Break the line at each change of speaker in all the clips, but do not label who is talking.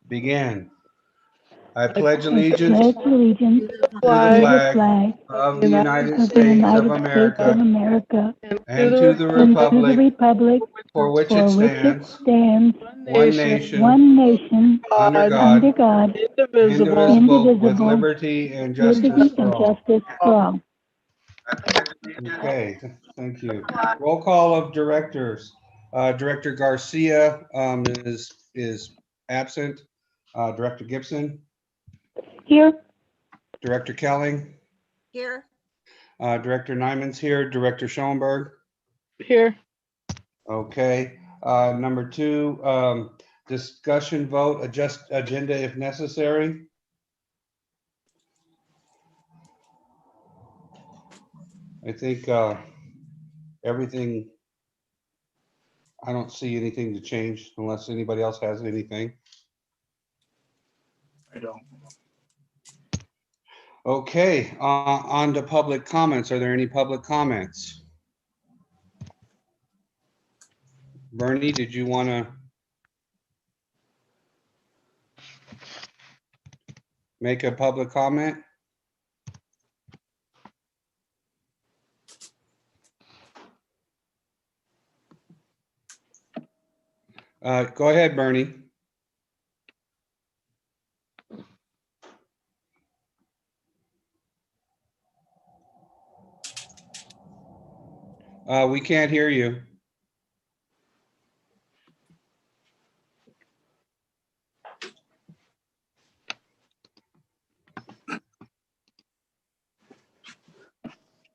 Begin. I pledge
I
allegiance
pledge allegiance
to the
to the
flag
flag
of the United
of the
States of
United States of
America
America
and to the
and to the
republic
republic
for which it
for which it
stands,
stands,
one nation,
one nation,
under
under
God,
God,
indivisible, with
indivisible,
liberty and justice
liberty
for
and
all.
justice for all.
Okay, thank you. Roll call of directors. Director Garcia is absent. Director Gibson,
Here,
Director Kelling,
Here.
Director Nyman's here, Director Schoenberg.
Here.
Okay, number two, discussion vote, adjust agenda if necessary. I think everything, I don't see anything to change unless anybody else has anything.
I don't.
Okay, on to public comments. Are there any public comments? Bernie, did you want to make a public comment? Go ahead, Bernie. We can't hear you.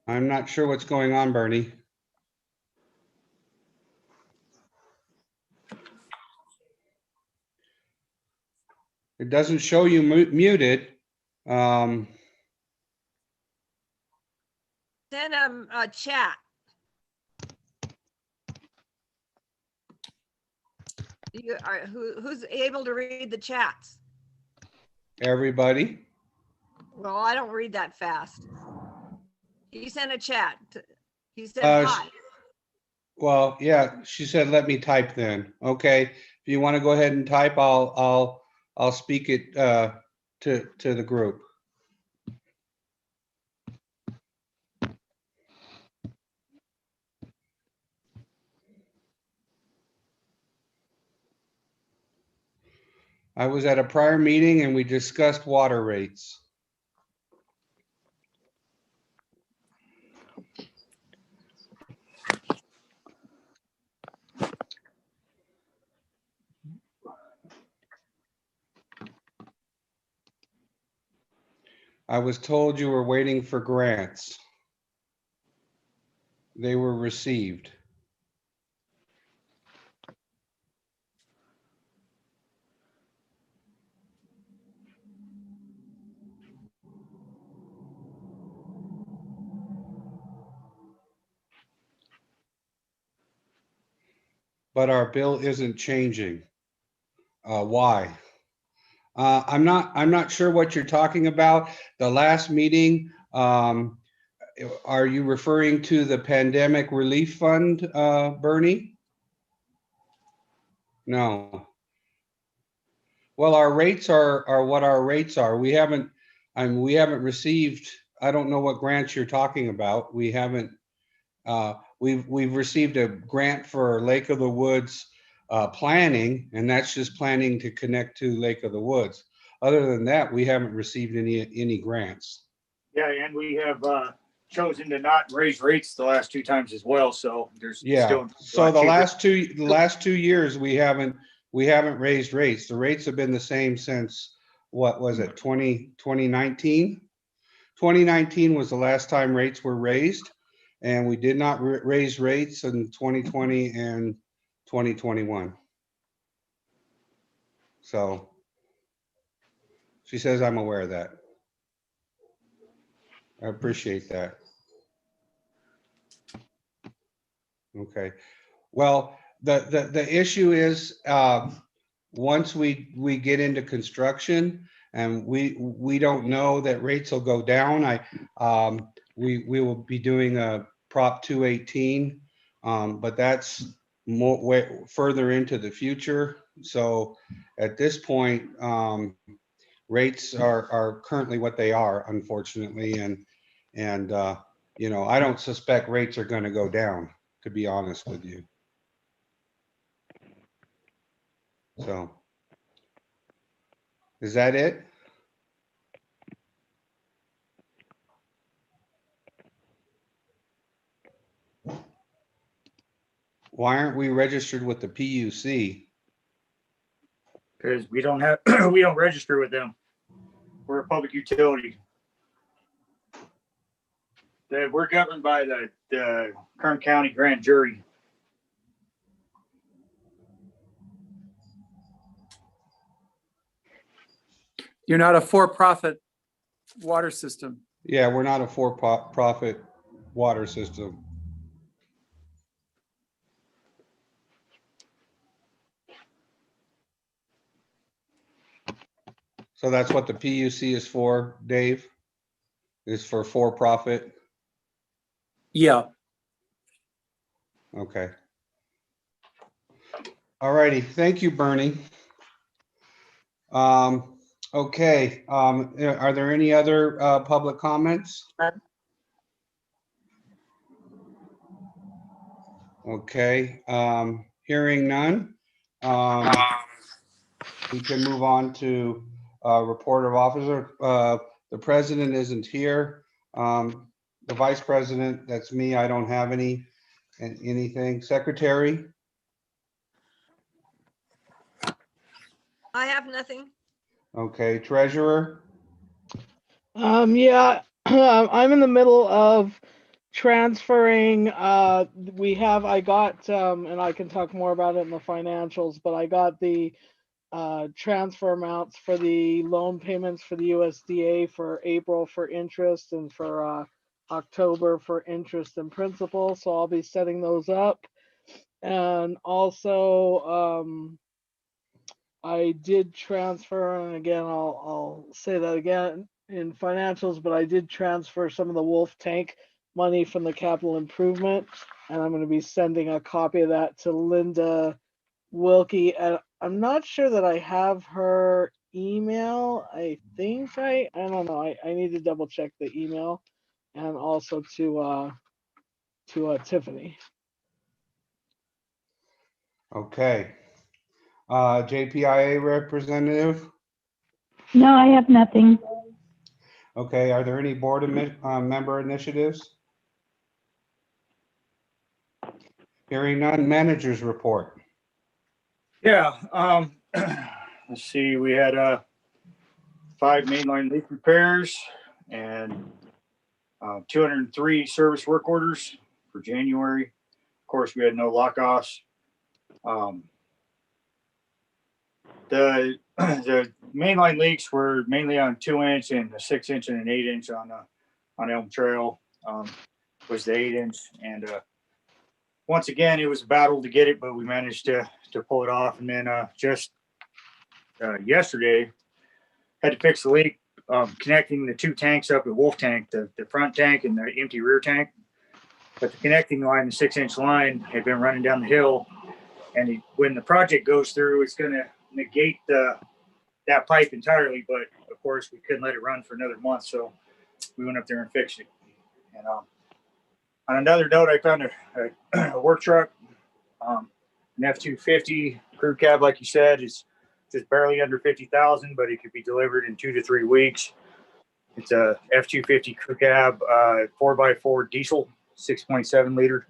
I'm not sure what's going on, Bernie. It doesn't show you muted.
Send a chat. You are who's able to read the chats?
Everybody.
Well, I don't read that fast. He sent a chat. He said hi.
Well, yeah, she said, let me type then. Okay, if you want to go ahead and type, I'll speak it to the group. I was at a prior meeting and we discussed water rates. I was told you were waiting for grants. They were received. But our bill isn't changing. Why? I'm not sure what you're talking about. The last meeting, are you referring to the pandemic relief fund, Bernie? No. Well, our rates are what our rates are. We haven't received, I don't know what grants you're talking about. We haven't, we've received a grant for Lake of the Woods planning, and that's just planning to connect to Lake of the Woods. Other than that, we haven't received any grants.
Yeah, and we have chosen to not raise rates the last two times as well. So there's
Yeah.
still
So the
cheaper.
last 2 years, we haven't raised rates. The rates have been the same since, what was it, 2019? 2019 was the last time rates were raised, and we did not raise rates in 2020 and 2021. So she says I'm aware of that. I appreciate that. Okay. Well, the issue is, once we get into construction and we don't know that rates will go down, we will be doing a Prop 218, but that's more way further into the future. So at this point, rates are currently what they are, unfortunately, and you know, I don't suspect rates are gonna go down, to be honest with you. So. Is that it? Why aren't we registered with the PUC?
Because we don't have, we don't register with them. We're a public utility. We're governed by the Kern County Grand Jury.
You're not a for-profit water system.
Yeah, we're not a for-profit water system. So that's what the PUC is for, Dave? Is for-profit?
Yeah.
Okay. All righty, thank you, Bernie. Okay, are there any other public comments? Okay, hearing none. We can move on to report of officer. The president isn't here. The vice president, that's me, I don't have anything. Secretary?
I have nothing.
Okay, treasurer?
Yeah, I'm in the middle of transferring. I got, and I can talk more about it in the financials, but I got the transfer amounts for the loan payments for the USDA for April for interest and for October for interest and principal. So I'll be setting those up. And also, I did transfer, and again, I'll say that again in financials, but I did transfer some of the Wolf Tank money from the capital improvement, and I'm going to be sending a copy of that to Linda Wilkie. And I'm not sure that I have her email. I think I don't know. I need to double check the email, and also to Tiffany.
Okay. JPIA representative?
No, I have nothing.
Okay, are there any board member initiatives? Hearing none, managers report.
Yeah, let's see, we had 5 mainline leak repairs and 203 service work orders for January. Of course, we had no lockoffs. The mainline leaks were mainly on 2-inch and a 6-inch and an 8-inch on Elm Trail. Was the 8-inch, and once again, it was a battle to get it, but we managed to pull it off. And then just yesterday, had to fix the leak connecting the 2 tanks up at Wolf Tank, the front tank and the empty rear tank. But the connecting line, the 6-inch line, had been running down the hill, and when the project goes through, it's going to negate that pipe entirely. But of course, we couldn't let it run for another month, so we went up there and fixed it. And on another note, I found a work truck, an F-250 crew cab, like you said, is just barely under 50,000, but it could be delivered in 2 to 3 weeks. It's a F-250 crew cab, 4x4 diesel, 6.7 liter.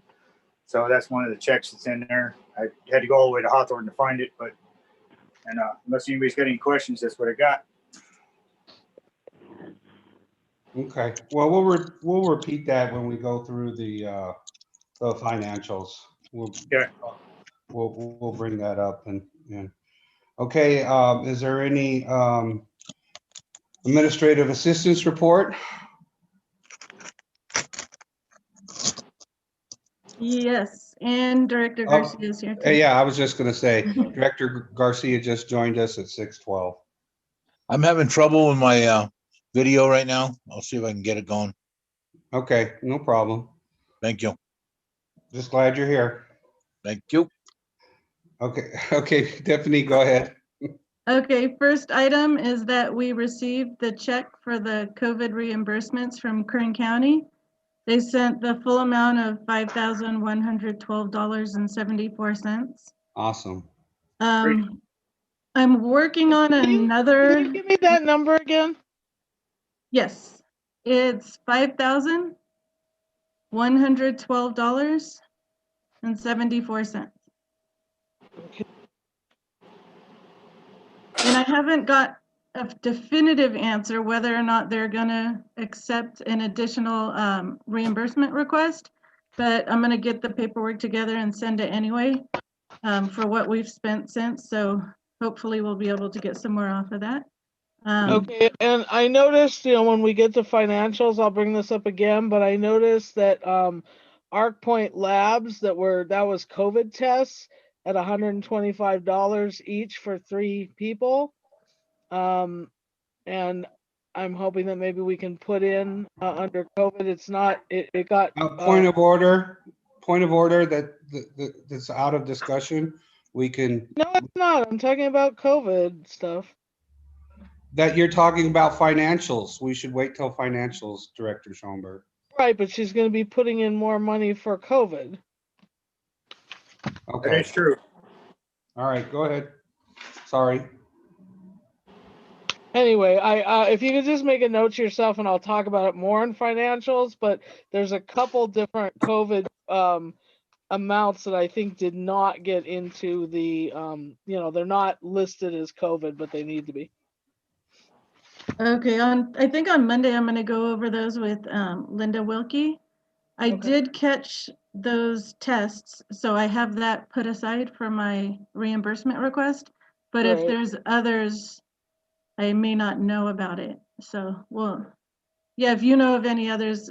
So that's one of the checks that's in there. I had to go all the way to Hawthorne to find it, but unless anybody's got any questions, that's what I got.
Okay, well, we'll repeat that when we go through the financials. We'll bring that up and okay. Is there any administrative assistance report?
Yes, and Director Garcia is here too.
Yeah, I was just going to say, Director Garcia just joined us at 6:12.
I'm having trouble with my video right now. I'll see if I can get it going.
Okay, no problem.
Thank you.
Just glad you're here.
Thank you.
Okay, Tiffany, go ahead.
Okay, first item is that we received the check for the COVID reimbursements from Kern County. They sent the full amount of $5,112.74.
Awesome.
I'm working on
Can
another,
you give me that number again?
yes, it's $5,112.74. And I haven't got a definitive answer whether or not they're gonna accept an additional reimbursement request, but I'm gonna get the paperwork together and send it anyway for what we've spent since. So hopefully we'll be able to get some more off of that.
Okay, and I noticed, when we get to financials, I'll bring this up again, but I noticed that Arc Point Labs that was COVID tests at $125 each for 3 people. And I'm hoping that maybe we can put in under COVID. It's not, it got
Point of order that's out of discussion. We can,
no, it's not. I'm talking about COVID stuff.
that you're talking about financials. We should wait till financials, Director Schoenberg.
Right, but she's going to be putting in more money for COVID.
That
Okay,
is true.
all right, go ahead. Sorry.
Anyway, if you could just make a note to yourself, and I'll talk about it more in financials. But there's a couple different COVID amounts that I think did not get into the they're not listed as COVID, but they need to be.
Okay, I think on Monday, I'm gonna go over those with Linda Wilkie. I
Okay.
did catch those tests, so I have that put aside for my reimbursement request. But if
Right.
there's others, I may not know about it. So, well, yeah, if you know of any others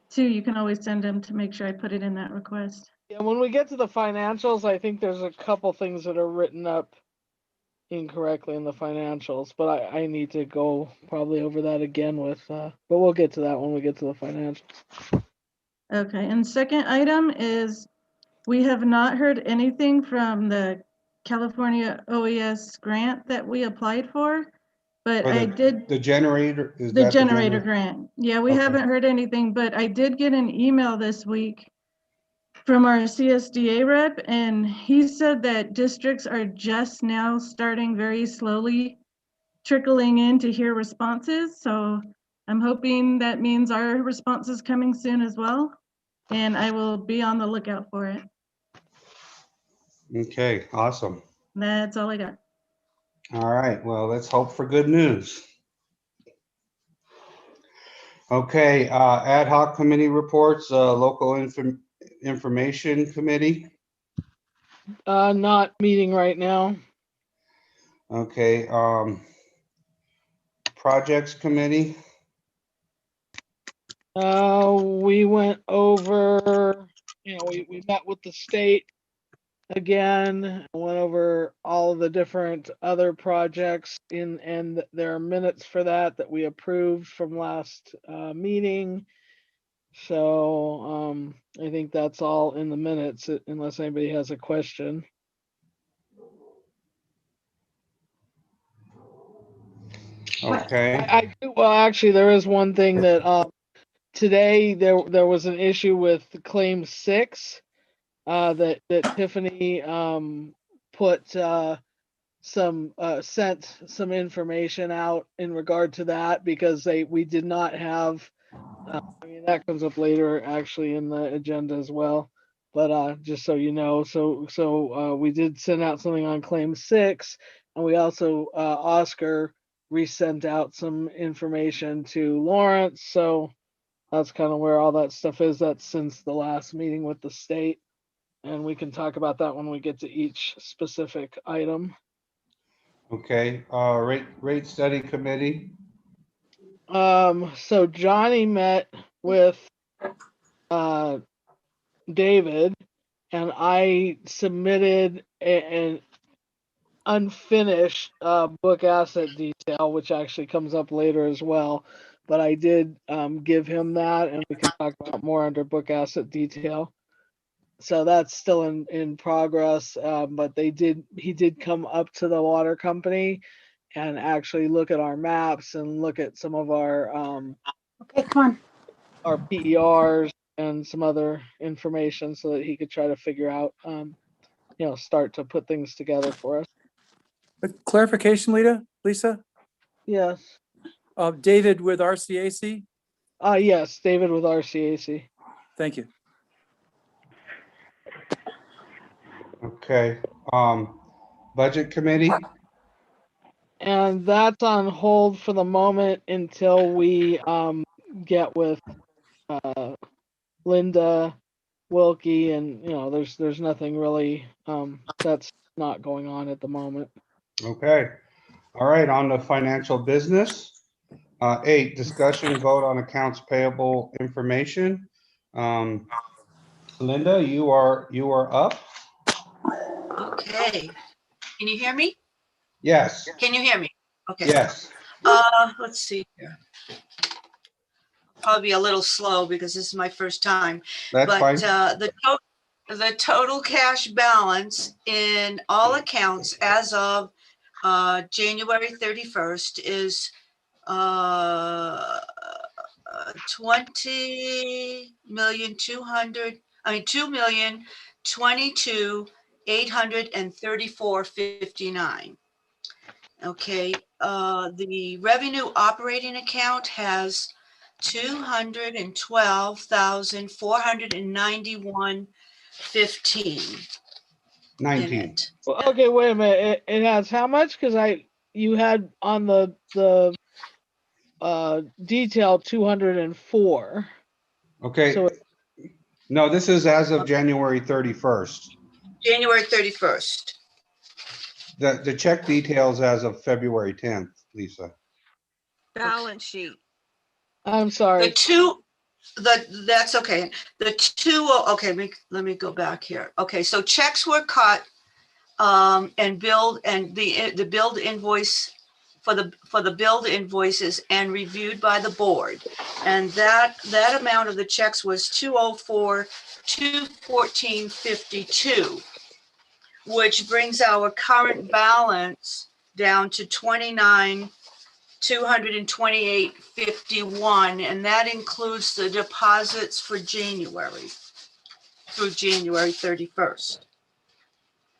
too, you can always send them to make sure I put it in that request.
Yeah, when we get to the financials, I think there's a couple things that are written up incorrectly in the financials, but I need to go probably over that again with, but we'll get to that when we get to the financials.
Okay, and second item is we have not heard anything from the California OES grant that we applied for, but
For
I did.
the generator, is
The
that
generator grant. Yeah, we
Okay.
haven't heard anything, but I did get an email this week from our CSDA rep, and he said that districts are just now starting very slowly trickling in to hear responses. So I'm hoping that means our response is coming soon as well, and I will be on the lookout for it.
Okay, awesome.
That's all I got.
All right, well, let's hope for good news. Okay, ad hoc committee reports, local information committee.
Not meeting right now.
Okay, projects committee.
We went over, we met with the state again, went over all of the different other projects and there are minutes for that we approved from last meeting. So I think that's all in the minutes unless anybody has a question.
Okay,
Well, actually, there is one thing that today there was an issue with claim 6 that Tiffany put sent some information out in regard to that because we did not have. I mean, that comes up later actually in the agenda as well. But just so you know, so we did send out something on claim 6, and we also Oscar resent out some information to Lawrence. So that's kind of where all that stuff is. That's since the last meeting with the state, and we can talk about that when we get to each specific item.
okay, rate study committee.
So Johnny met with David, and I submitted an unfinished book asset detail, which actually comes up later as well. But I did give him that, and we can talk about more under book asset detail. So that's still in progress, but he did come up to the water company and actually look at our maps and look at some of
Okay, come on.
our PERs and some other information so that he could try to figure out, start to put things together for us.
But clarification, Lisa,
Yes.
David with RCAC,
Yes, David with RCAC.
thank you.
Okay, budget committee?
And that's on hold for the moment until we get with Linda Wilkie, and there's nothing really that's not going on at the moment.
Okay, all right, on to financial business. 8, discussion vote on accounts payable information. Linda, you are up.
Okay. Can you hear me?
Yes,
Can you hear me? Okay.
yes,
Let's see here. Probably a little slow because this is my first time.
that's fine.
But the total cash balance in all accounts as of January 31st is 2,022,834.59. Okay, the revenue operating account has 212,491.15 in
19.
it.
Well, okay, wait a minute. It has how much? Because you had on the detail 204.
Okay,
So
no, this is as of January 31st.
January 31st.
The check details as of February 10th, Lisa.
Balance sheet.
I'm sorry.
That's okay. Okay, let me go back here. Okay, so checks were cut and billed, and the billed invoice for the billed invoices and reviewed by the board. And that amount of the checks was 204,214.52, which brings our current balance down to 29,228.51, and that includes the deposits for January through January 31st.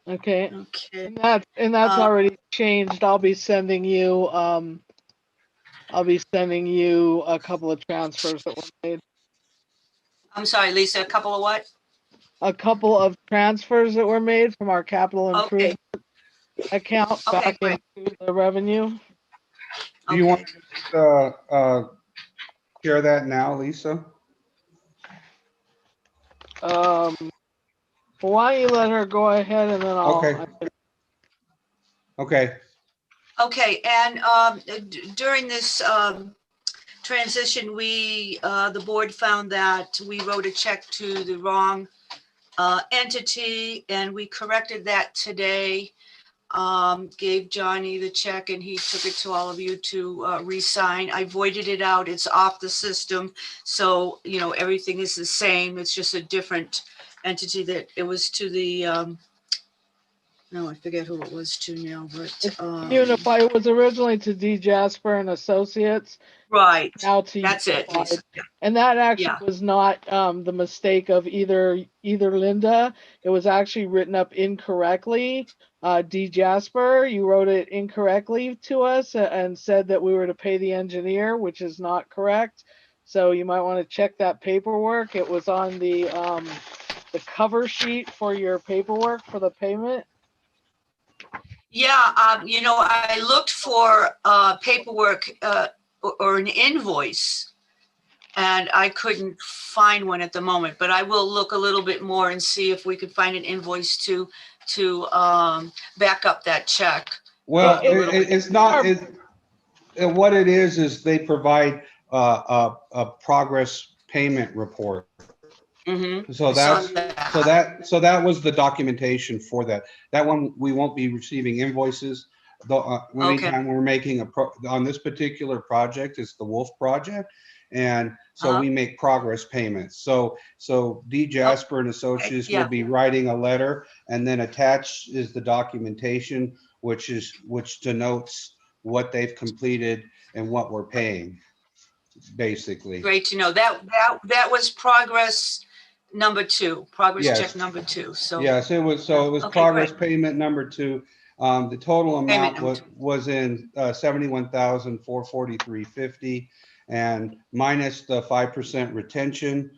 Okay.
Okay.
And that's already changed. I'll be sending you a couple of transfers that were made.
I'm sorry, Lisa, a couple of what?
A couple of transfers that were made from our capital
Okay.
improvement account
Okay,
back
great.
into the revenue.
Do you
Okay.
want to share that now, Lisa?
Why don't you let her go ahead and then
Okay. Okay,
Okay, and during this transition, the board found that we wrote a check to the wrong entity, and we corrected that today. Gave Johnny the check and he took it to all of you to re-sign. I voided it out. It's off the system. So, everything is the same. It's just a different entity that it was to the, no, I forget who it was to now, but.
Unify, it was originally to D. Jasper and Associates.
Right.
Now to
That's it.
Unified.
Lisa. Yeah.
And that actually
Yeah.
was not the mistake of either Linda. It was actually written up incorrectly. D. Jasper, you wrote it incorrectly to us and said that we were to pay the engineer, which is not correct. So you might want to check that paperwork. It was on the cover sheet for your paperwork for the payment.
Yeah, I looked for paperwork or an invoice, and I couldn't find one at the moment, but I will look a little bit more and see if we could find an invoice to back up that check.
well, it's not, what it is they provide a progress payment report.
Mm-hmm.
So that was the documentation for that. That one, we won't be receiving invoices. Anytime we're making on this particular project, it's the Wolf project. And so we make progress payments. So D Jasper and Associates
yeah.
will be writing a letter, and then attached is the documentation, which denotes what they've completed and what we're paying, basically.
Great to know. That was progress number 2, progress
Yes.
check number 2. So
Yes, it was
Okay,
progress
great.
payment number 2. The total
Payment
amount
number
was in 71,443.50 and minus the 5% retention.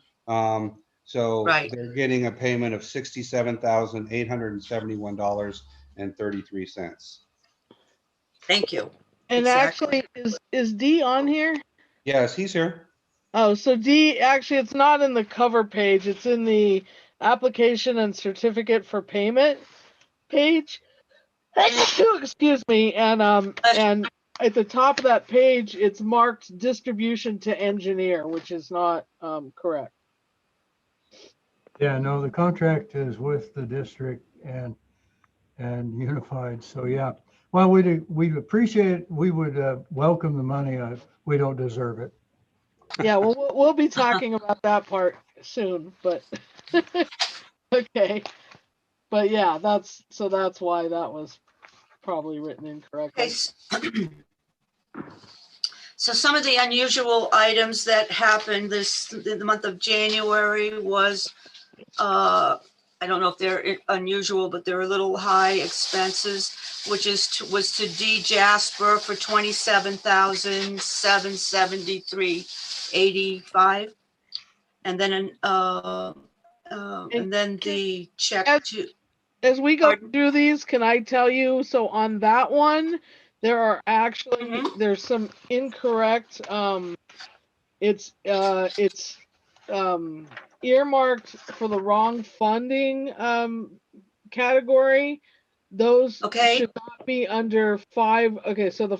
So
Right.
they're getting a payment of $67,871.33.
Thank you.
And
Exactly.
actually, is D on here?
Yes, he's here.
Oh, so D, actually, it's not in the cover page. It's in the application and certificate for payment page. Excuse me. And at the top of that page, it's marked distribution to engineer, which is not correct.
Yeah, no, the contract is with the district and Unified. So yeah, well, we'd appreciate, we would welcome the money. We don't deserve it.
Yeah, well, we'll be talking about that part soon, but okay. But yeah, that's why that was probably written incorrectly.
Okay. So some of the unusual items that happened in the month of January was, I don't know if they're unusual, but they're a little high expenses, which was to D Jasper for $27,773.85, and then the check to.
As we go
Pardon?
through these, can I tell you, so on that one, there are actually, there's some incorrect, it's earmarked for the wrong funding, category. Those
Okay.
should not be under okay, so the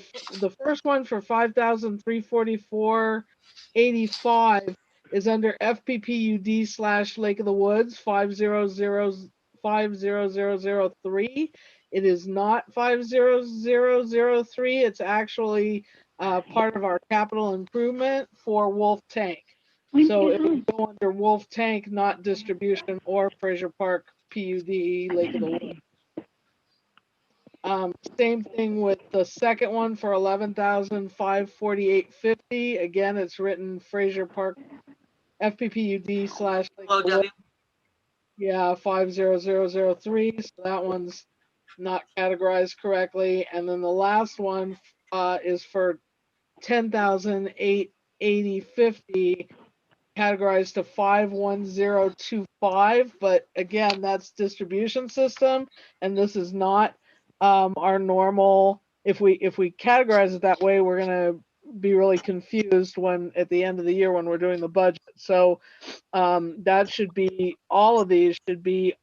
first one for 5,344.85 is under FPPUD / Lake of the Woods 50003. It is not 50003. It's actually part of our capital improvement for Wolf Tank. So it would go under Wolf Tank, not distribution or Fraser Park PUD Lake of the Woods. Same thing with the second one for 11,548.50. Again, it's written Fraser Park FPPUD / Lake of the Woods. Yeah, 50003. So that one's not categorized correctly. And then the last one is for 10,880.50, categorized to 51025. But again, that's distribution system, and this is not our normal. If we categorize it that way, we're gonna be really confused when at the end of the year when we're doing the budget. So that should be, all of these should be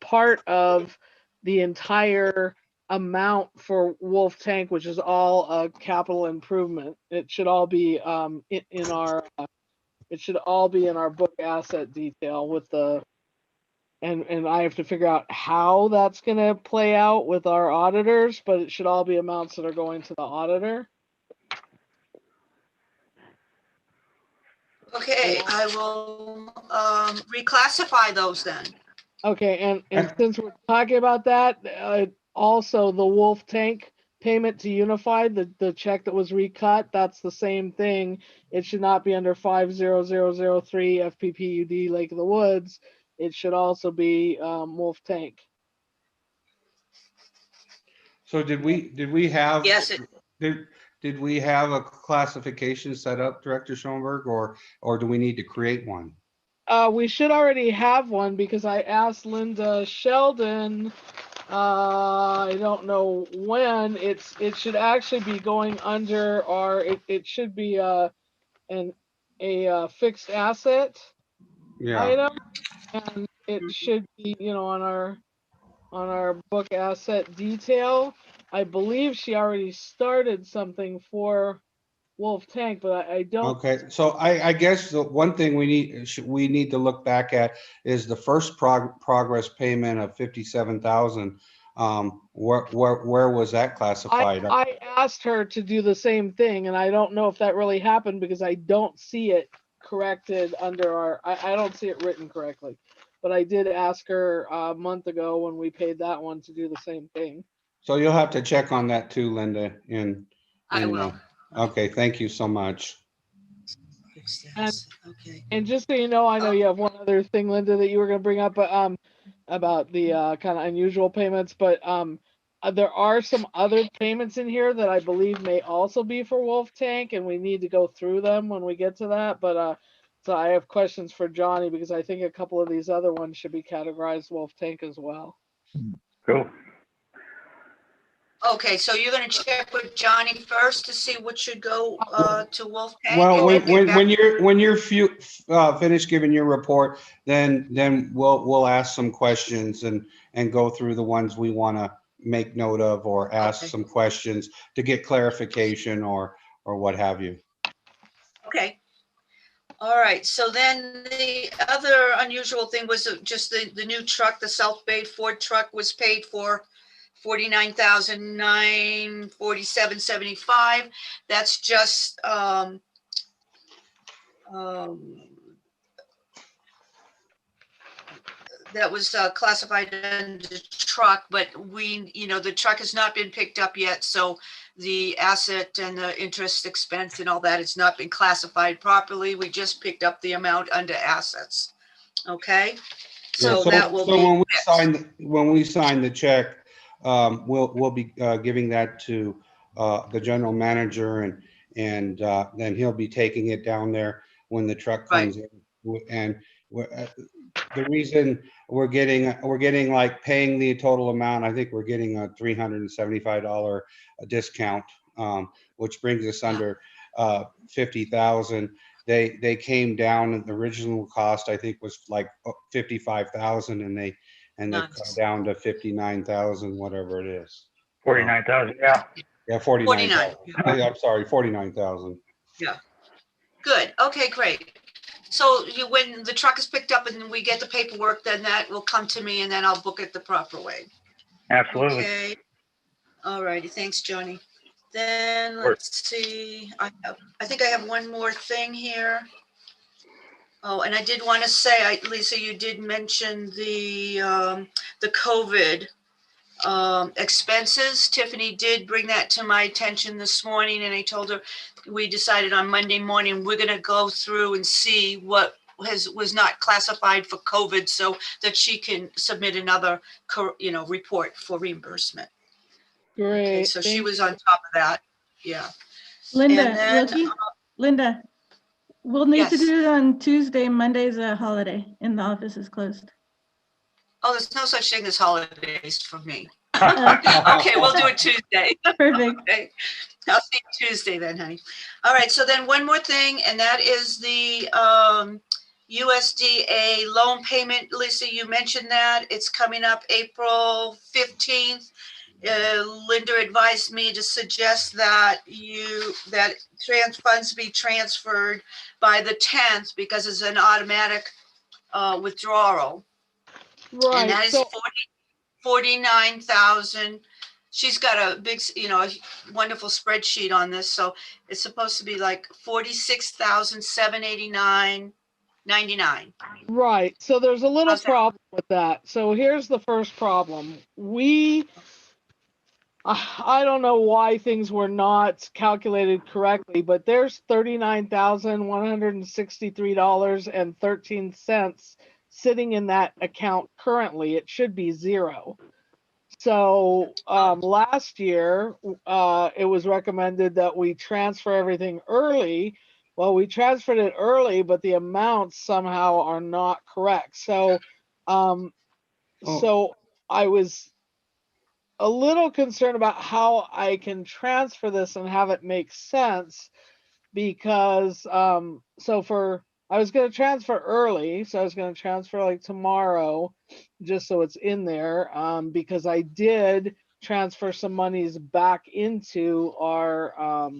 part of the entire amount for Wolf Tank, which is all a capital improvement. It should all be in our it should all be in our book asset detail with the, and I have to figure out how that's going to play out with our auditors, but it should all be amounts that are going to the auditor.
Okay, I will reclassify those then.
Okay, and since we're talking about that, also the Wolf Tank payment to Unified, the check that was recut, that's the same thing. It should not be under 50003 FPPUD Lake of the Woods. It should also be Wolf Tank.
So did we have?
Yes.
Did we have a classification set up, Director Schoenberg, or do we need to create one?
We should already have one because I asked Linda Sheldon. I don't know when. It should actually be going under our. It should be a fixed asset item, and it should be on our book asset detail. I believe she already started something for Wolf Tank, but I don't.
Okay, so I guess the one thing we need to look back at is the first progress payment of 57,000. Where was that classified?
I asked her to do the same thing, and I don't know if that really happened because I don't see it corrected under I don't see it written correctly. But I did ask her a month ago when we paid that one to do the same thing.
So you'll have to check on that too, Linda,
I will.
Okay, thank you so much.
Okay.
And just so you know, I know you have one other thing, Linda, that you were going to bring up, about the kind of unusual payments, but there are some other payments in here that I believe may also be for Wolf Tank, and we need to go through them when we get to that. But so I have questions for Johnny because I think a couple of these other ones should be categorized Wolf Tank as well.
Cool.
Okay, so you're gonna check with Johnny first to see what should go to Wolf Tank?
Well,
and then get back-
when you're finished giving your report, then we'll ask some questions and go through the ones we want to make note of or ask
Okay.
some questions to get clarification or what have you.
Okay. All right, so then the other unusual thing was just the new truck, the South Bay Ford truck was paid for $49,947.75. That's just that was classified under truck, but the truck has not been picked up yet, so the asset and the interest expense and all that has not been classified properly. We just picked up the amount under assets. Okay, so that will be
when we sign the check, we'll be giving that to the general manager and then he'll be taking it down there when the truck comes in. And the reason we're getting like paying the total amount, I think we're getting a $375 discount, which brings us under 50,000. They came down, and the original cost I think was like 55,000, and they cut down to 59,000, whatever it is.
49,000, yeah.
Yeah, 49,000. I'm sorry, 49,000.
Yeah. Good. Okay, great. So when the truck is picked up and we get the paperwork, then that will come to me and then I'll book it the proper way.
Absolutely.
Okay. All righty. Thanks, Johnny. Then let's see. I think I have one more thing here. Oh, and I did want to say, Lisa, you did mention the COVID expenses. Tiffany did bring that to my attention this morning, and I told her we decided on Monday morning we're going to go through and see what was not classified for COVID, so that she can submit another, report for reimbursement.
Great.
Okay, so she was on top of that. Yeah.
Linda,
And then,
Linda, we'll need to
yes.
do it on Tuesday. Monday's a holiday and the office is closed.
Oh, there's no such thing as holidays for me. Okay, we'll do it Tuesday.
Perfect.
Okay. I'll see you Tuesday then, honey. All right, so then one more thing, and that is the USDA loan payment. Lisa, you mentioned that. It's coming up April 15th. Linda advised me to suggest that funds be transferred by the 10th because it's an automatic withdrawal.
Right.
And that is 49,000. She's got a big, a wonderful spreadsheet on this. So it's supposed to be like 46,789.99.
Right. So there's a little
How's that?
problem with that. So here's the first problem. I don't know why things were not calculated correctly, but there's $39,163.13 sitting in that account currently. It should be zero. So last year, it was recommended that we transfer everything early. Well, we transferred it early, but the amounts somehow are not correct. So, so I was a little concerned about how I can transfer this and have it make sense because, I was going to transfer early. So I was going to transfer like tomorrow, just so it's in there, because I did transfer some monies back into our,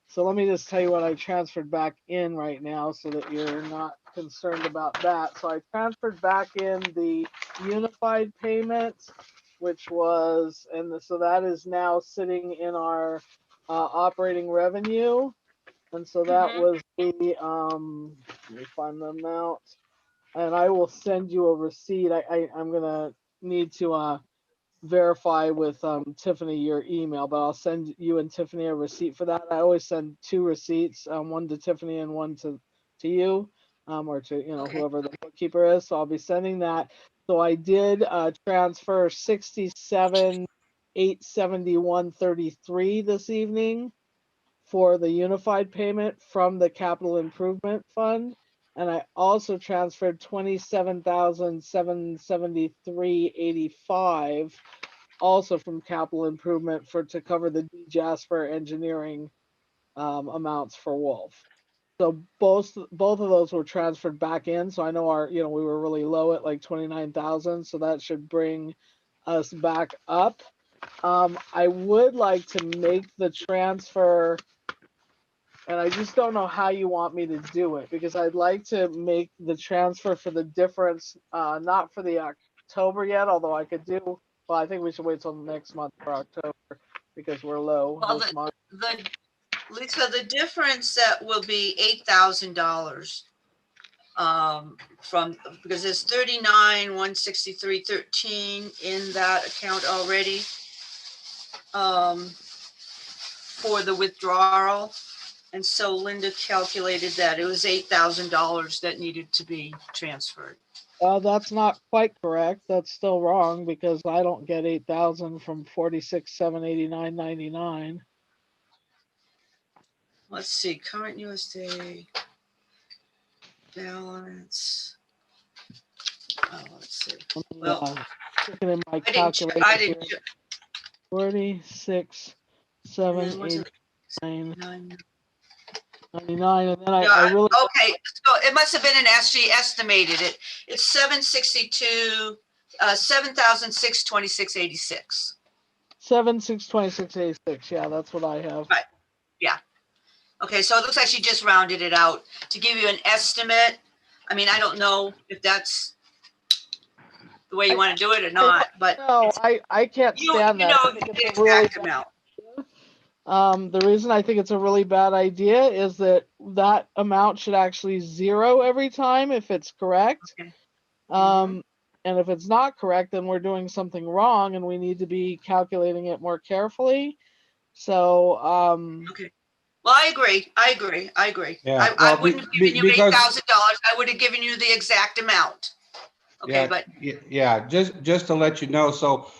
so let me just tell you what I transferred back in right now so that you're not concerned about that. So I transferred back in the unified payments which was, so that is now sitting in our operating revenue. And so that
Mhm.
was let me find the amount, and I will send you a receipt. I'm gonna need to verify with Tiffany your email, but I'll send you and Tiffany a receipt for that. I always send 2 receipts, one to Tiffany and one to you, or to
Okay.
whoever the bookkeeper is. So I'll be sending that. So I did transfer 67,871.33 this evening for the unified payment from the capital improvement fund. And I also transferred 27,773.85 also from capital improvement to cover the Jasper engineering amounts for Wolf. So both of those were transferred back in. So I know we were really low at like 29,000. So that should bring us back up. I would like to make the transfer, and I just don't know how you want me to do it, because I'd like to make the transfer for the difference, not for the October yet, although I could do, well, I think we should wait till next month for October because we're low
Well,
this month.
Lisa, the difference that will be $8,000 from, because there's 39,163.13 in that account already for the withdrawal. And so Linda calculated that it was $8,000 that needed to be transferred.
That's not quite correct. That's still wrong because I don't get 8,000 from 46,789.99.
Let's see, current USDA balance. Oh, let's see. Well,
Looking in my
I
calculator
didn't.
here, 46,789.99, and then I really
Okay, so it must have been an SG estimated it. It's 762, 7,626.86.
7,626.86. Yeah, that's what I have.
Right. Yeah. Okay, so it looks like she just rounded it out to give you an estimate. I mean, I don't know if that's the way you want to do it or not, but
No, I can't stand that. I think
the
it's a really
exact amount.
The reason I think it's a really bad idea is that amount should actually zero every time if it's correct.
Okay.
And if it's not correct, then we're doing something wrong and we need to be calculating it more carefully. So,
Okay. Well, I agree.
Yeah,
I
well,
wouldn't have given you
because-
$8,000. I would have given you the exact amount. Okay,
Yeah,
but
yeah, just to let you know, so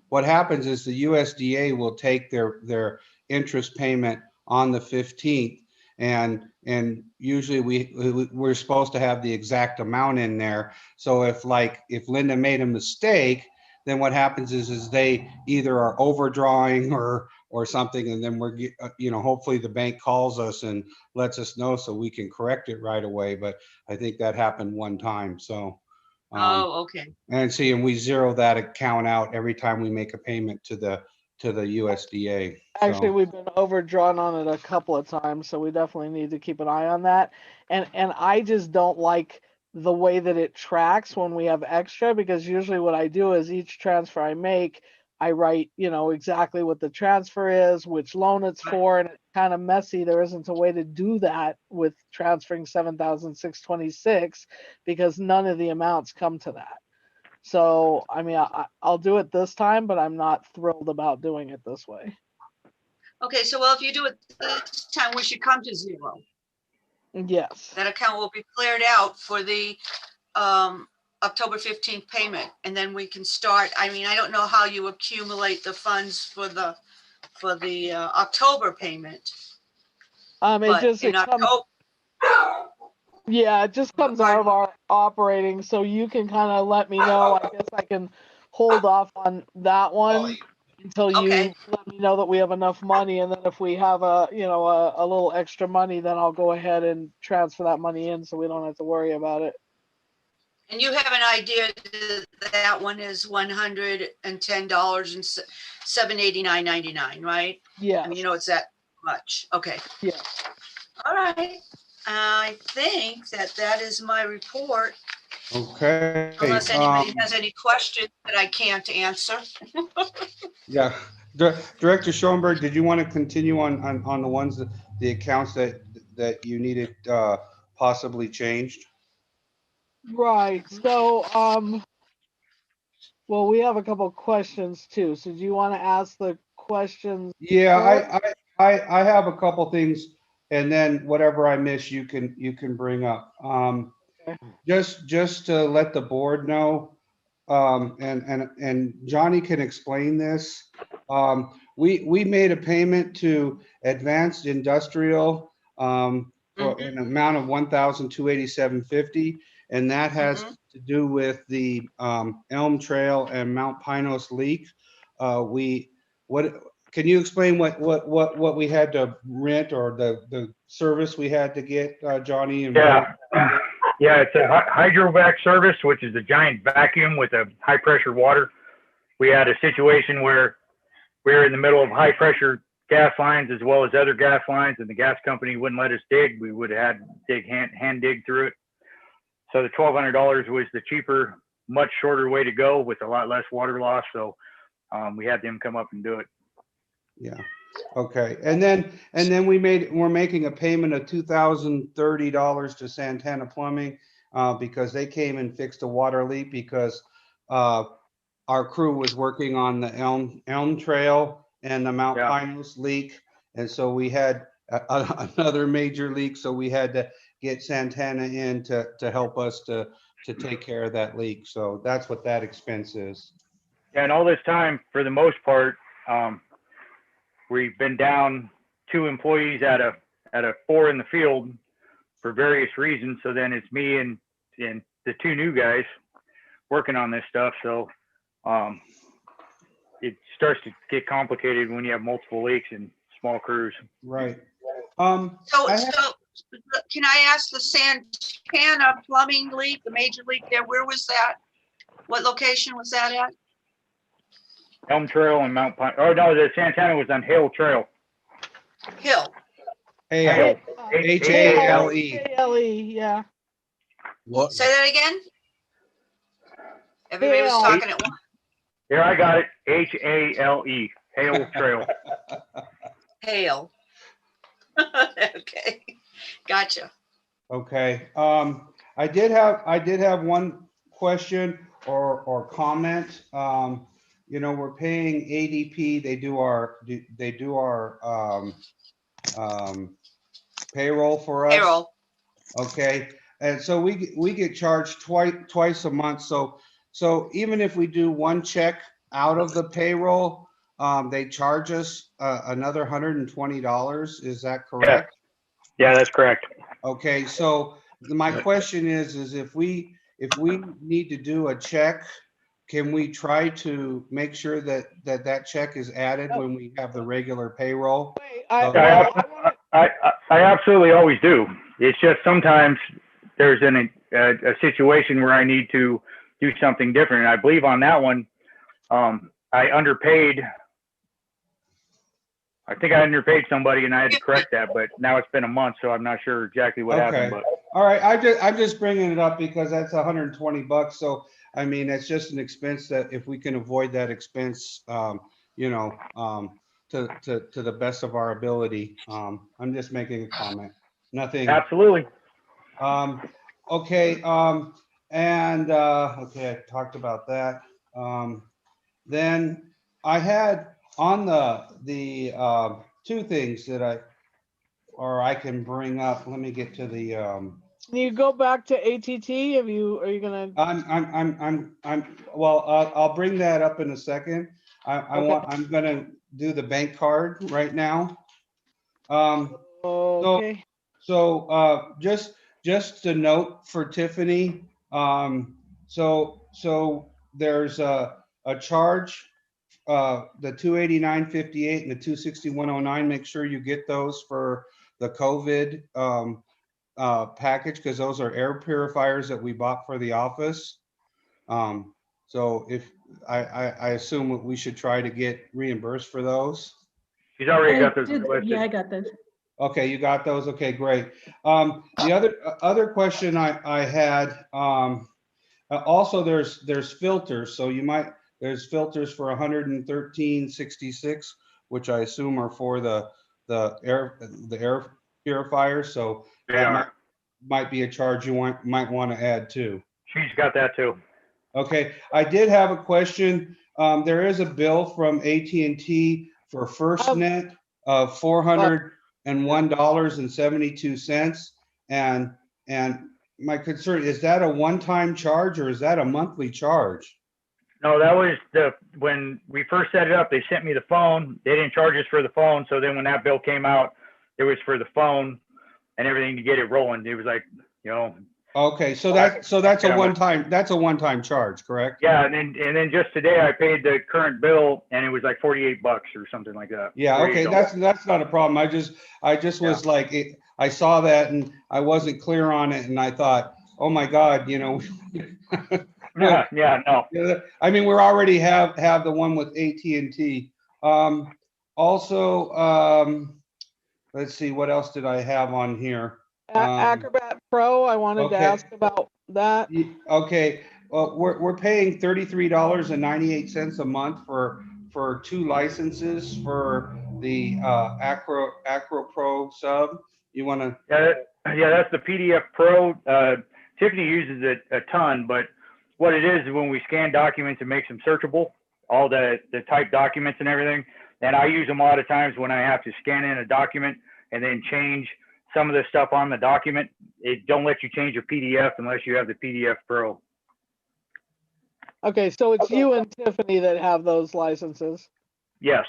what happens is the USDA will take their interest payment on the 15th, and usually we're supposed to have the exact amount in there. So if Linda made a mistake, then what happens is they either are overdrawing or something, and then we're hopefully the bank calls us and lets us know so we can correct it right away. But I think that happened one time, so.
okay.
And we zero that account out every time we make a payment to the USDA.
actually, we've been overdrawn on it a couple of times, so we definitely need to keep an eye on that. And I just don't like the way that it tracks when we have extra, because usually what I do is each transfer I make, I write, exactly what the transfer is, which loan it's for, and it's kind of messy. There isn't a way to do that with transferring 7,626 because none of the amounts come to that. So, I mean, I'll do it this time, but I'm not thrilled about doing it this way.
Okay, so if you do it this time, we should come to zero.
Yes.
That account will be cleared out for the October 15th payment, and then we can start. I mean, I don't know how you accumulate the funds for the October payment.
It just comes out of our operating, so you can kind of let me know. I guess I can hold off on that one until you let me know that we have enough money, and then if we have a little extra money, then I'll go ahead and transfer that money in so we don't have to worry about it.
And you have an idea that one is $110 and $789.99, right?
Yeah.
I mean, it's that much. Okay.
Yeah.
All right. I think that is my report.
Okay.
Unless anybody has any questions that I can't answer.
Yeah, Director Schoenberg, did you want to continue on the ones that, the accounts that you needed possibly changed?
Right, so, well, we have a couple questions too, so do you want to ask the questions?
Yeah, I have a couple things, and then whatever I miss, you can bring up.
Okay.
Just to let the board know, and Johnny can explain this. We made a payment to Advanced Industrial for an amount of $1,287.50, and that has to do with the Elm Trail and Mount Pinos leak. What can you explain what we had to rent, or the service we had to get, Johnny? And
Yeah. Yeah, it's a hydrovac service, which is a giant vacuum with a high pressure water. We had a situation where we were in the middle of high pressure gas lines as well as other gas lines, and the gas company wouldn't let us dig. We would have had to dig hand dig through it. So the $1,200 was the cheaper, much shorter way to go with a lot less water loss. So we had them come up and do it.
Yeah. Okay. And then we're making a payment of $2,030 to Santana Plumbing because they came and fixed a water leak because our crew was working on the Elm Trail and the Mount Pinos leak. And so we had another major leak. So we had to get Santana in to help us to take care of that leak. So that's what that expense is.
Yeah, and all this time, for the most part, we've been down 2 employees out of 4 in the field for various reasons. So then it's me and the 2 new guys working on this stuff. So it starts to get complicated when you have multiple leaks and small crews.
Right.
So can I ask, the Santana plumbing leak, the major leak there, where was that? What location was that at?
Elm Trail and Mount Pine. Oh no, the Santana was on Hale Trail.
Hill.
Hale. H-A-L-E.
H-A-L-E, yeah.
What?
Say that again? Everybody was
Hale.
talking at once.
Here, I got it. H-A-L-E. Hale Trail.
Hale. Okay, gotcha.
Okay. I did have one question or comment. You know, we're paying ADP. They do our payroll for us.
Payroll.
Okay. And so we get charged twice a month. So even if we do one check out of the payroll, they charge us another $120. Is that correct?
Yeah, that's correct.
Okay. So my question is if we need to do a check, can we try to make sure that check is added when we have the regular payroll?
I absolutely always do. It's just sometimes there's a situation where I need to do something different. And I believe on that one, I underpaid. I think I underpaid somebody and I had to correct that, but now it's been a month, so I'm not sure exactly what happened. But
all right, I'm just bringing it up because that's $120. So I mean, it's just an expense that if we can avoid that expense, you know, to the best of our ability. I'm just making a comment. Nothing.
Absolutely.
Okay. Okay, I talked about that. Then I had on the 2 things that I can bring up. Let me get to the.
Can you go back to ATT? Are you gonna?
Well, I'll bring that up in a second. I'm gonna do the bank card right now.
Okay.
So just a note for Tiffany. So there's a charge, the 289.58 and the 261.09. Make sure you get those for the COVID package, because those are air purifiers that we bought for the office. So if I assume we should try to get reimbursed for those.
He's already got those.
Yeah, I got those.
Okay, you got those. Okay, great. The other question I had Also, there's filters, so there's filters for 113.66, which I assume are for the air purifier. So
They
that
are.
might be a charge you might want to add too.
She's got that too.
Okay, I did have a question. There is a bill from AT&T for FirstNet of $401.72, and my concern, is that a one-time charge or is that a monthly charge?
No, that was when we first set it up, they sent me the phone. They didn't charge us for the phone. So then when that bill came out, it was for the phone and everything to get it rolling. It was like,
Okay, so that's a one-time charge, correct?
Yeah, and then just today I paid the current bill and it was like $48 or something like that.
Yeah, okay,
$48.
that's not a problem. I just was like, I saw that and I wasn't clear on it, and I thought, oh my God,
no.
I mean, we already have the one with AT&T. Also, let's see, what else did I have on here?
Acrobat Pro, I wanted to ask about that.
Okay, well, we're paying $33.98 a month for 2 licenses for the Acro Pro sub. You want to?
Yeah, that's the PDF Pro. Tiffany uses it a ton, but what it is when we scan documents, it makes them searchable, all the typed documents and everything. And I use them a lot of times when I have to scan in a document and then change some of the stuff on the document. It don't let you change a PDF unless you have the PDF Pro.
Okay, so it's you and Tiffany that have those licenses.
Yes.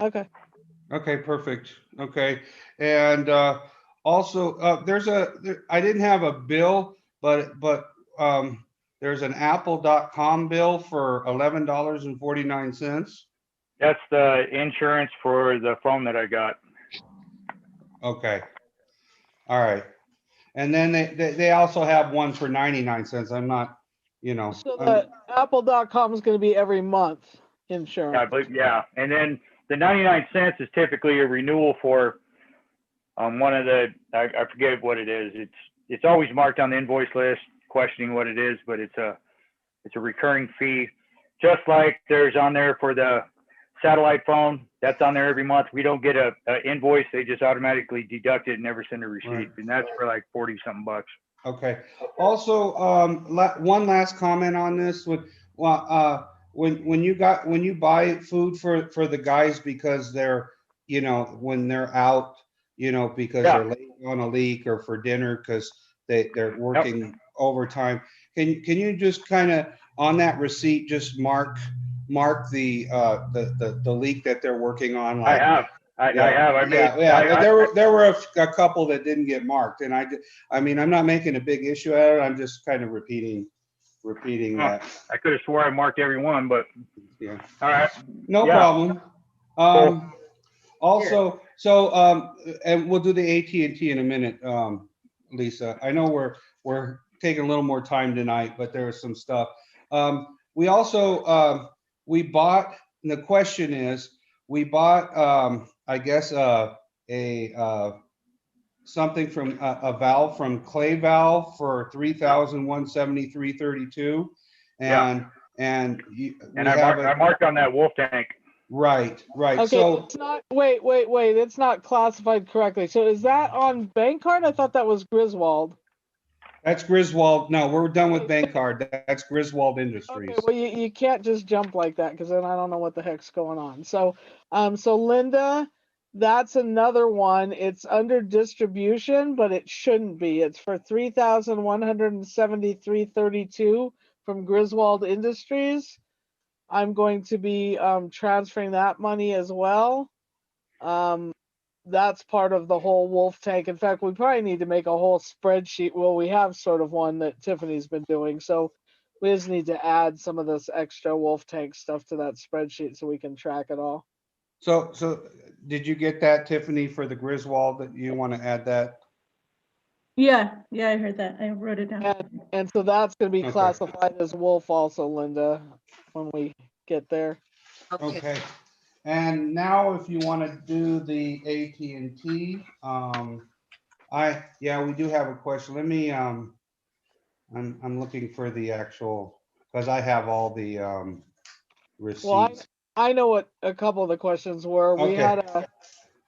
Okay.
Okay, perfect. Okay, and also I didn't have a bill, but there's an Apple.com bill for $11.49.
That's the insurance for the phone that I got.
Okay. All right. And then they also have one for 99 cents. I'm not,
So the Apple.com is going to be every month insurance.
Yeah, I believe, yeah. And then the 99 cents is typically a renewal for one of the, I forget what it is. It's always marked on the invoice list, questioning what it is, but it's a recurring fee. Just like there's on there for the satellite phone, that's on there every month. We don't get a invoice, they just automatically deduct it and never send a receipt. Right. And that's for like 40 something bucks.
Okay. Also, one last comment on this. When you buy food for the guys because they're, when they're out, because they're late on a leak, or for dinner because they're working overtime. Can you just kind of on that receipt just mark the leak that they're working on? Like,
I have.
There were a couple that didn't get marked, and I mean, I'm not making a big issue out of it. I'm just kind of repeating that.
I could have swore I marked every one, but
yeah.
All right.
No problem. Also, and we'll do the AT&T in a minute, Lisa. I know we're taking a little more time tonight, but there was some stuff. We also we bought. The question is, we bought I guess something from a valve from Clay Valve for $3,173.32, and
I marked on that wolf tank.
Right.
Okay,
So
it's not. Wait. It's not classified correctly. So is that on Bankcard? I thought that was Griswold.
That's Griswold. No, we're done with Bankcard. That's Griswold Industries.
Okay, well, you can't just jump like that, because then I don't know what the heck's going on. So, so Linda, that's another one. It's under distribution, but it shouldn't be. It's for $3,173.32 from Griswold Industries. I'm going to be transferring that money as well. That's part of the whole wolf tank. In fact, we probably need to make a whole spreadsheet. Well, we have sort of one that Tiffany's been doing. So we just need to add some of this extra wolf tank stuff to that spreadsheet so we can track it all.
So did you get that, Tiffany, for the Griswold, that you want to add that?
Yeah, I heard that. I wrote it down.
And so that's going to be classified as wolf also, Linda, when we get there.
Okay. And now if you want to do the AT&T, we do have a question. Let me I'm looking for the actual, because I have all the
Well,
receipts.
I know what a couple of the questions were. We
Okay.
had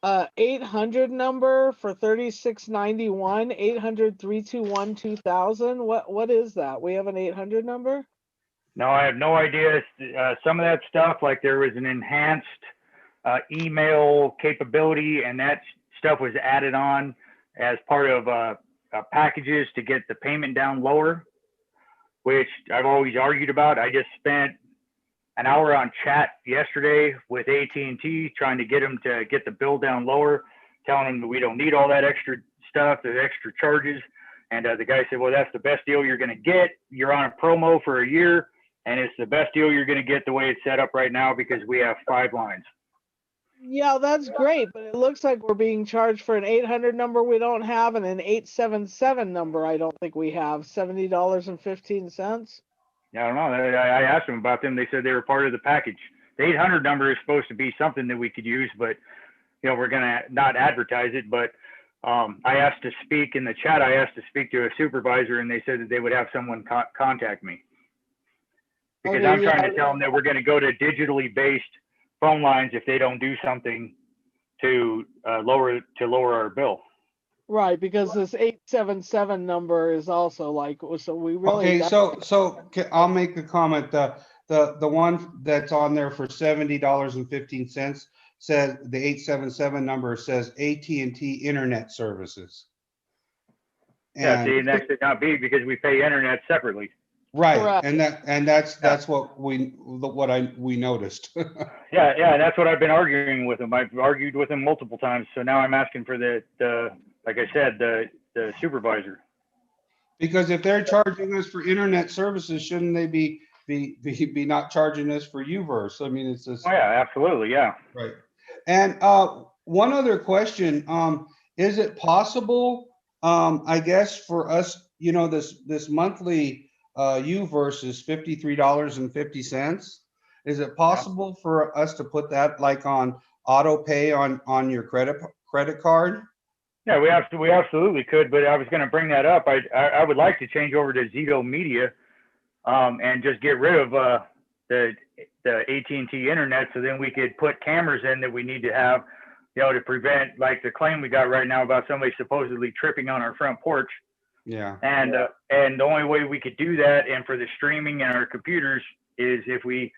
a 800 number for 3691, 800-321-2000. What is that? We have an 800 number?
No, I have no idea. Some of that stuff, like there was an enhanced email capability, and that stuff was added on as part of packages to get the payment down lower, which I've always argued about. I just spent an hour on chat yesterday with AT&T trying to get them to get the bill down lower, telling them that we don't need all that extra stuff, the extra charges. And the guy said, well, that's the best deal you're going to get. You're on a promo for a year, and it's the best deal you're going to get the way it's set up right now because we have 5 lines.
Yeah, that's great, but it looks like we're being charged for an 800 number we don't have and an 877 number I don't think we have. $70.15.
I don't know. I asked them about them. They said they were part of the package. The 800 number is supposed to be something that we could use, but we're going to not advertise it. But I asked to speak in the chat. I asked to speak to a supervisor, and they said that they would have someone contact me because
Okay,
I'm trying
yeah.
to tell them that we're going to go to digitally based phone lines if they don't do something to lower our bill.
Right, because this 877 number is also like, so we really.
Okay, so I'll make a comment. The one that's on there for $70.15 says the 877 number says AT&T Internet Services.
Yeah, see,
And
and that should not be because we pay internet separately.
right,
Correct.
and that's what we noticed.
Yeah, and that's what I've been arguing with them. I've argued with them multiple times. So now I'm asking for the like I said, the supervisor.
Because if they're charging us for internet services, shouldn't they be not charging us for UVerse? I mean, it's just.
Oh yeah, absolutely, yeah.
Right. And one other question, is it possible, I guess for us, this monthly UVerse is $53.50. Is it possible for us to put that like on auto pay on your credit card?
Yeah, we absolutely could, but I was going to bring that up. I would like to change over to Zito Media, and just get rid of the AT&T internet, so then we could put cameras in that we need to have, to prevent like the claim we got right now about somebody supposedly tripping on our front porch.
Yeah.
And the only way we could do that, and for the streaming and our computers, is if we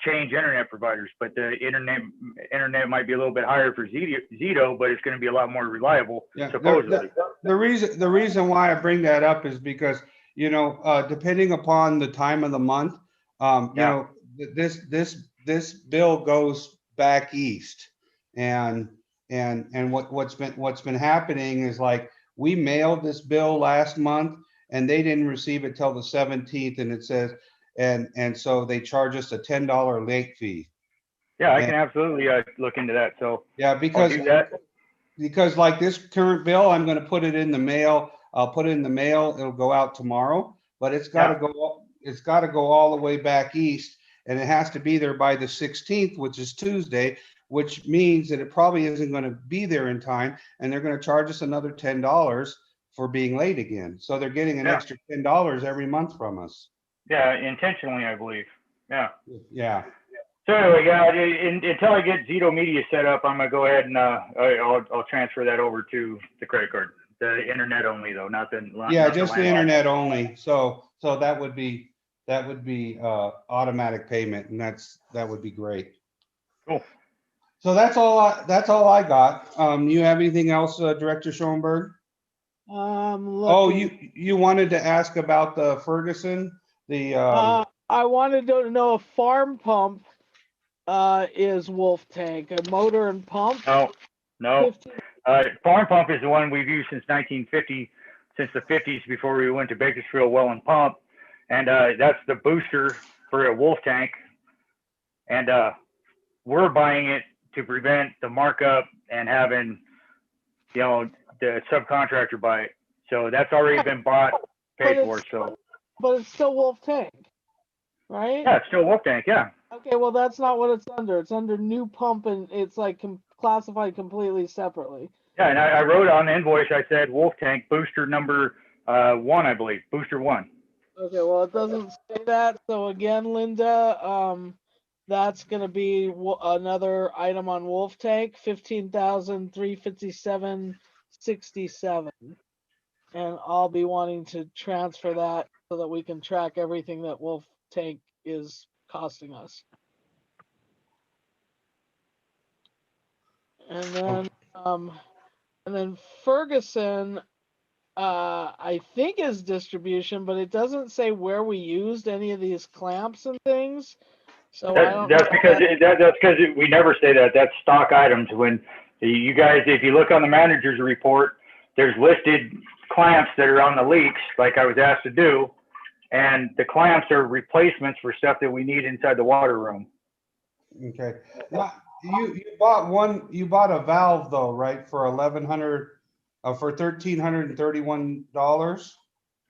change internet providers. But the internet might be a little bit higher for Zito, but it's going to be a lot more reliable,
Yeah.
supposedly.
The reason why I bring that up is because, depending upon the time of the month, this bill goes back east, and what's been happening is like we mailed this bill last month and they didn't receive it till the 17th, and it says and so they charge us a $10 late fee.
Yeah, I can absolutely look into that. So
yeah, because
I'll do that.
Because like this current bill, I'm going to put it in the mail. I'll put it in the mail. It'll go out tomorrow, but it's got to go. It's got to go all the way back east, and it has to be there by the 16th, which is Tuesday, which means that it probably isn't going to be there in time, and they're going to charge us another $10 for being late again. So they're getting an extra $10 every month from us.
Yeah, intentionally, I believe. Yeah.
Yeah.
So anyway, until I get Zito Media set up, I'm gonna go ahead and I'll transfer that over to the credit card. The internet only though, not the.
Yeah, just the internet only. So that would be automatic payment, and that would be great.
Cool.
So that's all I got. You have anything else, Director Schoenberg? Oh, you wanted to ask about the Ferguson,
I wanted to know if Farm Pump is Wolf Tank, a motor and pump.
No. Farm Pump is the one we've used since 1950, since the 50s, before we went to Bakersfield Well and Pump, and that's the booster for a Wolf Tank, and we're buying it to prevent the markup and having the subcontractor buy it. So that's already been bought, paid for. So.
But it's still Wolf Tank, right?
Yeah, it's still Wolf Tank. Yeah.
Okay, well that's not what it's under. It's under new pump, and it's like classified completely separately.
Yeah, and I wrote on the invoice. I said Wolf Tank booster number 1, I believe, booster 1.
Okay, well, it doesn't say that. So again, Linda, that's gonna be another item on Wolf Tank, 15,357.67. And I'll be wanting to transfer that so that we can track everything that Wolf Tank is costing us. And then Ferguson, I think is distribution, but it doesn't say where we used any of these clamps and things. So I don't
That's
know
because we never say that. That's stock items. When you guys, if you look on the manager's report, there's listed clamps that are on the leaks, like I was asked to do, and the clamps are replacements for stuff that we need inside the water room.
Okay. Now, you bought a valve though, right? For for $1,331.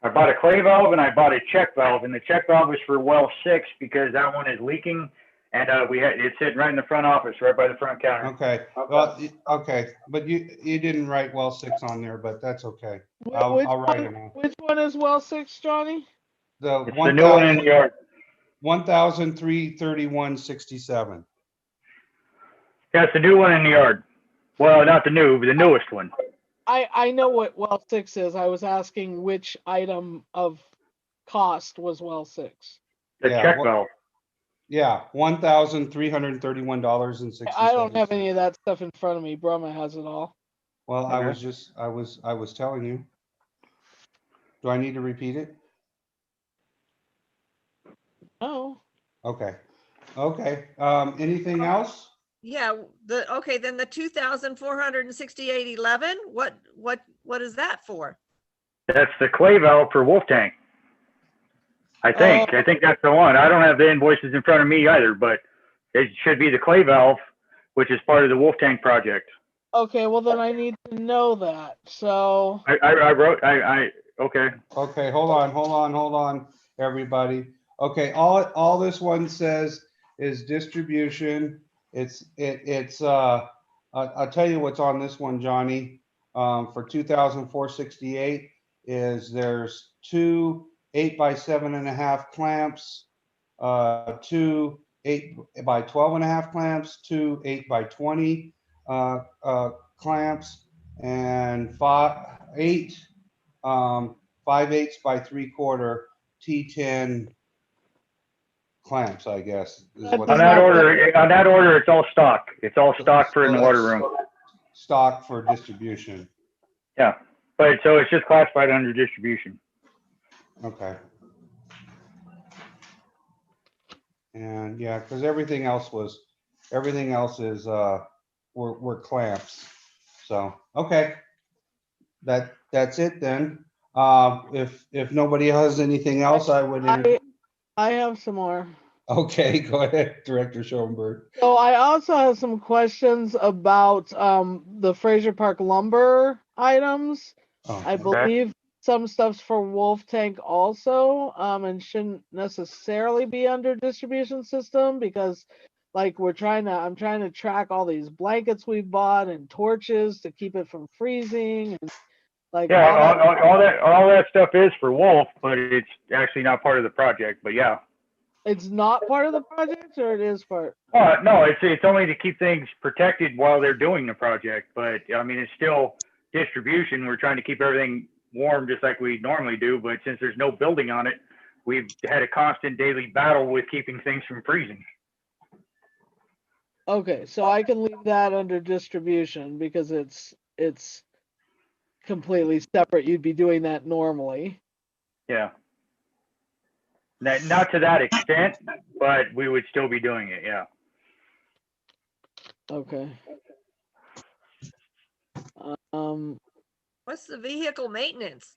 I bought a clay valve and I bought a check valve, and the check valve is for well 6 because that one is leaking, and it's sitting right in the front office, right by the front counter.
Okay. Well, okay, but you didn't write well 6 on there, but that's okay. I'll write it now.
Which one is well 6, Johnny?
It's the new one in the yard.
1,331.67.
Yeah, it's the new one in the yard. Well, not the new, but the newest one.
I know what well 6 is. I was asking which item of cost was well 6.
The check valve.
Yeah, $1,331.67.
I don't have any of that stuff in front of me. Brahma has it all.
Well,
Okay.
I was telling you. Do I need to repeat it?
Oh.
Okay. Okay. Anything else?
Yeah, then the 2,468.11, what is that for?
That's the clay valve for Wolf Tank. I think that's the one. I don't have the invoices in front of me either, but it should be the clay valve, which is part of the Wolf Tank project.
Okay, well then I need to know that. So
okay.
Okay, hold on, everybody. Okay, all this one says is distribution. I'll tell you what's on this one, Johnny. For 2,468 is there's 2 8x7.5 clamps, 2 8x12.5 clamps, 2 8x20 clamps, and 8 5/8 by 3/4 T10 clamps, I guess.
On that order, it's all stock. It's all stock for in the water room.
Stock for distribution.
Yeah, but so it's just classified under distribution.
Okay. And yeah, because everything else is were clamps. So okay, that's it then. If nobody has anything else, I would.
I have some more.
Okay, go ahead, Director Schoenberg.
So I also have some questions about the Fraser Park lumber items.
Oh,
I believe some stuff's for Wolf Tank also, and shouldn't necessarily be under distribution system because like I'm trying to track all these blankets we bought and torches to keep it from freezing and like
all that stuff is for Wolf, but it's actually not part of the project. But yeah,
it's not part of the project, or it is part.
No, it's only to keep things protected while they're doing the project. But I mean, it's still distribution. We're trying to keep everything warm just like we normally do. But since there's no building on it, we've had a constant daily battle with keeping things from freezing.
Okay, so I can leave that under distribution because it's completely separate. You'd be doing that normally.
Yeah. Not to that extent, but we would still be doing it. Yeah.
Okay.
What's the vehicle maintenance?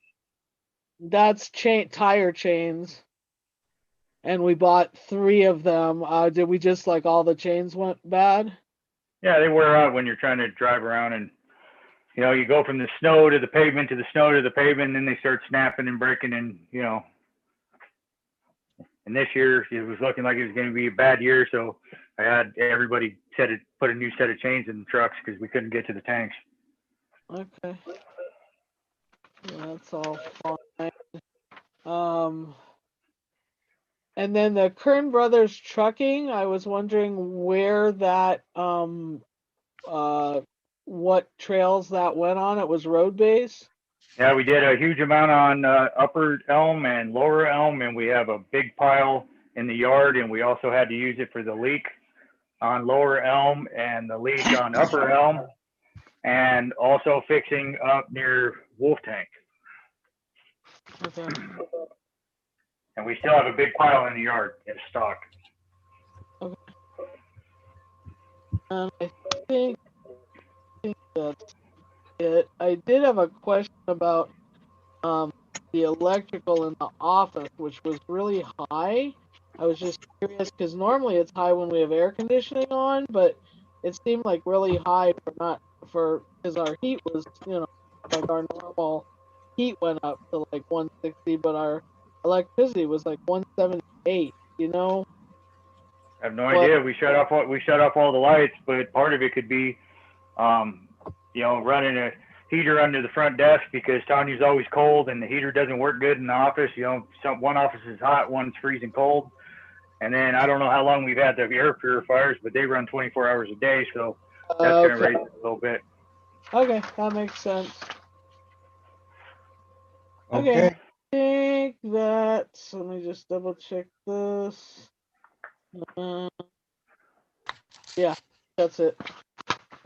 That's tire chains. And we bought 3 of them. Did we just like all the chains went bad?
Yeah, they wear out when you're trying to drive around and, you know, you go from the snow to the pavement to the snow to the pavement, and then they start snapping and breaking and, you know. And this year, it was looking like it was going to be a bad year, so I had everybody put a new set of chains in the trucks because we couldn't get to the tanks.
Okay. Yeah, that's all fine. And then the Kern Brothers Trucking, I was wondering where that, what trails that went on. It was road base.
Yeah, we did a huge amount on Upper Elm and Lower Elm, and we have a big pile in the yard, and we also had to use it for the leak on Lower Elm and the leak on Upper Elm, and also fixing up near Wolf Tank.
Okay.
And we still have a big pile in the yard in stock.
I think that's it. I did have a question about the electrical in the office, which was really high. I was just curious because normally it's high when we have air conditioning on, but it seemed like really high because our heat was, like our normal heat went up to like 160, but our electricity was like 178.
I have no idea. We shut off all the lights, but part of it could be, running a heater under the front desk because Tanya's always cold and the heater doesn't work good in the office. One office is hot, one's freezing cold. And then I don't know how long we've had the air purifiers, but they run 24 hours a day. So that's going to raise it a little bit.
Okay, that makes sense.
Okay.
I think that's, let me just double check this. Yeah, that's it.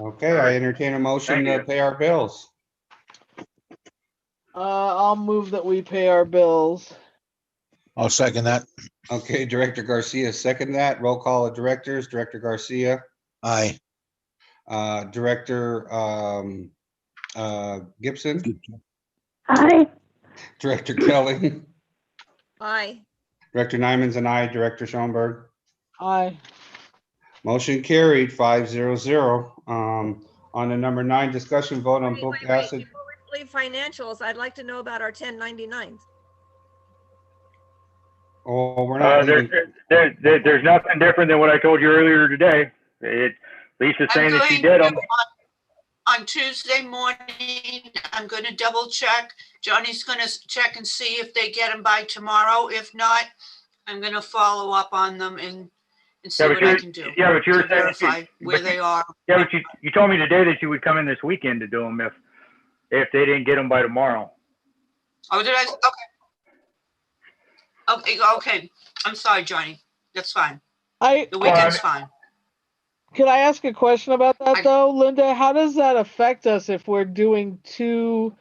Okay, I entertain a motion
Thank
to
you.
pay our bills.
I'll move that we pay our bills.
I'll second that.
Okay, Director Garcia, second that. Roll call of directors. Director Garcia,
Aye.
Director Gibson,
Aye.
Director Kelly,
Aye.
Director Nyman's and I, Director Schoenberg.
Aye.
Motion carried 500. On the number 9, discussion vote on book acid.
Before we leave financials, I'd like to know about our 1099s.
Oh, we're not.
There's nothing different than what I told you earlier today. Lisa's saying that she did them.
On Tuesday morning, I'm going to double check. Johnny's going to check and see if they get them by tomorrow. If not, I'm going to follow up on them and see what I can do.
Yeah, but you're
to verify where they are.
Yeah, but you told me today that you would come in this weekend to do them if they didn't get them by tomorrow.
Oh, did I? Okay. Okay. I'm sorry, Johnny. That's fine. The weekend's fine.
Can I ask a question about that though, Linda? How does that affect us if we're doing two,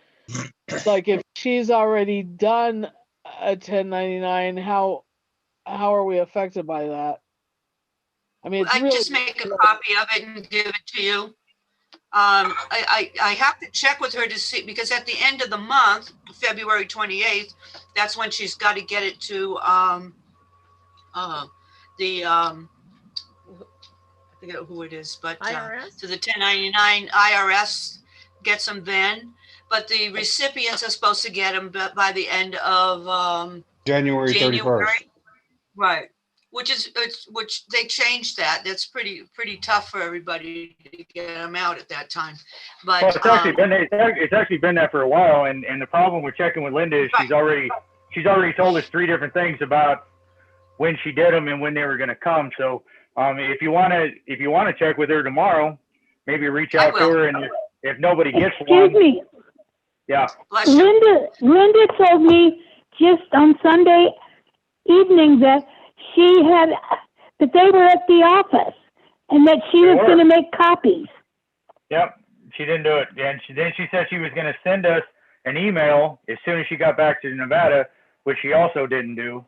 like if she's already done a 1099, how are we affected by that? I mean,
I just make a copy of it and give it to you. I have to check with her to see, because at the end of the month, February 28th, that's when she's got to get it to I forget who it is, but
IRS?
to the 1099 IRS gets them then. But the recipients are supposed to get them by the end of
January 31st.
Right. Which they changed that. That's pretty tough for everybody to get them out at that time. But
well, it's actually been that for a while, and the problem with checking with Linda is she's already told us 3 different things about when she did them and when they were going to come. So if you want to check with her tomorrow, maybe reach out to her, and if nobody gets one.
Excuse me.
Yeah.
Linda told me just on Sunday evening that they were at the office and that she was going to make copies.
Yep, she didn't do it. And then she said she was going to send us an email as soon as she got back to Nevada, which she also didn't do.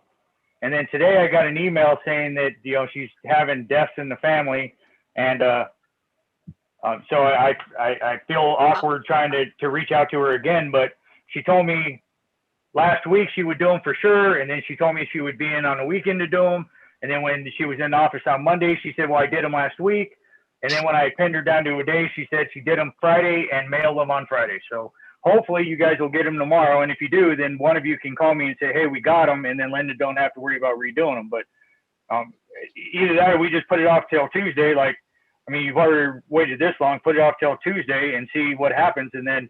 And then today I got an email saying that, she's having deaths in the family. And so I feel awkward trying to reach out to her again, but she told me last week she would do them for sure. And then she told me she would be in on the weekend to do them. And then when she was in the office on Monday, she said, well, I did them last week. And then when I pinned her down to a day, she said she did them Friday and mailed them on Friday. So hopefully you guys will get them tomorrow. And if you do, then one of you can call me and say, hey, we got them. And then Linda don't have to worry about redoing them. But either that or we just put it off till Tuesday. You've already waited this long, put it off till Tuesday and see what happens. And then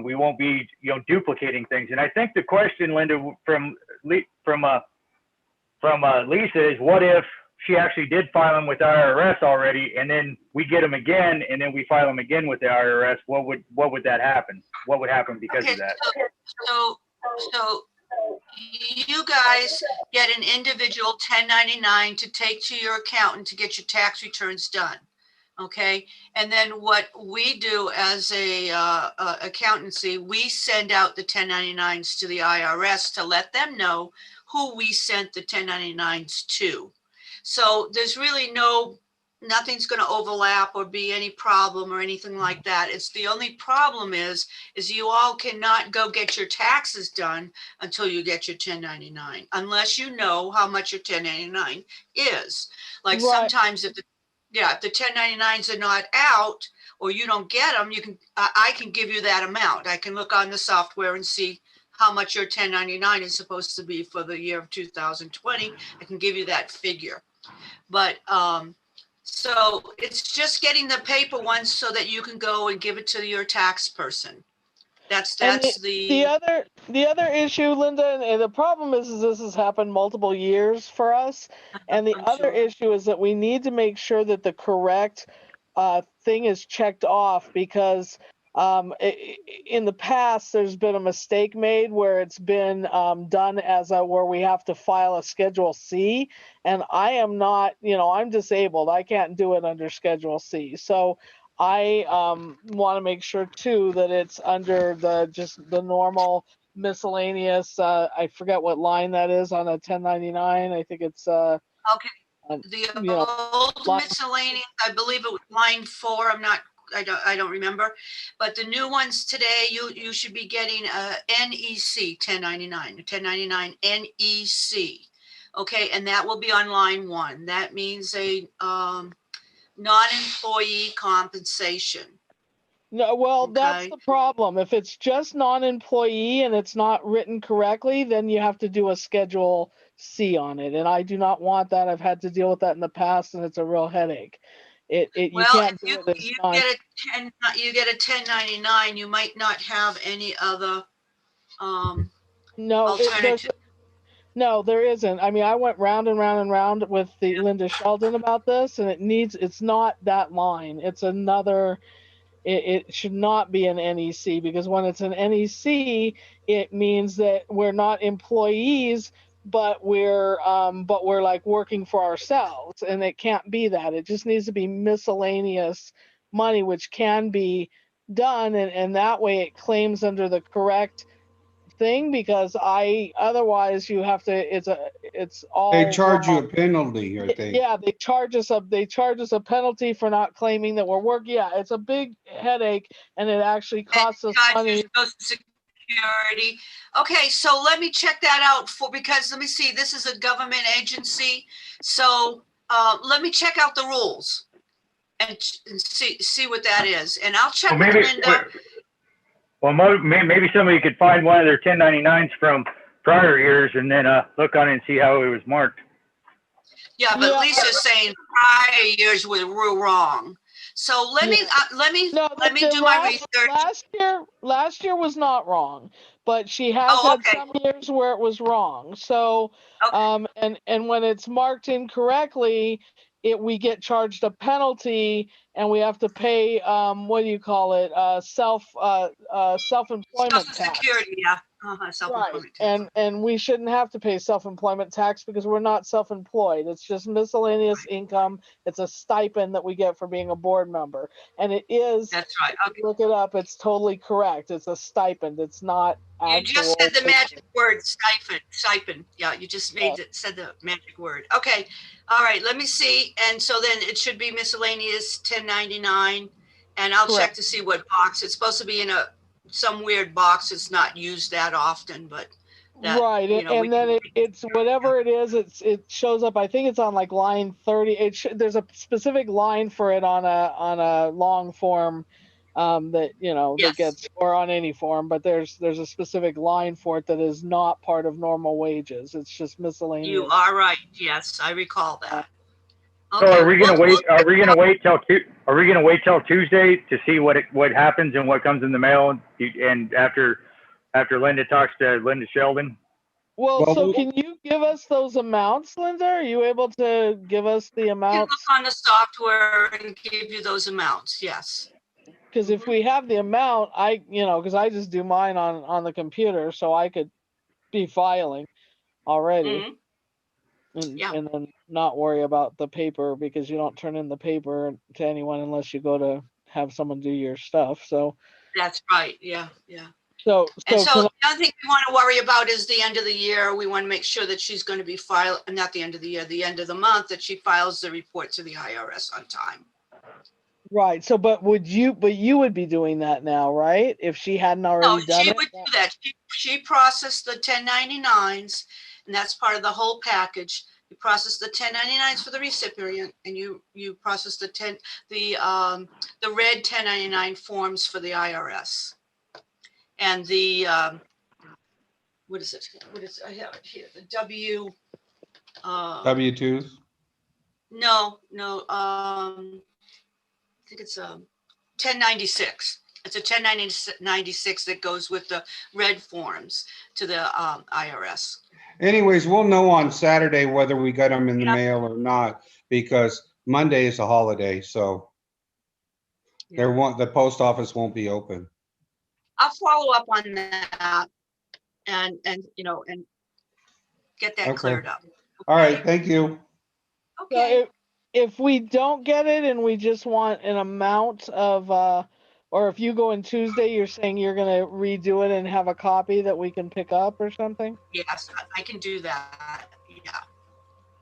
we won't be, duplicating things. And I think the question, Linda, from from Lisa is, what if she actually did file them with the IRS already, and then we get them again, and then we file them again with the IRS? What would that happen? What would happen because of that?
So you guys get an individual 1099 to take to your accountant to get your tax returns done. Okay, and then what we do as a accountancy, we send out the 1099s to the IRS to let them know who we sent the 1099s to. So there's really nothing's going to overlap or be any problem or anything like that. It's the only problem is you all cannot go get your taxes done until you get your 1099, unless you know how much your 1099 is. Like
Right.
sometimes if the 1099s are not out or you don't get them, I can give you that amount. I can look on the software and see how much your 1099 is supposed to be for the year of 2020. I can give you that figure. But so it's just getting the paper ones so that you can go and give it to your tax person. That's
the other issue, Linda, and the problem is this has happened multiple years for us. And the other issue is that we need to make sure that the correct thing is checked off, because in the past there's been a mistake made where it's been done as where we have to file a Schedule C, and I am not, I'm disabled. I can't do it under Schedule C. So I want to make sure too that it's under just the normal miscellaneous. I forget what line that is on a 1099. I think it's
okay. The old miscellaneous, I believe it was line 4. I don't remember, but the new ones today, you should be getting a NEC 1099, a 1099 NEC. Okay, and that will be on line 1. That means a non-employee compensation.
No, well,
Okay.
That's the problem. If it's just non-employee and it's not written correctly, then you have to do a Schedule C on it, and I do not want that. I've had to deal with that in the past, and it's a real headache. You can't do it.
You get a 1099, you might not have any other alternative.
No, there isn't. I mean, I went round and round and round with the Linda Sheldon about this, and it's not that line. It's another, it should not be an NEC, because when it's an NEC, it means that we're not employees, but we're like working for ourselves, and it can't be that. It just needs to be miscellaneous money, which can be done, and that way it claims under the correct thing, because otherwise you have to, it's all
They charge you a
wrong.
penalty, I think.
Yeah, they charge us a penalty for not claiming that we're working. Yeah, it's a big headache, and it actually costs us money.
Social Security. Okay, so let me check that out because let me see, this is a government agency. So let me check out the rules and see what that is. And I'll check with Linda.
Well, maybe somebody could find one of their 1099s from prior years and then look on it and see how it was marked.
Yeah, but Lisa's saying prior years were wrong. So let me do my research.
Last year was not wrong, but she has had some years where it was wrong. So, and when it's marked incorrectly, we get charged a penalty, and we have to pay self-employment tax.
Social Security, yeah. Self-employment tax.
And we shouldn't have to pay self-employment tax because we're not self-employed. It's just miscellaneous income. It's a stipend that we get for being a board member, and it is.
That's right. Okay.
Look it up. It's totally correct. It's a stipend. It's not.
You just said the magic word, stipend. Yeah, you just said the magic word. Okay. All right. Let me see. And so then it should be miscellaneous 1099, and I'll check to see what box. It's supposed to be in some weird box. It's not used that often, but
right. And then it's whatever it is. It shows up. I think it's on like line 30. There's a specific line for it on a long form. That gets, or on any form, but there's a specific line for it that is not part of normal wages. It's just miscellaneous.
You are right. Yes, I recall that.
Okay. So are we gonna wait? Are we gonna wait till Tuesday to see what happens and what comes in the mail? And after Linda talks to Linda Sheldon.
Well, so can you give us those amounts, Linda? Are you able to give us the
I can
amounts?
look on the software and give you those amounts, yes.
Because if we have the amount, because I just do mine on the computer, so I could be filing already.
Mhm.
And,
Yeah.
and then not worry about the paper, because you don't turn in the paper to anyone unless you go to have someone do your stuff. So
That's right, yeah, yeah.
so
And
so
so
can
the other thing we want to worry about is the end of the year. We want to make sure that she's going to be not the end of the year, the end of the month, that she files the report to the IRS on time.
right. So but you would be doing that now, right? If she hadn't
No,
already done
she
it?
would do that. She processed the 1099s, and that's part of the whole package. You process the 1099s for the recipient, and you process the red 1099 forms for the IRS. And the what is it? I have it here. The
W-2s?
No, I think it's 1096. It's a 1096 that goes with the red forms to the IRS.
Anyways, we'll know on Saturday whether we got them in the mail or not, because Monday is a holiday, so the post office won't be open.
I'll follow up on that and get that
Okay.
cleared up.
All right, thank you.
Okay.
So if we don't get it and we just want an amount of, or if you go in Tuesday, you're saying you're gonna redo it and have a copy that we can pick up or something?
Yes, I can do that. Yeah.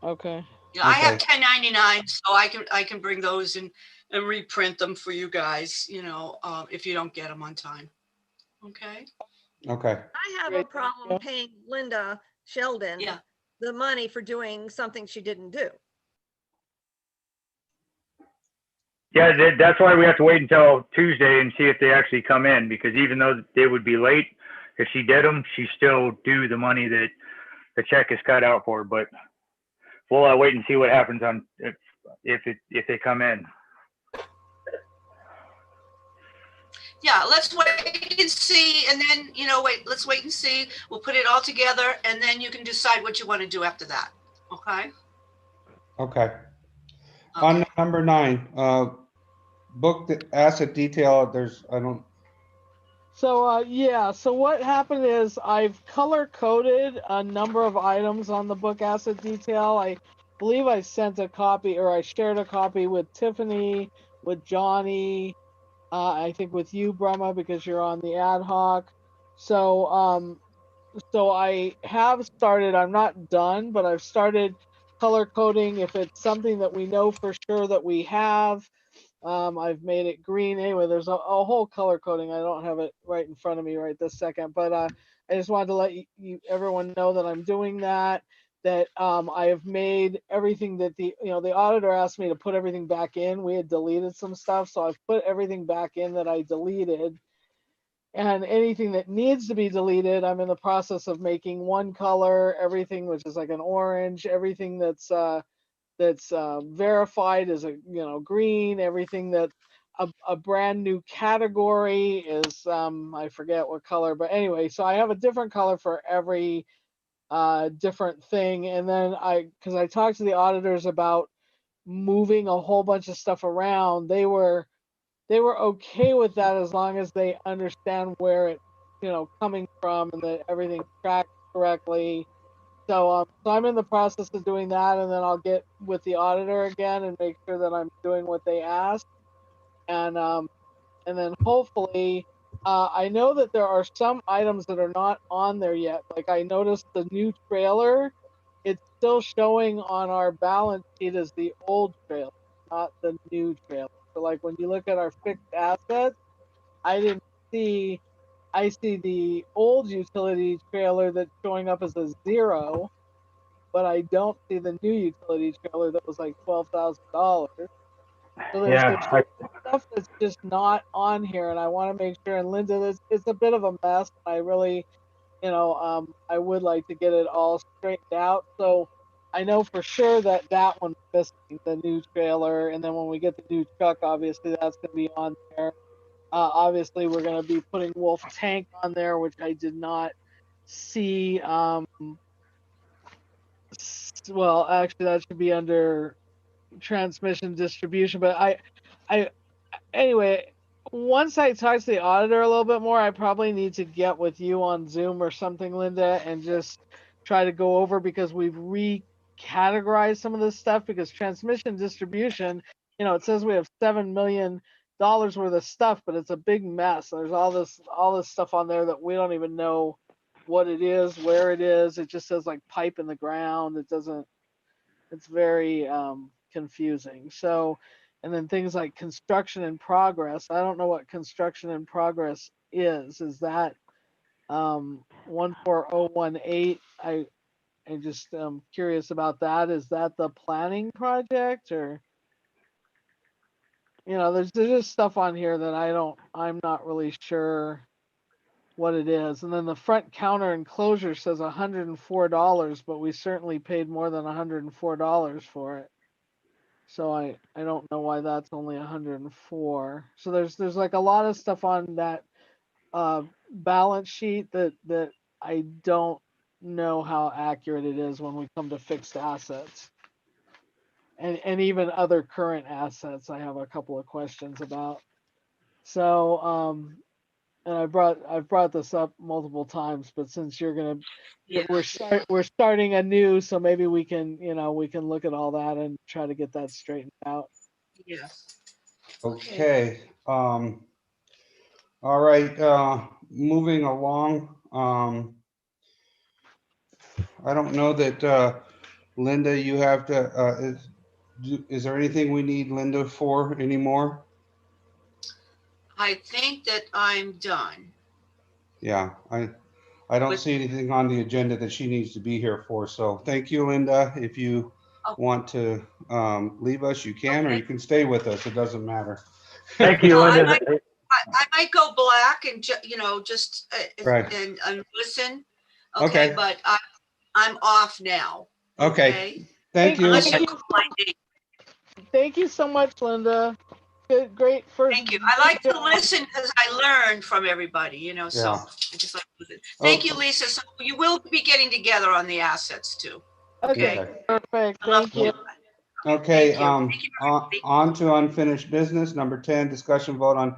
Okay.
Yeah, I have
Okay.
1099, so I can bring those and reprint them for you guys, if you don't get them on time. Okay.
Okay.
I have a
Great, thank
problem
you.
paying Linda Sheldon
Yeah.
the money for doing something she didn't do.
Yeah, that's why we have to wait until Tuesday and see if they actually come in, because even though they would be late, if she did them, she still due the money that the check is cut out for. But we'll wait and see what happens on if they come in.
Yeah, let's wait and see, and then, let's wait and see. We'll put it all together, and then you can decide what you want to do after that. Okay?
Okay. On number 9, book the asset detail,
So what happened is I've color coded a number of items on the book asset detail. I believe I sent a copy, or I shared a copy with Tiffany, with Johnny, I think with you, Brahma, because you're on the ad hoc. So I have started, I'm not done, but I've started color coding. If it's something that we know for sure that we have, I've made it green. Anyway, there's a whole color coding. I don't have it right in front of me right this second, but I just wanted to let everyone know that I'm doing that. That I have made everything that the auditor asked me to put everything back in. We had deleted some stuff, so I've put everything back in that I deleted. And anything that needs to be deleted, I'm in the process of making one color. Everything which is like an orange. Everything that's verified is green. Everything that's a brand new category is I forget what color, but anyway, so I have a different color for every different thing. And then because I talked to the auditors about moving a whole bunch of stuff around, they were okay with that as long as they understand where it's coming from and that everything tracks correctly. So I'm in the process of doing that, and then I'll get with the auditor again and make sure that I'm doing what they asked. And then hopefully, I know that there are some items that are not on there yet. Like I noticed the new trailer, it's still showing on our balance sheet as the old trailer, not the new trailer. So like when you look at our fixed assets, I see the old utility trailer that's showing up as a 0, but I don't see the new utility trailer that was like $12,000. So there's stuff that's just not on here, and I want to make sure. And Linda, it's a bit of a mess. I really, I would like to get it all straightened out. So I know for sure that one's missing, the new trailer, and then when we get the new truck, obviously that's going to be on there. Obviously, we're going to be putting Wolf Tank on there, which I did not see. well, actually that should be under transmission distribution, but anyway, once I talk to the auditor a little bit more, I probably need to get with you on Zoom or something, Linda, and just try to go over, because we've recategorized some of this stuff, because transmission distribution, it says we have $7 million worth of stuff, but it's a big mess. There's all this stuff on there that we don't even know what it is, where it is. It just says like pipe in the ground. It's very confusing. So, and then things like construction in progress. I don't know what construction in progress is. Is that 14018? I just curious about that. Is that the planning project, or there's just stuff on here that I'm not really sure what it is. And then the front counter enclosure says $104, but we certainly paid more than $104 for it. So I don't know why that's only 104. So there's like a lot of stuff on that balance sheet that I don't know how accurate it is when we come to fixed assets. And even other current assets, I have a couple of questions about. So and I've brought this up multiple times, but since you're gonna, we're starting anew, so maybe we can look at all that and try to get that straightened out.
Yes.
Okay. All right. Moving along. I don't know that Linda, you have to. Is there anything we need Linda for anymore?
I think that I'm done.
Yeah, I don't see anything on the agenda that she needs to be here for. So thank you, Linda. If you want to leave us, you can, or you can stay with us. It doesn't matter.
Thank you,
No,
Linda.
I might go black and just
Right.
and listen.
Okay.
But I'm off now.
Okay. Thank you.
Unless you call my name.
Thank you so much, Linda. Good, great first.
Thank you. I like to listen because I learn from everybody, so
Yeah.
I just like to listen. Thank you, Lisa. So you will be getting together on the assets too.
Okay, perfect.
I love
Thank you.
Okay,
Thank you.
on to unfinished business. Number 10, discussion vote on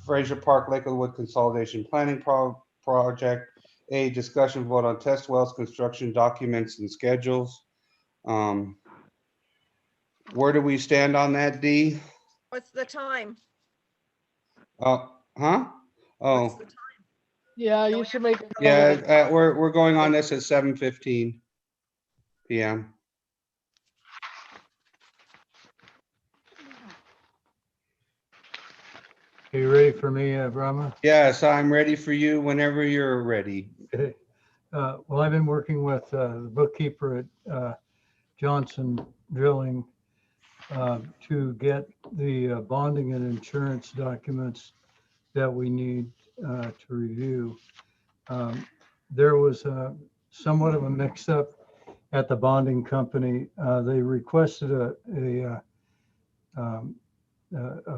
Fraser Park Lakewood Consolidation Planning Project. A, discussion vote on test wells, construction documents and schedules. Where do we stand on that, D?
What's the time?
Huh?
What's
Oh,
the time?
Yeah, you should make.
yeah, we're going on this at 7:15 PM.
Are you ready for me, Brahma?
Yes, I'm ready for you whenever you're ready.
Okay. Well, I've been working with the bookkeeper at Johnson Drilling to get the bonding and insurance documents that we need to review. There was somewhat of a mix-up at the bonding company. They requested a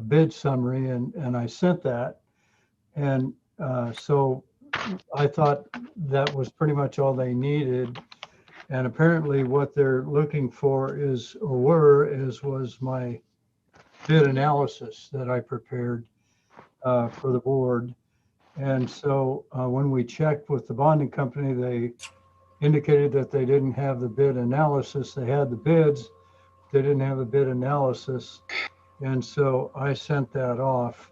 bid summary, and I sent that. And so I thought that was pretty much all they needed. And apparently what they're looking for was my bid analysis that I prepared for the board. And so when we checked with the bonding company, they indicated that they didn't have the bid analysis. They had the bids, they didn't have the bid analysis. And so I sent that off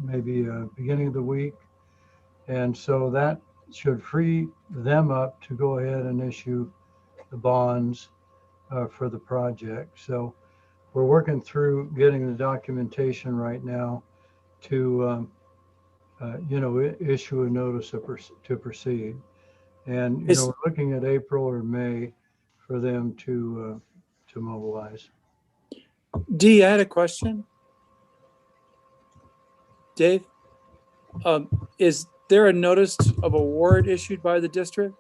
maybe beginning of the week. And so that should free them up to go ahead and issue the bonds for the project. So we're working through getting the documentation right now to, issue a notice to proceed. And, we're looking at April or May for them to mobilize.
Dee, I had a question. Dave, is there a notice of award issued by the district?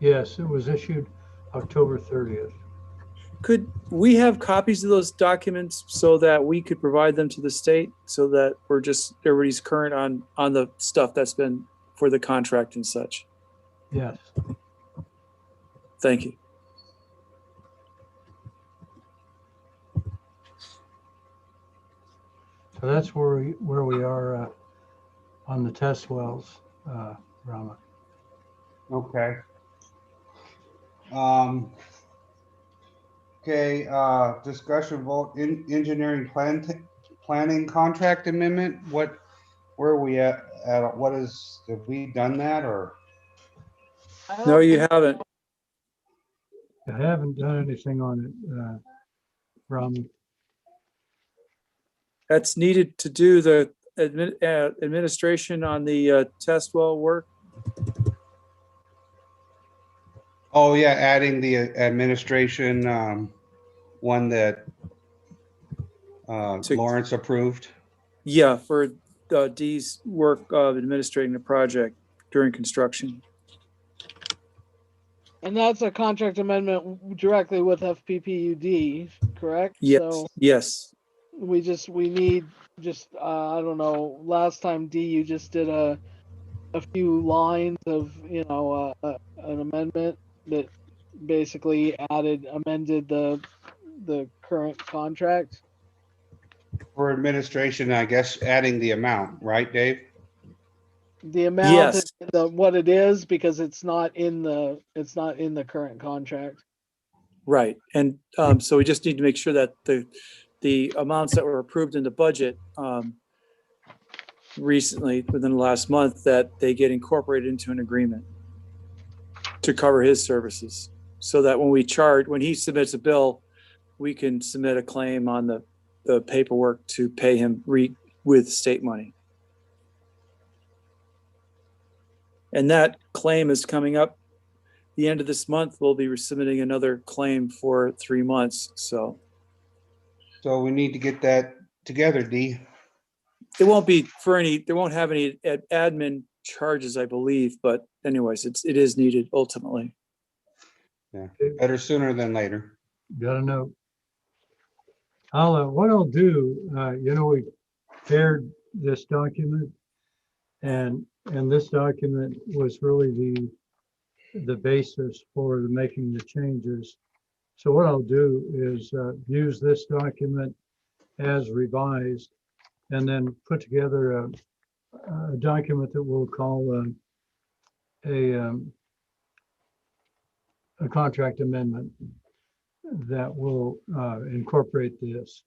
Yes, it was issued October 30th.
Could we have copies of those documents so that we could provide them to the state so that everybody's current on the stuff that's been for the contract and such?
Yes.
Thank you.
So that's where we are on the test wells, Rama.
Okay. Okay, discussion vote engineering planning contract amendment. Where are we at? What is, have we done that or?
I
No,
don't
you
think-
haven't.
I haven't done anything on it, Rama.
That's needed to do the administration on the test well work.
Oh, yeah, adding the administration, one that Lawrence approved.
Yeah, for Dee's work of administrating the project during construction.
And that's a contract amendment directly with FPPUD, correct?
Yes,
So
yes.
we need I don't know, last time D, you just did a few lines of, an amendment that basically amended the current contract.
For administration, I guess adding the amount, right, Dave?
The amount,
Yes.
what it is, because it's not in the current contract.
Right. And so we just need to make sure that the amounts that were approved in the budget recently, within the last month, that they get incorporated into an agreement to cover his services. So that when he submits a bill, we can submit a claim on the paperwork to pay him with state money. And that claim is coming up the end of this month. We'll be submitting another claim for 3 months. So
we need to get that together, D.
it won't be there won't have any admin charges, I believe, but anyways, it is needed ultimately.
Yeah, better sooner than later.
Got a note. What I'll do, we paired this document, and this document was really the basis for making the changes. So what I'll do is use this document as revised, and then put together a document that we'll call a contract amendment that will incorporate this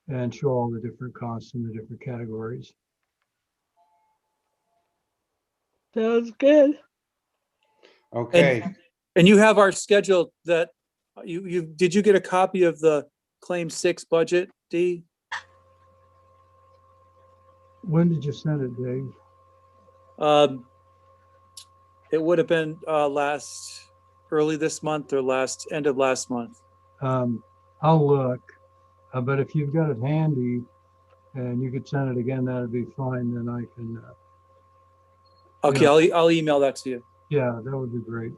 and show all the different costs in the different categories.
Sounds good.
Okay.
And you have our schedule that did you get a copy of the Claim 6 budget, D?
When did you send it, Dave?
It would have been early this month or end of last month.
I'll look, but if you've got it handy and you could send it again, that'd be fine. Then I can.
Okay, I'll email that to you.
Yeah, that would be great.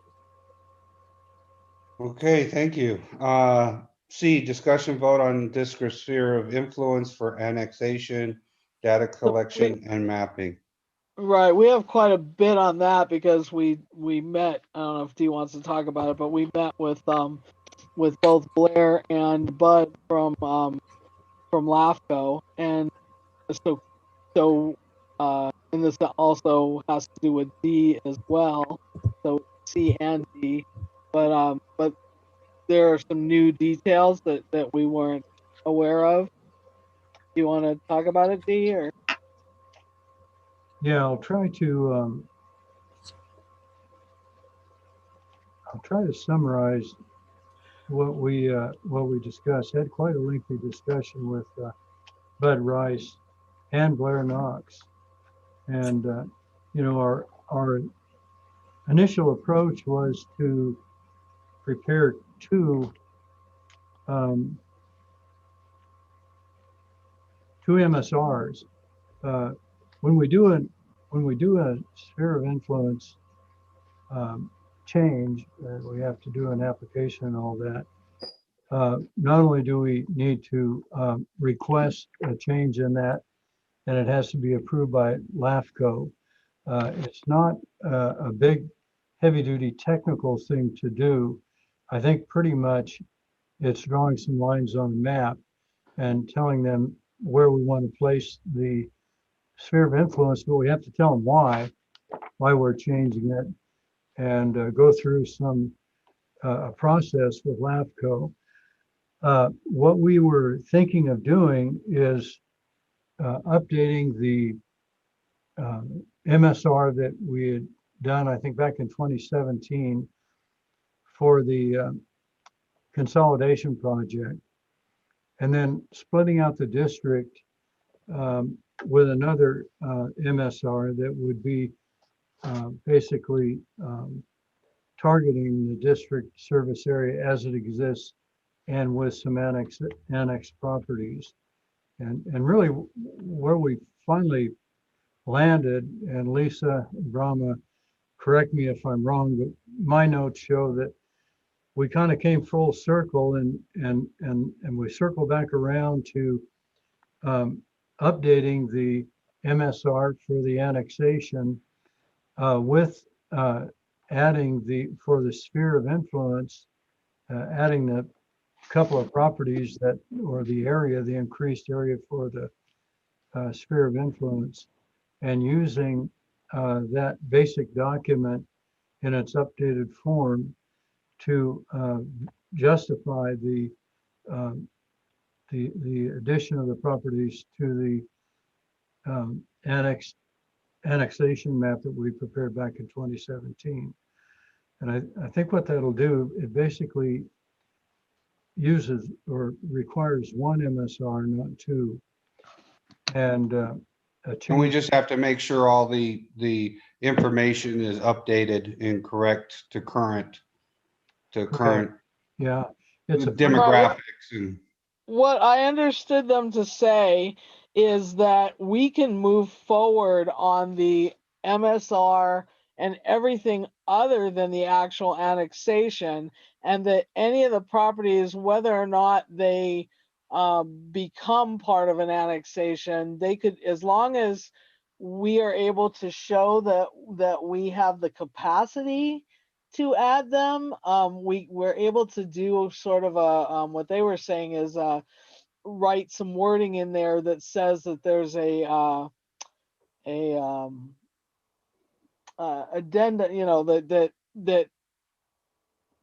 Okay, thank you. C, discussion vote on district sphere of influence for annexation, data collection and mapping.
Right, we have quite a bit on that because we met. I don't know if Dee wants to talk about it, but we met with both Blair and Bud from LAFCO, and and this also has to do with D as well, so C and D, but there are some new details that we weren't aware of. Do you want to talk about it, D, or?
Yeah, I'll try to summarize what we discussed. Had quite a lengthy discussion with Bud Rice and Blair Knox, and our initial approach was to prepare two MSRs. When we do a sphere of influence change, we have to do an application and all that. Not only do we need to request a change in that, and it has to be approved by LAFCO. It's not a big, heavy duty technical thing to do. I think pretty much it's drawing some lines on the map and telling them where we want to place the sphere of influence, but we have to tell them why we're changing it, and go through some a process with LAFCO. What we were thinking of doing is updating the MSR that we had done, I think back in 2017 for the consolidation project, and then splitting out the district with another MSR that would be basically targeting the district service area as it exists and with some annex properties. And really where we finally landed, and Lisa Brahma, correct me if I'm wrong, but my notes show that we kind of came full circle and we circled back around to updating the MSR for the annexation with adding for the sphere of influence, adding the couple of properties that, or the area, the increased area for the sphere of influence, and using that basic document in its updated form to justify the addition of the properties to the annexation map that we prepared back in 2017. And I think what that'll do, it basically uses or requires one MSR, not two. And
we just have to make sure all the information is updated and correct to current
yeah, it's
demographics. And
what I understood them to say is that we can move forward on the MSR and everything other than the actual annexation, and that any of the properties, whether or not they become part of an annexation, they could, as long as we are able to show that we have the capacity to add them, we're able to do sort of a what they were saying is write some wording in there that says that there's a addenda, that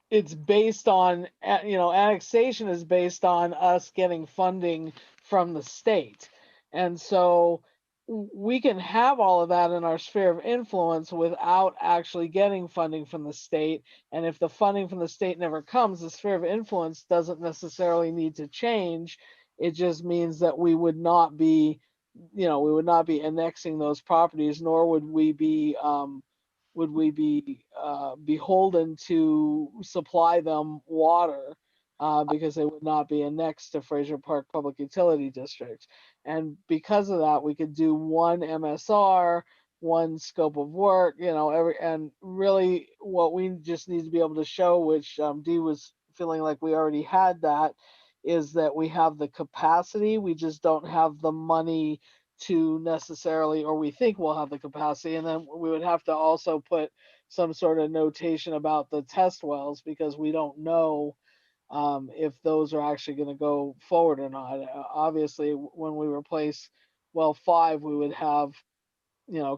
it's based on, annexation is based on us getting funding from the state. And so we can have all of that in our sphere of influence without actually getting funding from the state. And if the funding from the state never comes, the sphere of influence doesn't necessarily need to change. It just means that we would not be, annexing those properties, nor would we be beholden to supply them water, because they would not be annexed to Fraser Park Public Utility District. And because of that, we could do one MSR, one scope of work, and really what we just need to be able to show, which Dee was feeling like we already had that, is that we have the capacity, we just don't have the money to necessarily, or we think we'll have the capacity. And then we would have to also put some sort of notation about the test wells, because we don't know if those are actually going to go forward or not. Obviously, when we replace well 5, we would have,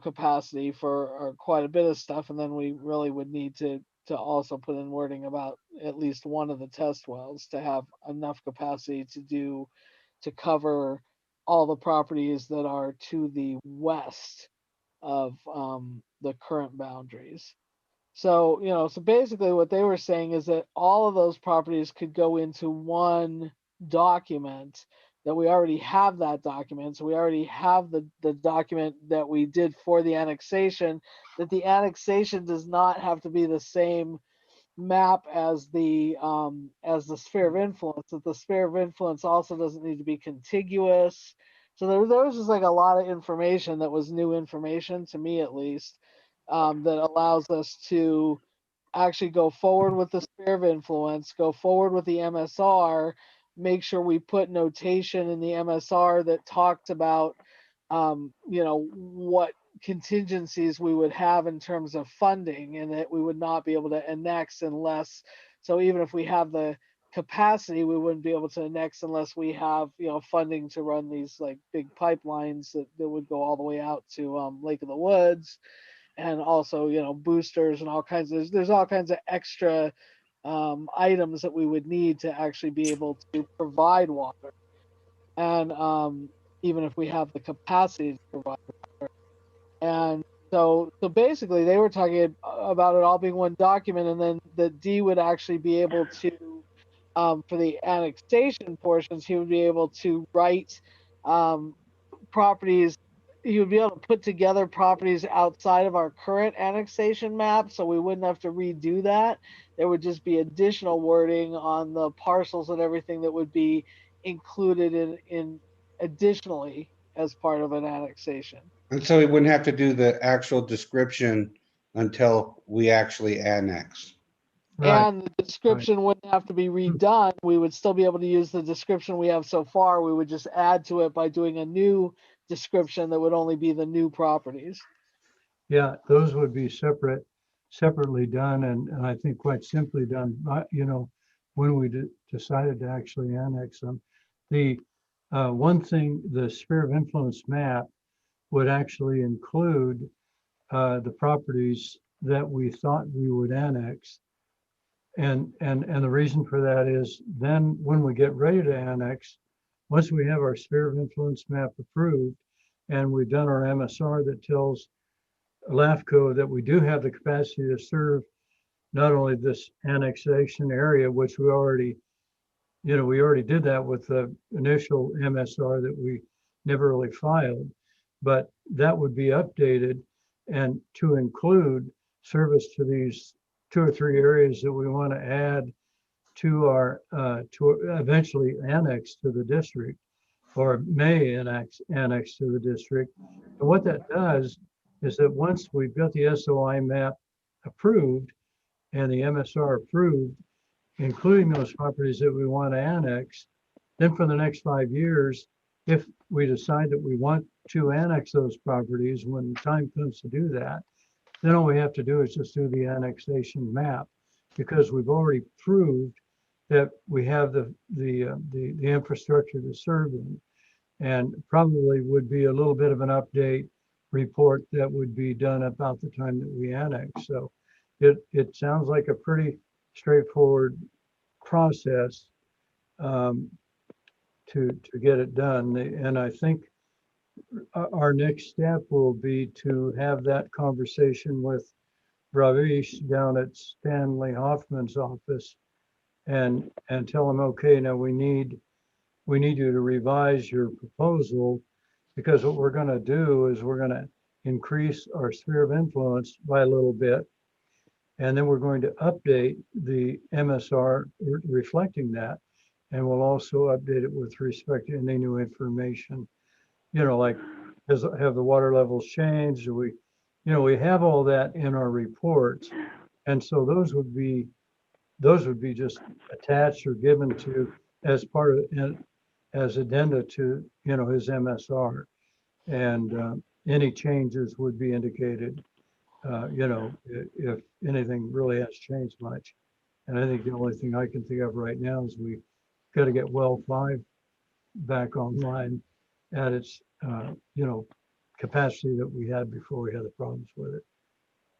capacity for quite a bit of stuff. And then we really would need to also put in wording about at least one of the test wells to have enough capacity to cover all the properties that are to the west of the current boundaries. So, so basically what they were saying is that all of those properties could go into one document, that we already have that document. So we already have the document that we did for the annexation, that the annexation does not have to be the same map as the sphere of influence, that the sphere of influence also doesn't need to be contiguous. So there was just like a lot of information that was new information to me, at least, that allows us to actually go forward with the sphere of influence, go forward with the MSR, make sure we put notation in the MSR that talks about what contingencies we would have in terms of funding, and that we would not be able to annex unless, so even if we have the capacity, we wouldn't be able to annex unless we have, funding to run these like big pipelines that would go all the way out to Lake of the Woods, and also, boosters and all kinds of, there's all kinds of extra items that we would need to actually be able to provide water. And even if we have the capacity to provide water. And so basically they were talking about it all being one document, and then the D would actually be able to, for the annexation portions, he would be able to write properties. He would be able to put together properties outside of our current annexation map, so we wouldn't have to redo that. There would just be additional wording on the parcels and everything that would be included in additionally as part of an annexation.
And so we wouldn't have to do the actual description until we actually annex.
Right.
And the description wouldn't have to be redone. We would still be able to use the description we have so far. We would just add to it by doing a new description that would only be the new properties.
Yeah, those would be separately done, and I think quite simply done, when we decided to actually annex them. The one thing, the sphere of influence map would actually include the properties that we thought we would annex. And the reason for that is then when we get ready to annex, once we have our sphere of influence map approved and we've done our MSR that tells LAFCO that we do have the capacity to serve not only this annexation area, which we already did that with the initial MSR that we never really filed, but that would be updated and to include service to these 2 or 3 areas that we want to add to our to eventually annex to the district, or may annex to the district. And what that does is that once we've got the SOI map approved and the MSR approved, including those properties that we want to annex, then for the next 5 years, if we decide that we want to annex those properties, when the time comes to do that, then all we have to do is just do the annexation map, because we've already proved that we have the infrastructure to serve them. And probably would be a little bit of an update report that would be done about the time that we annex. So it sounds like a pretty straightforward process to get it done. And I think our next step will be to have that conversation with Ravish down at Stanley Hoffman's office and tell him, okay, now we need you to revise your proposal, because what we're going to do is we're going to increase our sphere of influence by a little bit, and then we're going to update the MSR reflecting that, and we'll also update it with respect to any new information, like have the water levels changed? We have all that in our reports, and so those would be just attached or given to as part of as addenda to his MSR, and any changes would be indicated. If anything really has changed much. And I think the only thing I can think of right now is we got to get well 5 back online at its capacity that we had before we had the problems with it.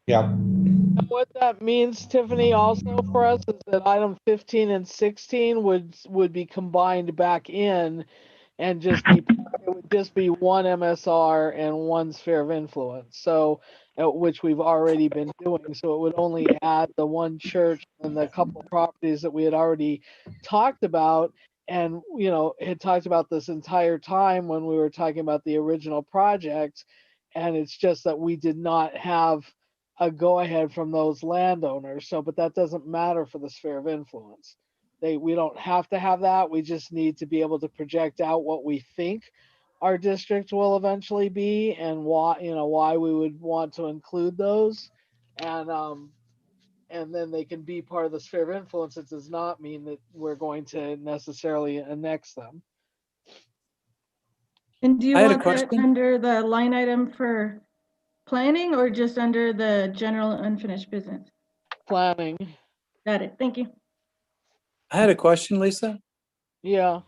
Yeah.
And what that means, Tiffany, also for us is that item 15 and 16 would be combined back in, and it would just be one MSR and one sphere of influence. So, which we've already been doing. So it would only add the one church and the couple properties that we had already talked about, and had talked about this entire time when we were talking about the original project. And it's just that we did not have a go-ahead from those landowners. So, but that doesn't matter for the sphere of influence. We don't have to have that. We just need to be able to project out what we think our district will eventually be, and why we would want to include those. And then they can be part of the sphere of influence. It does not mean that we're going to necessarily annex them.
And do you
I had a
want that
question.
under the line item for planning or just under the general unfinished business?
Planning.
Got it. Thank you.
I had a question, Lisa.
Yeah.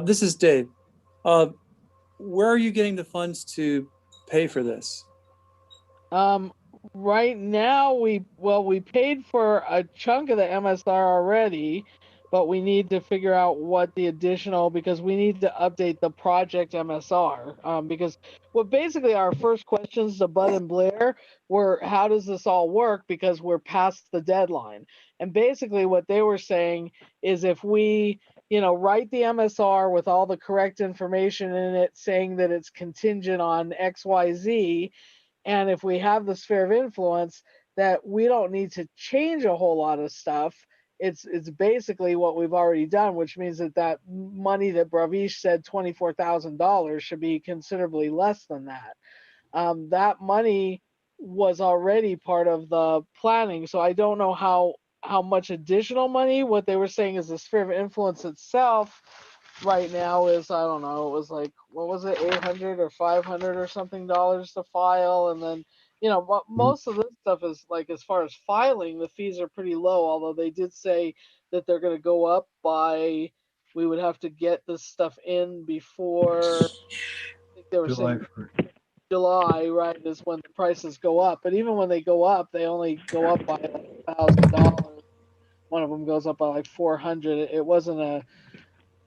This is Dave. Where are you getting the funds to pay for this?
Right now we paid for a chunk of the MSR already, but we need to figure out what the additional, because we need to update the project MSR. Because basically our first questions to Bud and Blair were, how does this all work? Because we're past the deadline. And basically what they were saying is, if we, write the MSR with all the correct information in it, saying that it's contingent on XYZ, and if we have the sphere of influence, that we don't need to change a whole lot of stuff. It's basically what we've already done, which means that money that Bravish said, $24,000, should be considerably less than that. That money was already part of the planning, so I don't know how much additional money. What they were saying is the sphere of influence itself right now is, I don't know, it was like, what was it, 800 or 500 or something dollars to file. And then, most of this stuff is like, as far as filing, the fees are pretty low, although they did say that they're going to go up by, we would have to get this stuff in before, I think they were
July
saying
1st.
July, right, is when the prices go up. But even when they go up, they only go up by like $1,000. One of them goes up by like 400. It wasn't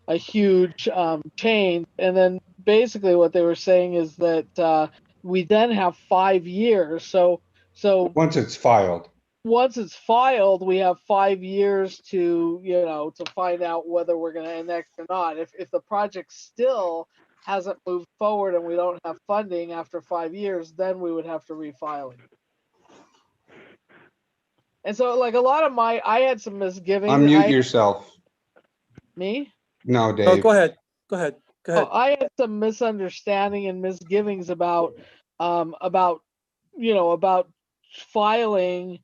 a huge change. And then basically what they were saying is that we then have 5 years. So
Once it's filed.
once it's filed, we have 5 years to, to find out whether we're going to annex or not. If the project still hasn't moved forward and we don't have funding after 5 years, then we would have to refile it. And so, like, a lot of I had some misgivings.
Unmute yourself.
Me?
No,
Oh,
Dave.
go ahead. Go ahead.
I had some misunderstanding and misgivings about filing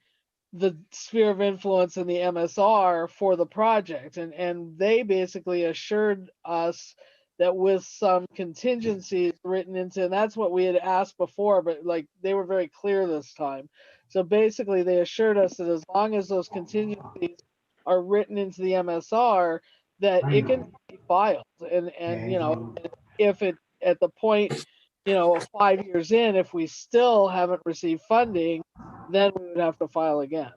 the sphere of influence in the MSR for the project, and they basically assured us that with some contingencies written into, and that's what we had asked before, but like they were very clear this time. So basically they assured us that as long as those contingencies are written into the MSR, that it can be filed. And if it, at the point, 5 years in, if we still haven't received funding, then we would have to file again.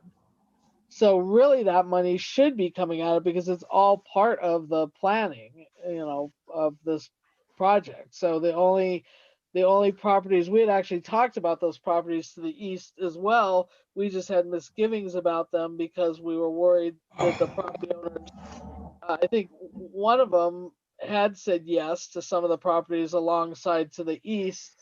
So really that money should be coming out of, because it's all part of the planning, of this project. So the only properties, we had actually talked about those properties to the east as well. We just had misgivings about them because we were worried that the property owners, I think one of them had said yes to some of the properties alongside to the east.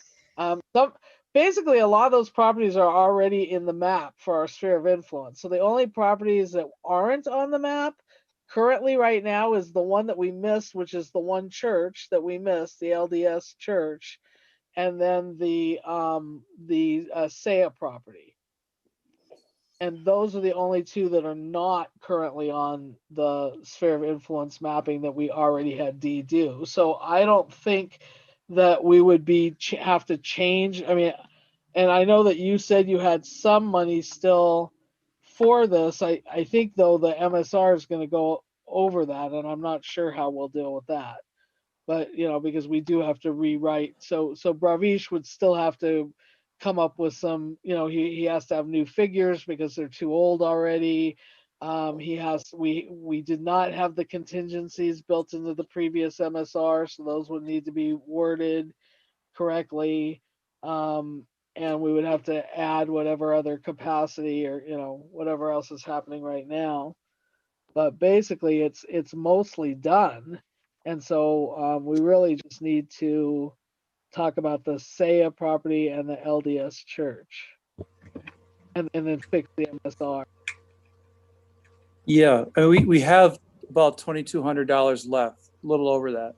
Basically, a lot of those properties are already in the map for our sphere of influence. So the only properties that aren't on the map currently right now is the one that we missed, which is the one church that we missed, the LDS church, and then the Saya property. And those are the only two that are not currently on the sphere of influence mapping that we already had D do. So I don't think that we would have to change. I mean, and I know that you said you had some money still for this. I think though the MSR is going to go over that, and I'm not sure how we'll deal with that. But because we do have to rewrite. So Bravish would still have to come up with some, he has to have new figures because they're too old already. We did not have the contingencies built into the previous MSR, so those would need to be worded correctly. And we would have to add whatever other capacity or, whatever else is happening right now. But basically it's mostly done. And so we really just need to talk about the Saya property and the LDS church, and then fix the MSR.
Yeah, and we have about $2,200 left, a little over that.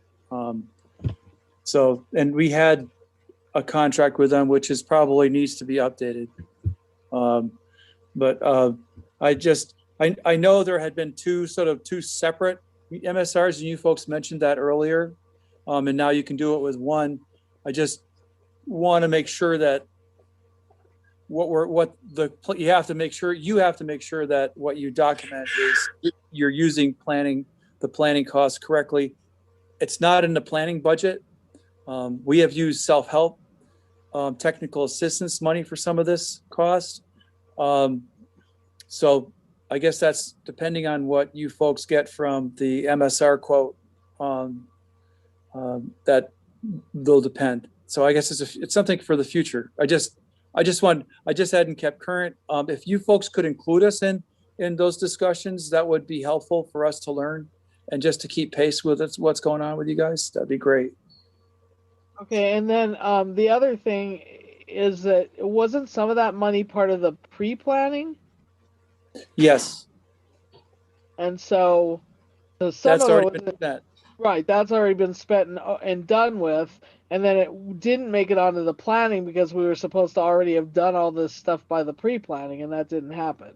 So, and we had a contract with them, which is probably needs to be updated. But I know there had been two separate MSRs, and you folks mentioned that earlier. And now you can do it with one. I just want to make sure that you have to make sure that what you document is you're using the planning costs correctly. It's not in the planning budget. We have used self-help, technical assistance money for some of this cost. So I guess that's depending on what you folks get from the MSR quote, that will depend. So I guess it's something for the future. I just hadn't kept current. If you folks could include us in those discussions, that would be helpful for us to learn and just to keep pace with what's going on with you guys. That'd be great.
Okay, and then the other thing is that wasn't some of that money part of the pre-planning?
Yes,
And so some
that's
of it
already
was
been spent.
right. That's already been spent and done with, and then it didn't make it onto the planning because we were supposed to already have done all this stuff by the pre-planning, and that didn't happen.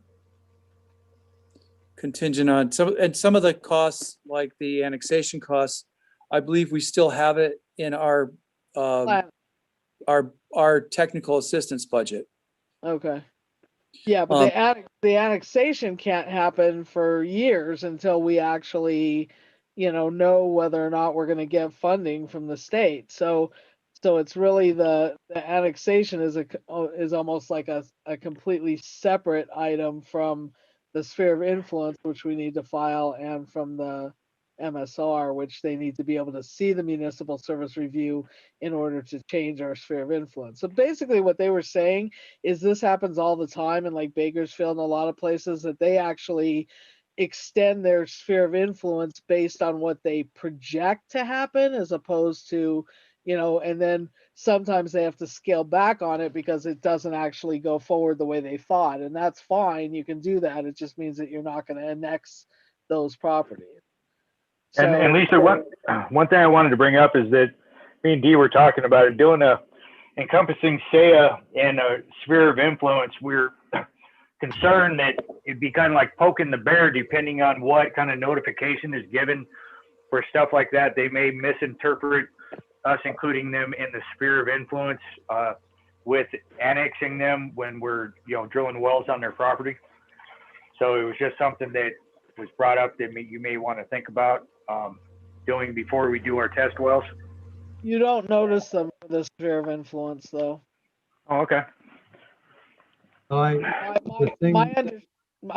Contingent on some of the costs, like the annexation costs, I believe we still have it in our technical assistance budget.
Okay. Yeah, but the annexation can't happen for years until we actually, know whether or not we're going to get funding from the state. So it's really the annexation is almost like a completely separate item from the sphere of influence, which we need to file, and from the MSR, which they need to be able to see the municipal service review in order to change our sphere of influence. So basically what they were saying is this happens all the time in like Bakersfield and a lot of places, that they actually extend their sphere of influence based on what they project to happen, as opposed to, and then sometimes they have to scale back on it because it doesn't actually go forward the way they thought. And that's fine. You can do that. It just means that you're not going to annex those properties.
And Lisa, one thing I wanted to bring up is that me and Dee were talking about it, doing encompassing SAIA in a sphere of influence. We're concerned that it'd be kind of like poking the bear, depending on what kind of notification is given for stuff like that. They may misinterpret us including them in the sphere of influence with annexing them when we're drilling wells on their property. So it was just something that was brought up that you may want to think about doing before we do our test wells.
You don't notice them for the sphere of influence, though.
Oh, okay.
I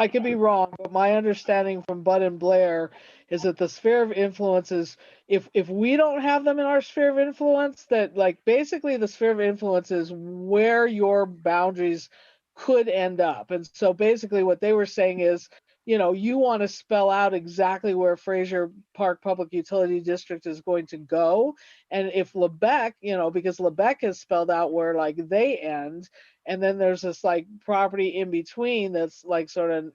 could be wrong, but my understanding from Bud and Blair is that the sphere of influence is, if we don't have them in our sphere of influence, that like basically the sphere of influence is where your boundaries could end up. And so basically what they were saying is, you want to spell out exactly where Fraser Park Public Utility District is going to go. And if Lebec, because Lebec has spelled out where like they end, and then there's this like property in between that's like sort of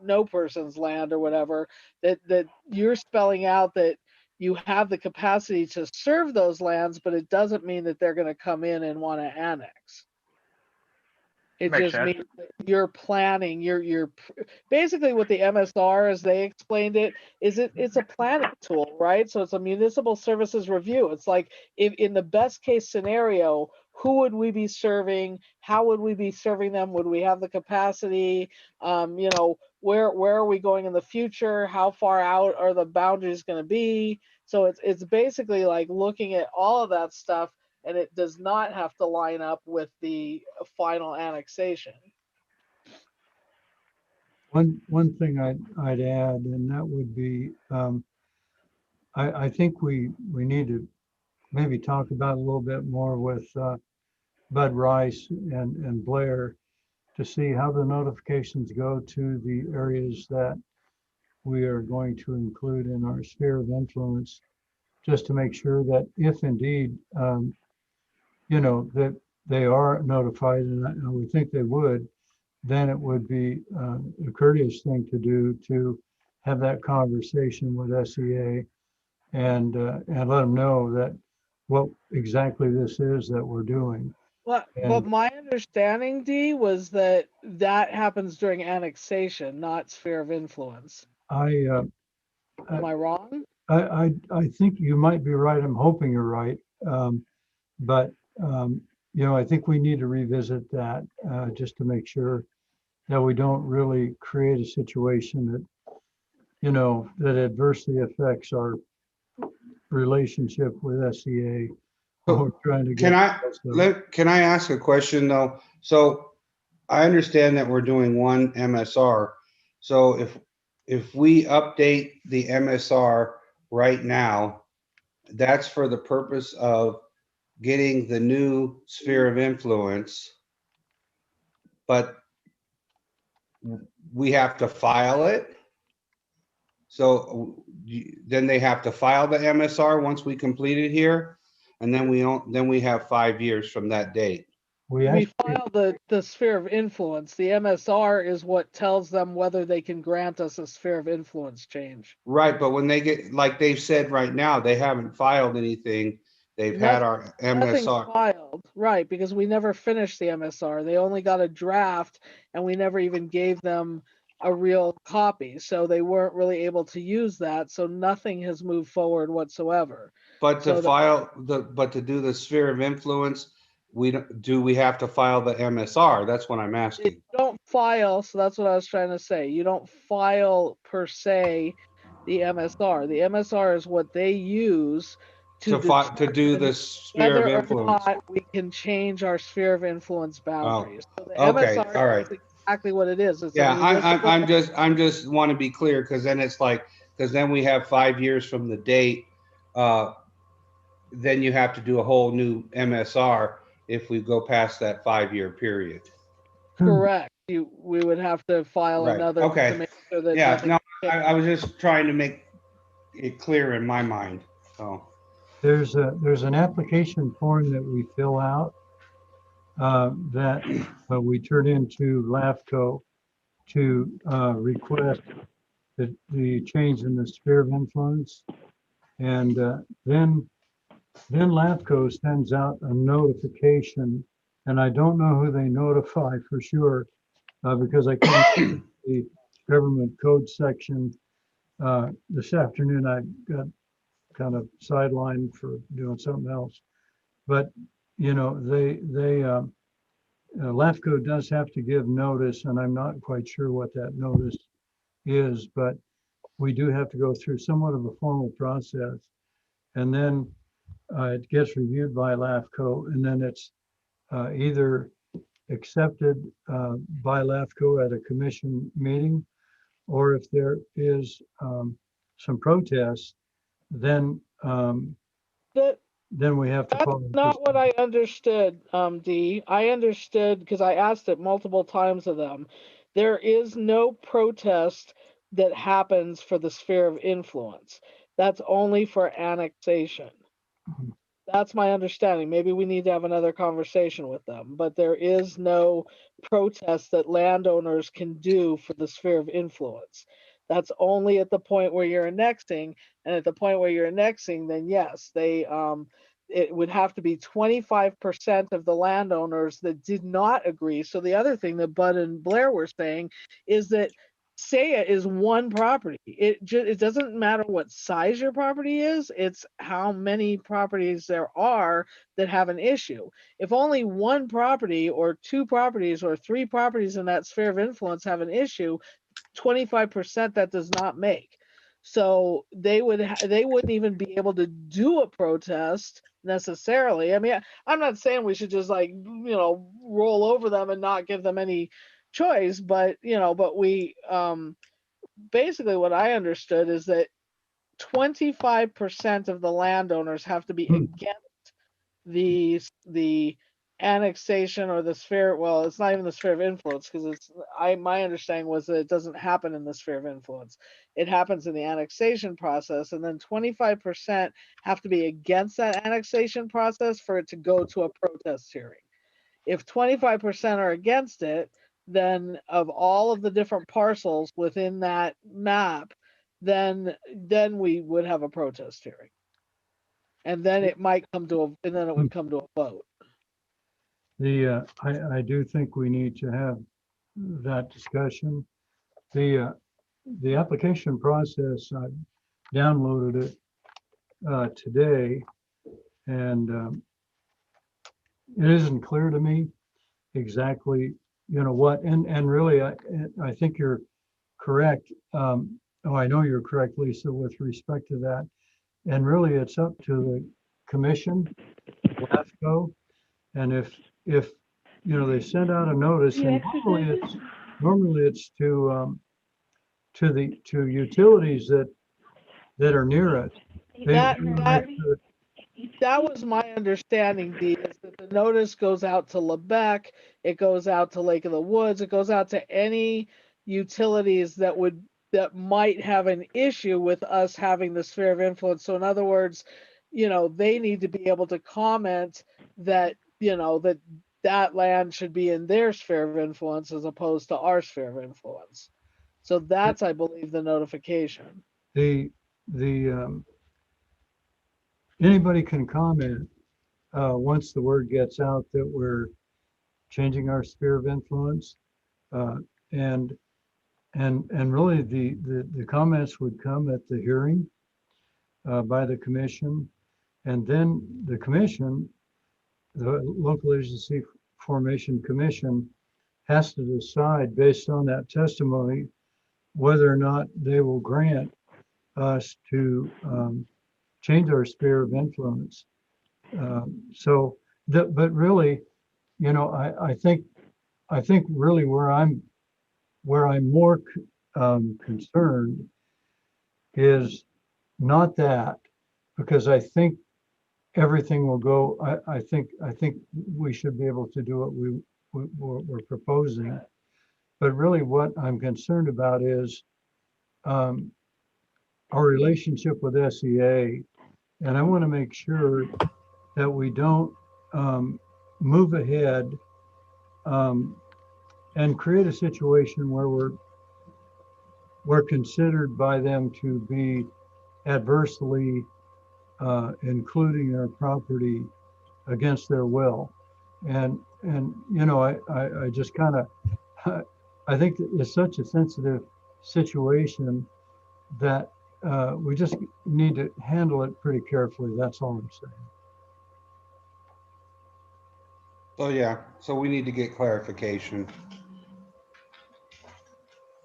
no person's land or whatever, that you're spelling out that you have the capacity to serve those lands, but it doesn't mean that they're going to come in and want to annex. It
Makes
just
sense.
means that you're planning, you're basically what the MSR, as they explained it, is it's a planning tool, right? So it's a municipal services review. It's like, if in the best case scenario, who would we be serving? How would we be serving them? Would we have the capacity? Where are we going in the future? How far out are the boundaries going to be? So it's basically like looking at all of that stuff, and it does not have to line up with the final annexation.
One thing I'd add, and that would be, I think we need to maybe talk about a little bit more with Bud Rice and Blair to see how the notifications go to the areas that we are going to include in our sphere of influence, just to make sure that if indeed, that they are notified, and I would think they would, then it would be a courteous thing to do to have that conversation with SEA and let them know that what exactly this is that we're doing.
But my understanding, Dee, was that happens during annexation, not sphere of influence. Am I wrong?
I think you might be right. I'm hoping you're right. But you know, I think we need to revisit that, just to make sure that we don't really create a situation that, you know, that adversely affects our relationship with SCA.
So,
We're trying to
Can
get.
can I ask a question though? So I understand that we're doing one MSR. So if we update the MSR right now, that's for the purpose of getting the new sphere of influence, but we have to file it. So then they have to file the MSR once we complete it here, and then we have 5 years from that date.
We
We
actually,
file the sphere of influence. The MSR is what tells them whether they can grant us a sphere of influence change.
Right, but when they get, like they've said right now, they haven't filed anything. They've had our
Nothing's
MSR.
filed, right, because we never finished the MSR. They only got a draft and we never even gave them a real copy. So they weren't really able to use that. So nothing has moved forward whatsoever.
But
So
to file but to do the sphere of influence, we have to file the MSR? That's what I'm
You
asking.
don't file, so that's what I was trying to say. You don't file per se the MSR. The MSR is what they use to
To do
determine
the sphere of
whether or
influence.
not we can change our sphere of influence boundaries. So the
Okay,
MSR
all right.
is exactly what it is. It's a
Yeah,
municipal-
I'm just want to be clear, because then it's like, because then we have 5 years from the date. Then you have to do a whole new MSR if we go past that 5-year period.
Correct. We would have to file
Right,
another
okay.
to make sure that
Yeah,
nothing.
no, I was just trying to make it clear in my mind, so.
there's an application form that we fill out, that we turn into LAFCO to request the change in the sphere of influence. And then LAFCO sends out a notification, and I don't know who they notify for sure, because I couldn't the government code section. This afternoon I got kind of sidelined for doing something else. But, you know, LAFCO does have to give notice, and I'm not quite sure what that notice is, but we do have to go through somewhat of a formal process. And then it gets reviewed by LAFCO, and then it's either accepted by LAFCO at a commission meeting, or if there is some protest, then we have to
That's
follow.
not what I understood, Dee. I understood because I asked it multiple times of them. There is no protest that happens for the sphere of influence. That's only for annexation. That's my understanding. Maybe we need to have another conversation with them, but there is no protest that landowners can do for the sphere of influence. That's only at the point where you're annexing, and at the point where you're annexing, then yes, it would have to be 25% of the landowners that did not agree. So the other thing that Bud and Blair were saying is that SEIA is one property. It doesn't matter what size your property is, it's how many properties there are that have an issue. If only one property or two properties or three properties in that sphere of influence have an issue, 25% that does not make. So they wouldn't even be able to do a protest necessarily. I mean, I'm not saying we should just roll over them and not give them any choice, but we basically what I understood is that 25% of the landowners have to be against the annexation or the sphere. Well, it's not even the sphere of influence, because my understanding was that it doesn't happen in the sphere of influence. It happens in the annexation process, and then 25% have to be against that annexation process for it to go to a protest hearing. If 25% are against it, then of all of the different parcels within that map, then we would have a protest hearing. And then it might come to it would come to a vote.
I do think we need to have that discussion. The application process, I downloaded it today, and it isn't clear to me exactly, what, and really, I think you're correct. Oh, I know you're correct, Lisa, with respect to that. And really, it's up to the commission, LAFCO, and if, they send out a notice, and normally it's to utilities that are near it.
That was my understanding, Dee, is that the notice goes out to Lebec, it goes out to Lake of the Woods, it goes out to any utilities that might have an issue with us having the sphere of influence. So in other words, they need to be able to comment that, that land should be in their sphere of influence as opposed to our sphere of influence. So that's, I believe, the notification.
The anybody can comment once the word gets out that we're changing our sphere of influence, and really the comments would come at the hearing by the commission, and then the commission, the Local Agency Formation Commission, has to decide based on that testimony whether or not they will grant us to change our sphere of influence. But really, I think really where I'm more concerned is not that, because I think everything will go. I think we should be able to do what we're proposing. But really, what I'm concerned about is our relationship with SEA, and I want to make sure that we don't move ahead and create a situation where we're considered by them to be adversely including our property against their will. And I just kind of, I think it's such a sensitive situation that we just need to handle it pretty carefully. That's all I'm saying.
So, yeah, so we need to get clarification.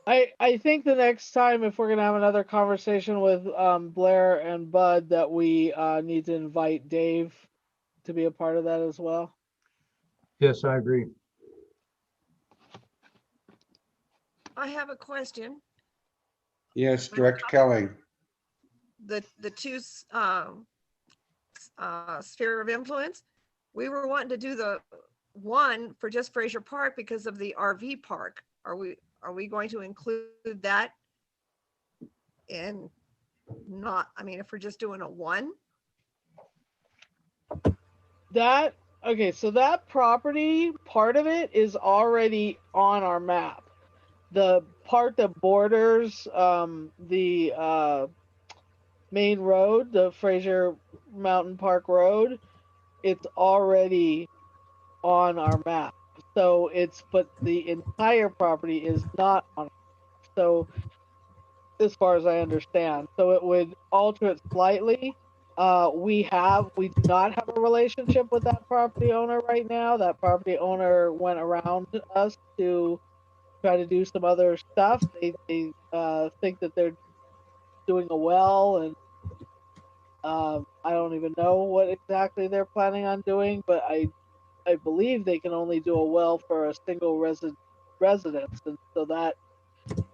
I think the next time, if we're gonna have another conversation with Blair and Bud, that we need to invite Dave to be a part of that as well.
Yes, I agree.
I have a question.
Yes, Director Kelly.
The two sphere of influence, we were wanting to do the one for just Fraser Park because of the RV park. Are we going to include that in not, I mean, if we're just doing a one?
Okay, so that property, part of it is already on our map. The part that borders the main road, the Fraser Mountain Park Road, it's already on our map. So but the entire property is not on. So as far as I understand, so it would alter it slightly. We do not have a relationship with that property owner right now. That property owner went around us to try to do some other stuff. They think that they're doing a well, and I don't even know what exactly they're planning on doing, but I believe they can only do a well for a single residence, and so that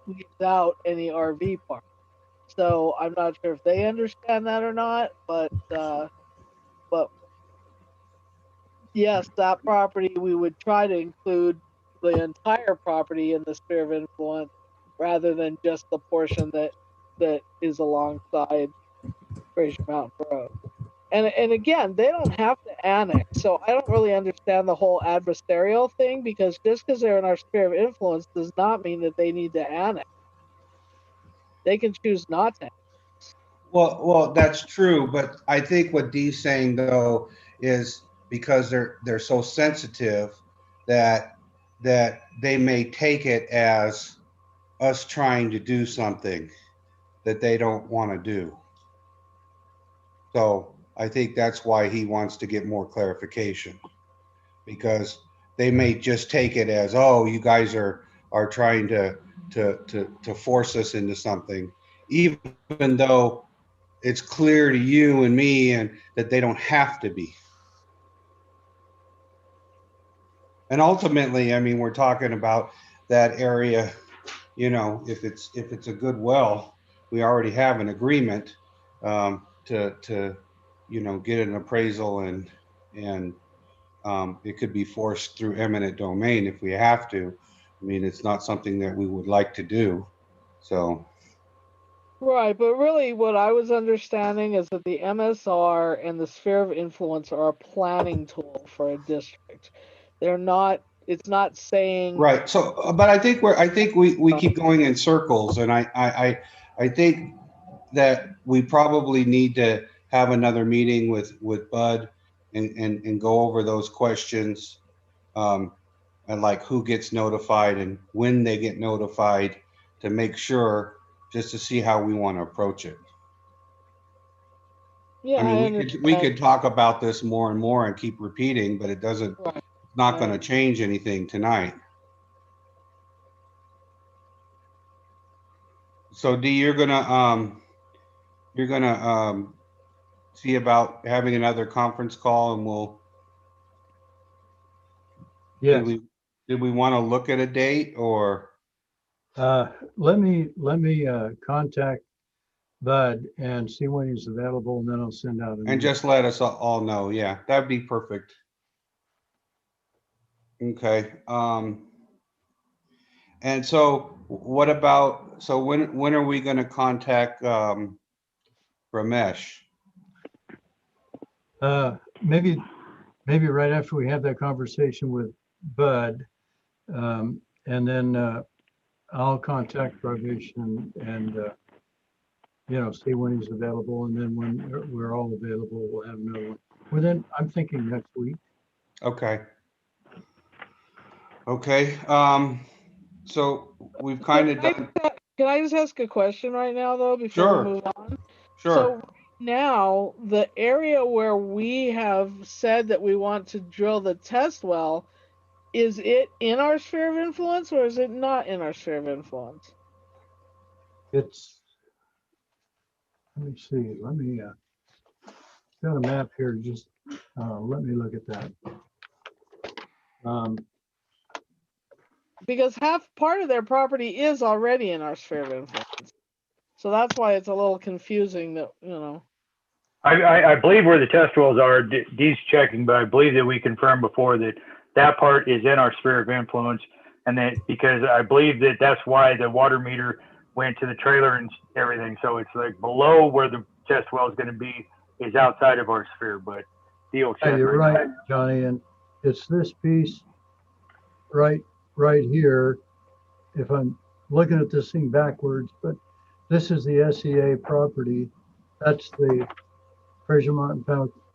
leaves out any RV park. So I'm not sure if they understand that or not, but yes, that property, we would try to include the entire property in the sphere of influence rather than just the portion that is alongside Fraser Mountain Road. And again, they don't have to annex. So I don't really understand the whole adversarial thing, because just because they're in our sphere of influence does not mean that they need to annex. They can choose not to.
Well, that's true, but I think what Dee's saying though is because they're so sensitive that they may take it as us trying to do something that they don't want to do. So I think that's why he wants to get more clarification. because they may just take it as, oh, you guys are trying to force us into something, even though it's clear to you and me and that they don't have to be. And ultimately, I mean, we're talking about that area, you know, if it's a good well, we already have an agreement to you know, get an appraisal, and it could be forced through eminent domain if we have to. I mean, it's not something that we would like to do. So,
Right, but really what I was understanding is that the MSR and the sphere of influence are a planning tool for a district. They're not, it's not saying.
right. So, but I think we keep going in circles, and I think that we probably need to have another meeting with Bud and go over those questions, and like who gets notified and when they get notified, to make sure, just to see how we want to approach it.
Yeah,
I mean, we could talk about this more and more and keep repeating, but it doesn't,
Right.
not going to change anything tonight. So Dee, you're gonna see about having another conference call, and we'll.
Yes.
Did we want to look at a date, or?
Let me contact Bud and see when he's available, and then I'll send out.
And just let us all know. Yeah, that'd be perfect. Okay. And so what about, so when are we going to contact Ramesh?
Maybe right after we have that conversation with Bud, and then I'll contact Ramesh and you know, see when he's available, and then when we're all available, we'll have another one. Within, I'm thinking next week.
Okay. Okay. So we've kind of done.
Can I just ask a question right now, though, before
Sure.
we move on?
Sure.
So now, the area where we have said that we want to drill the test well, is it in our sphere of influence, or is it not in our sphere of influence?
It's, let me see, let me, got a map here, just, let me look at that.
Because part of their property is already in our sphere of influence. So that's why it's a little confusing that, you know.
I believe where the test wells are, Dee's checking, but I believe that we confirmed before that that part is in our sphere of influence. And that because I believe that that's why the water meter went to the trailer and everything. So it's like below where the test well is going to be is outside of our sphere, but Dee will check.
Yeah, you're right, Johnny, and it's this piece right here. If I'm looking at this thing backwards, but this is the SEA property. That's the Fraser Mountain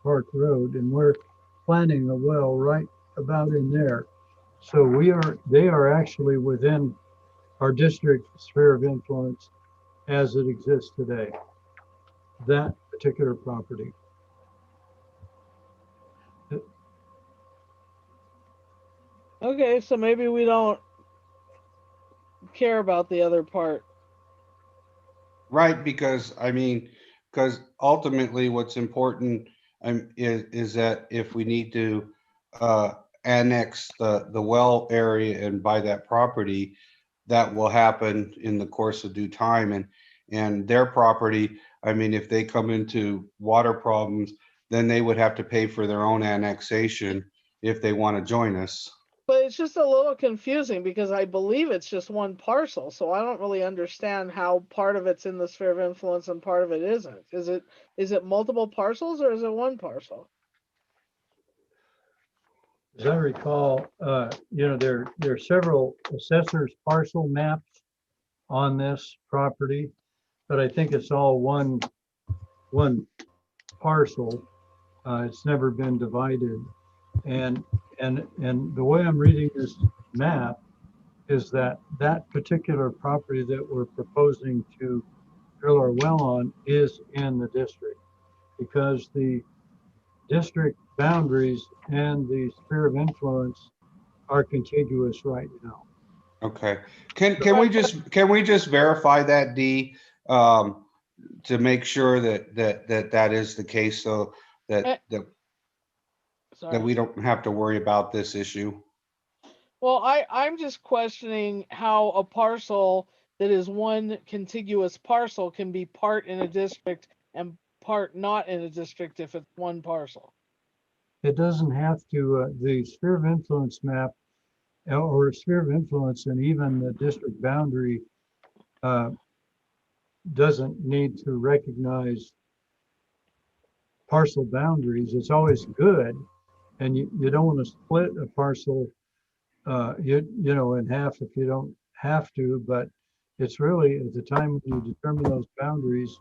Park Road, and we're planning a well right about in there. So they are actually within our district sphere of influence as it exists today, that particular property.
Okay, so maybe we don't care about the other part.
Right, because I mean, because ultimately what's important is that if we need to annex the well area and buy that property, that will happen in the course of due time. And their property, I mean, if they come into water problems, then they would have to pay for their own annexation if they want to join us.
But it's just a little confusing because I believe it's just one parcel. So I don't really understand how part of it's in the sphere of influence and part of it isn't. Is it multiple parcels or is it one parcel?
As I recall, you know, there are several assessors parcel maps on this property, but I think it's all one parcel. It's never been divided. And the way I'm reading this map is that particular property that we're proposing to drill our well on is in the district, because the district boundaries and the sphere of influence are contiguous right now.
Okay. Can we just verify that, D, to make sure that is the case, so that
Sorry.
we don't have to worry about this issue?
Well, I'm just questioning how a parcel that is one contiguous parcel can be part in a district and part not in a district if it's one parcel.
It doesn't have to, the sphere of influence map or sphere of influence and even the district boundary doesn't need to recognize parcel boundaries. It's always good. And you don't want to split a parcel, you know, in half if you don't have to, but it's really at the time when you determine those boundaries,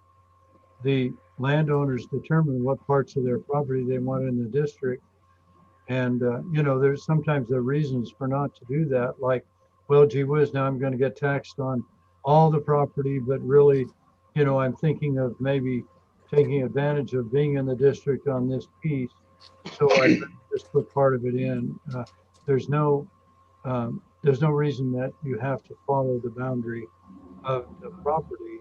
the landowners determine what parts of their property they want in the district. And, you know, there's sometimes there are reasons for not to do that, like, well, gee whiz, now I'm going to get taxed on all the property, but really, you know, I'm thinking of maybe taking advantage of being in the district on this piece. So I just put part of it in. There's no reason that you have to follow the boundary of the property,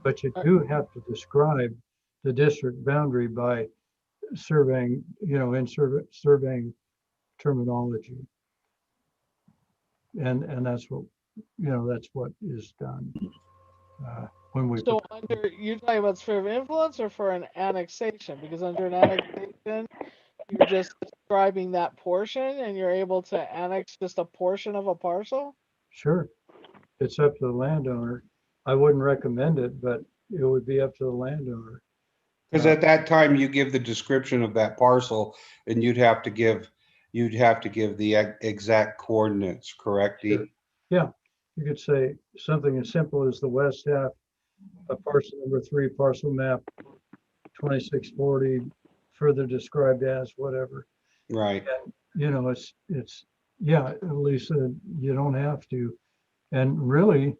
but you do have to describe the district boundary by surveying, you know, in surveying terminology. And that's what, you know, that's what is done when we.
So under, you're talking about sphere of influence or for an annexation? Because under an annexation, you're just describing that portion and you're able to annex just a portion of a parcel?
Sure. It's up to the landowner. I wouldn't recommend it, but it would be up to the landowner.
Because at that time you give the description of that parcel and you'd have to give the exact coordinates, correct, D?
Sure. Yeah, you could say something as simple as the west half of parcel number 3, parcel map 2640, further described as whatever.
Right.
And, you know, it's yeah, Lisa, you don't have to. And really,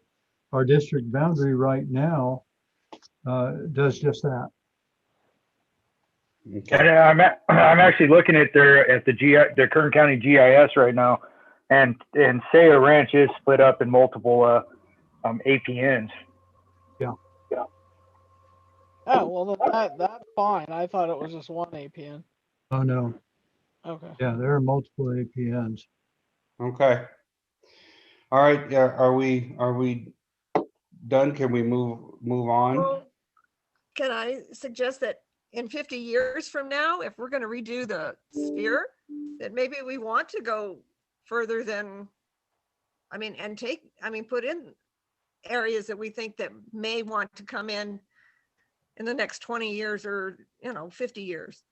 our district boundary right now does just that.
Okay.
And I'm actually looking at their Kern County GIS right now, and Saya Ranch is split up in multiple APNs.
Oh, well, that's fine. I thought it was just one APN.
Oh, no.
Okay.
Yeah, there are multiple APNs.
Okay. All right, yeah, are we done? Can we move on?
Well, can I suggest that in 50 years from now, if we're going to redo the sphere, that maybe we want to go further than, put in areas that we think that may want to come in the next 20 years or, 50 years.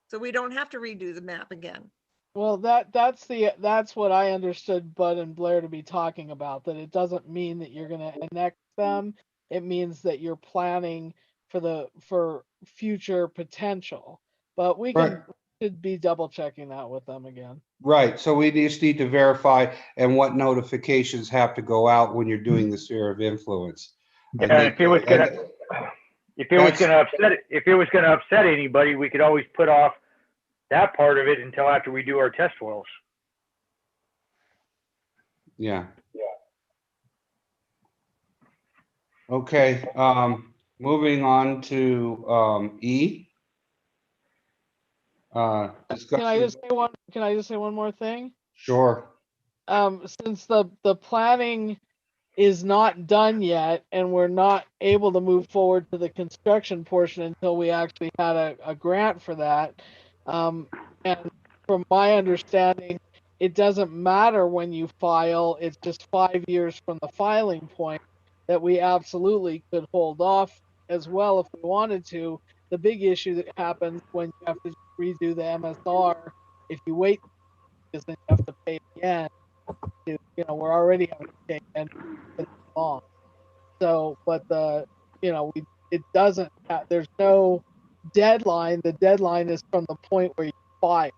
So we don't have to redo the map again.
Well, that's what I understood Bud and Blair to be talking about, that it doesn't mean that you're going to annex them. It means that you're planning for future potential. But we should be double checking that with them again.
Right, so we just need to verify and what notifications have to go out when you're doing the sphere of influence.
Yeah, if it was gonna upset anybody, we could always put off that part of it until after we do our test wells.
Yeah. Okay, moving on to E.
Can I just say one more thing?
Sure.
Since the planning is not done yet and we're not able to move forward to the construction portion until we actually had a grant for that. And from my understanding, it doesn't matter when you file, it's just 5 years from the filing point, that we absolutely could hold off as well if we wanted to. The big issue that happens when you have to redo the MSR, if you wait, is then you have to pay again. We're already having to pay again for long. So, but it doesn't, there's no deadline. The deadline is from the point where you file.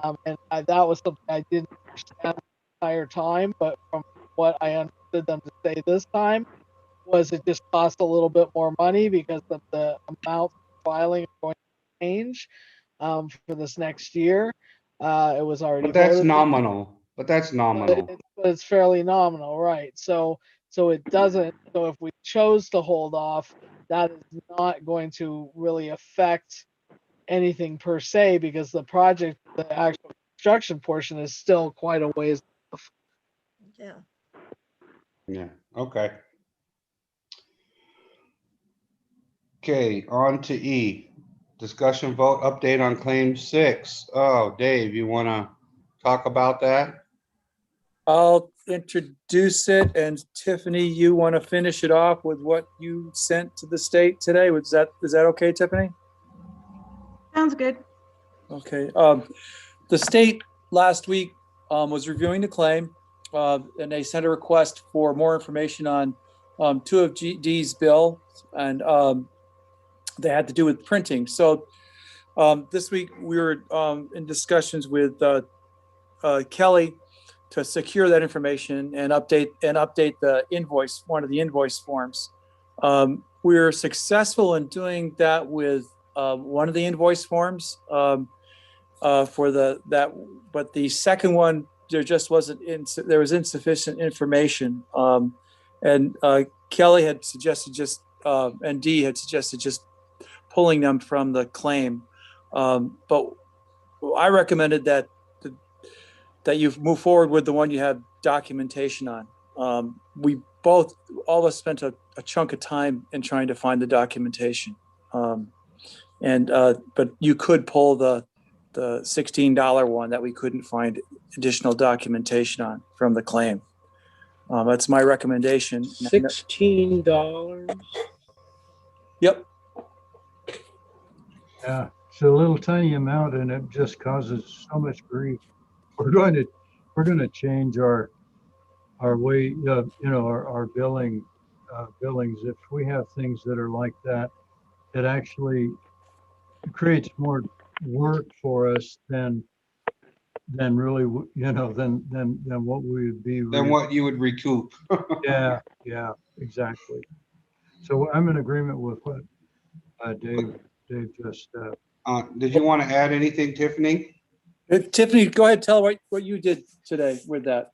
And that was something I didn't understand the entire time, but from what I understood them to say this time was it just cost a little bit more money because of the amount of filing is going to change. for this next year. It was already
But that's
voted,
nominal, but that's
but
nominal.
it's fairly nominal, right? So it doesn't, so if we chose to hold off, that is not going to really affect anything per se, because the project, the actual construction portion is still quite a ways.
Yeah.
Yeah, okay. Okay, on to E. Discussion vote update on claim 6. Oh, Dave, you want to talk about that?
I'll introduce it, and Tiffany, you want to finish it off with what you sent to the state today? Is that okay, Tiffany?
Sounds good.
Okay. The state last week was reviewing the claim, and they sent a request for more information on two of D's bill, and they had to do with printing. So this week we were in discussions with Kelly to secure that information and update the invoice, one of the invoice forms. We were successful in doing that with one of the invoice forms for that, but the second one, there just wasn't there was insufficient information, and Kelly had suggested and Dee had suggested just pulling them from the claim, but I recommended that you move forward with the one you have documentation on. We all of us spent a chunk of time in trying to find the documentation, but you could pull the $16 one that we couldn't find additional documentation on from the claim. That's my recommendation.
$16.
Yep.
Yeah, it's a little tiny amount and it just causes so much grief. We're going to change our way, our billings. If we have things that are like that, it actually creates more work for us than really, than what we would be.
Than what you would recoup.
Yeah, exactly. So I'm in agreement with what Dave just.
Did you want to add anything, Tiffany?
Tiffany, go ahead. Tell what you did today with that.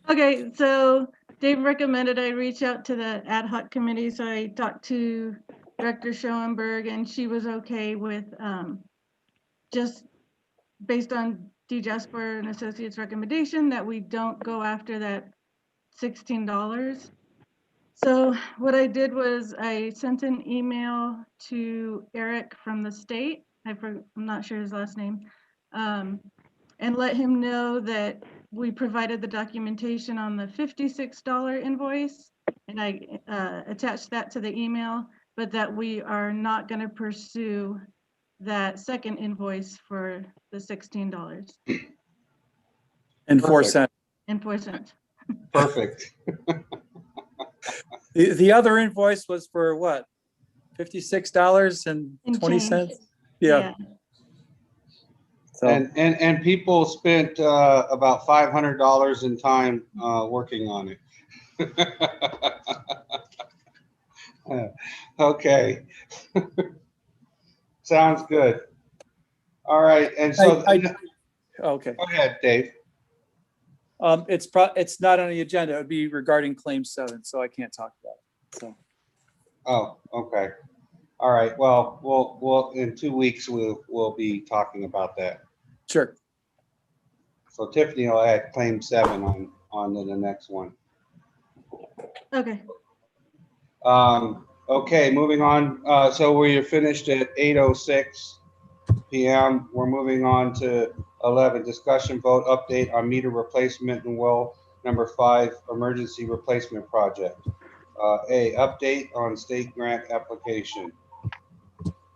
Okay, so Dave recommended I reach out to the ad hoc committee, so I talked to Director Schoenberg, and she was okay with just based on D. Jasper and Associates recommendation that we don't go after that $16. So what I did was I sent an email to Eric from the state. I'm not sure his last name, and let him know that we provided the documentation on the $56 invoice, and I attached that to the email, but that we are not going to pursue that second invoice for the $16.
And 4 cents.
And 4 cents.
Perfect.
The other invoice was for what? $56.20. Yeah. So.
And people spent about $500 in time working on it. Okay. Sounds good. All right, and so
okay.
Go ahead, Dave.
It's not on the agenda. It would be regarding claim 7, so I can't talk about it. So.
Oh, okay. All right. Well, we'll in 2 weeks we'll be talking about that.
Sure.
So Tiffany will add claim 7 on to the next one.
Okay.
Okay, moving on. So we're finished at 8:06 p.m. We're moving on to 11, discussion vote update on meter replacement and well number 5 emergency replacement project. A, update on state grant application.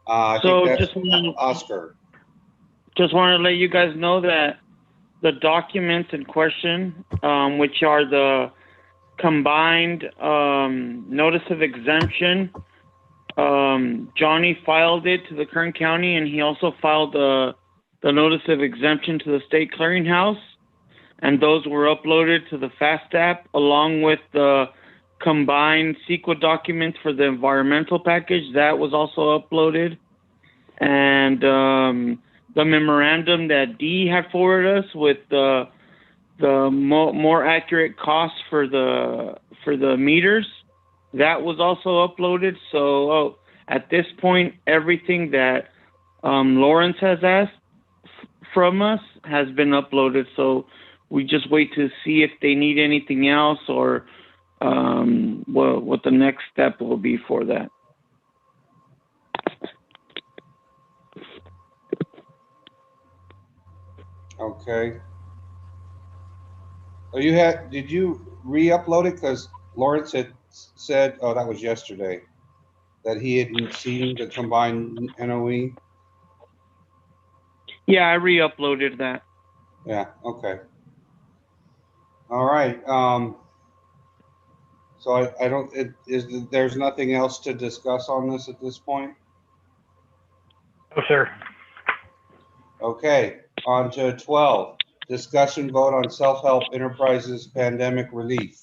I think that's Oscar.
Just want to let you guys know that the documents in question, which are the combined notice of exemption, Johnny filed it to the Kern County, and he also filed the notice of exemption to the state clearinghouse, and those were uploaded to the FAST app along with the combined CEQA documents for the environmental package that was also uploaded. and the memorandum that Dee had forwarded us with the more accurate costs for the meters, that was also uploaded. So at this point, everything that Lawrence has asked from us has been uploaded. So we just wait to see if they need anything else or what the next step will be for that.
Okay. Oh, did you re-upload it? Because Lawrence had said, oh, that was yesterday, that he hadn't seen the combined NOE.
Yeah, I re-uploaded that.
Yeah, okay. All right. So I don't, there's nothing else to discuss on this at this point?
No, sir.
Okay, on to 12, discussion vote on self-help enterprises pandemic relief.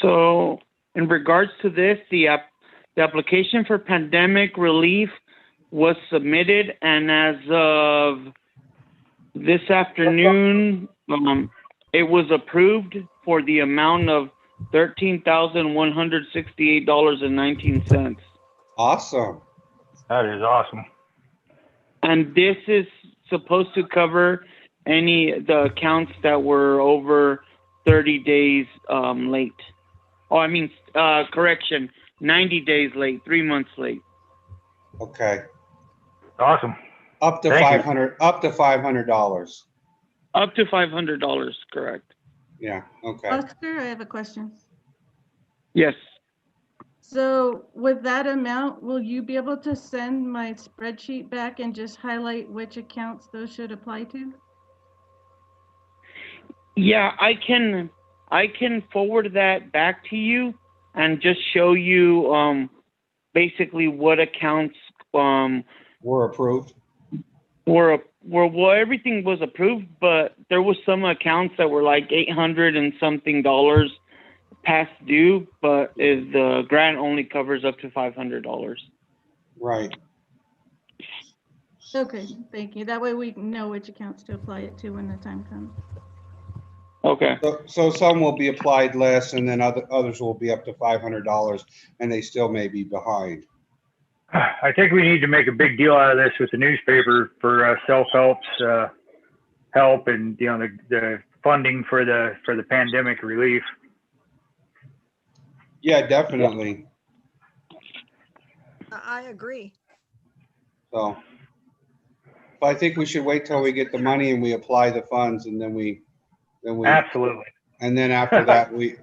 So in regards to this, the application for pandemic relief was submitted, and as of this afternoon, it was approved for the amount of $13,168.19.
Awesome.
That is awesome.
And this is supposed to cover the accounts that were over 30 days late. Oh, I mean, correction, 90 days late, 3 months late.
Okay.
Awesome.
Up to
Thank
500. Up to $500.
Up to $500, correct?
Yeah. Okay.
Oscar, I have a question.
Yes.
So with that amount, will you be able to send my spreadsheet back and just highlight which accounts those should apply to?
Yeah, I can forward that back to you and just show you basically what accounts
were approved.
Well, everything was approved, but there was some accounts that were like $800 and something past due, but the grant only covers up to $500.
Right.
Okay, thank you. That way we know which accounts to apply it to when the time comes.
Okay.
So some will be applied less, and then others will be up to $500, and they still may be behind.
I think we need to make a big deal out of this with the newspaper for self-help's help and the funding for the pandemic relief.
Yeah, definitely.
I agree.
So, but I think we should wait till we get the money and we apply the funds, and then we
Absolutely.
And then after that we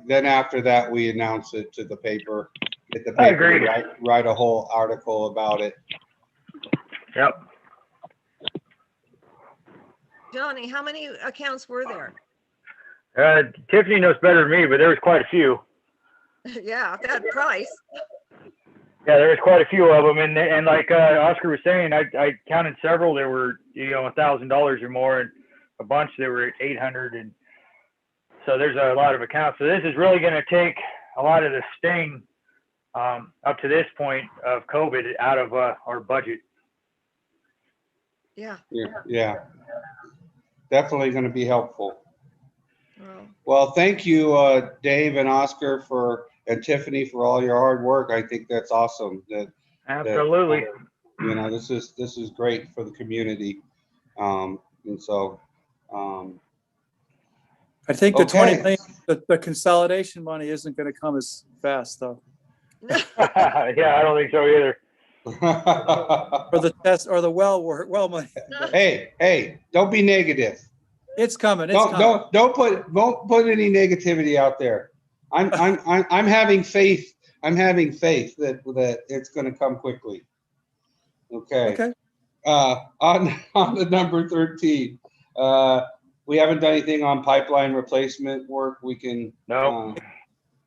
announce it to the paper. Get the paper
I agree.
to write a whole article about it.
Yep.
Johnny, how many accounts were there?
Tiffany knows better than me, but there was quite a few.
Yeah, that price.
Yeah, there was quite a few of them, and like Oscar was saying, I counted several that were $1,000 or more, and a bunch that were at 800, and so there's a lot of accounts. So this is really going to take a lot of the sting up to this point of COVID out of our budget.
Yeah.
Yeah. Definitely going to be helpful.
Well,
Well, thank you, Dave and Oscar and Tiffany for all your hard work. I think that's awesome.
Absolutely.
This is great for the community. And so,
I think the
Okay.
20 million, the consolidation money isn't going to come as fast though.
Yeah, I don't think so either.
Or the test or the well money.
Hey, don't be negative.
It's coming.
Don't put any negativity out there. I'm having faith. I'm having faith that it's going to come quickly. Okay. On the number 13, we haven't done anything on pipeline replacement work. We can.
No.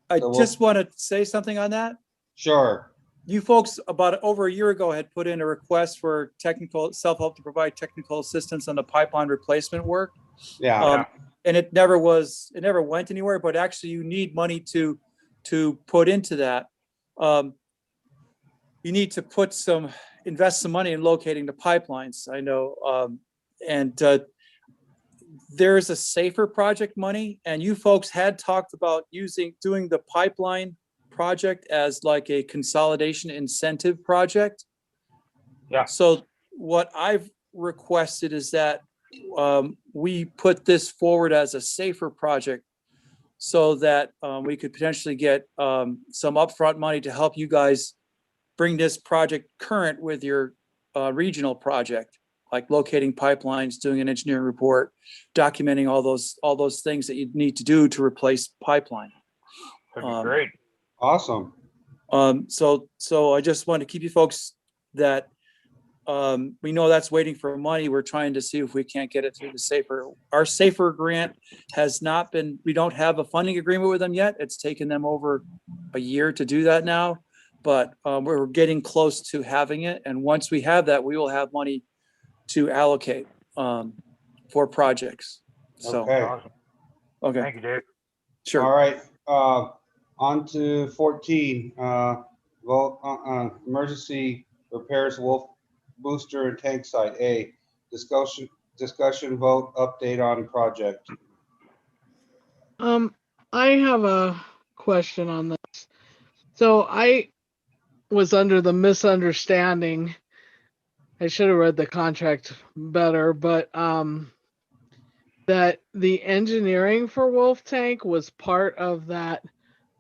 I just want to say something on that.
Sure.
You folks about over a year ago had put in a request for technical self-help to provide technical assistance on the pipeline replacement work.
Yeah.
And it never went anywhere, but actually you need money to put into that. you need to invest some money in locating the pipelines, I know. There's a safer project money, and you folks had talked about doing the pipeline project as like a consolidation incentive project.
Yeah.
So what I've requested is that we put this forward as a safer project so that we could potentially get some upfront money to help you guys bring this project current with your regional project, like locating pipelines, doing an engineering report, documenting all those things that you need to do to replace pipeline.
That'd be great.
Awesome.
So I just want to keep you folks that we know that's waiting for money. We're trying to see if we can't get it through our safer grant has not been, we don't have a funding agreement with them yet. It's taken them over a year to do that now, but we're getting close to having it. And once we have that, we will have money to allocate for projects. So,
Okay.
Awesome.
okay,
Thank you, Dave.
sure.
All right. On to 14. Vote emergency repairs Wolf booster and tank site. A, discussion vote update on project.
I have a question on this. So I was under the misunderstanding, I should have read the contract better, but that the engineering for Wolf Tank was part of that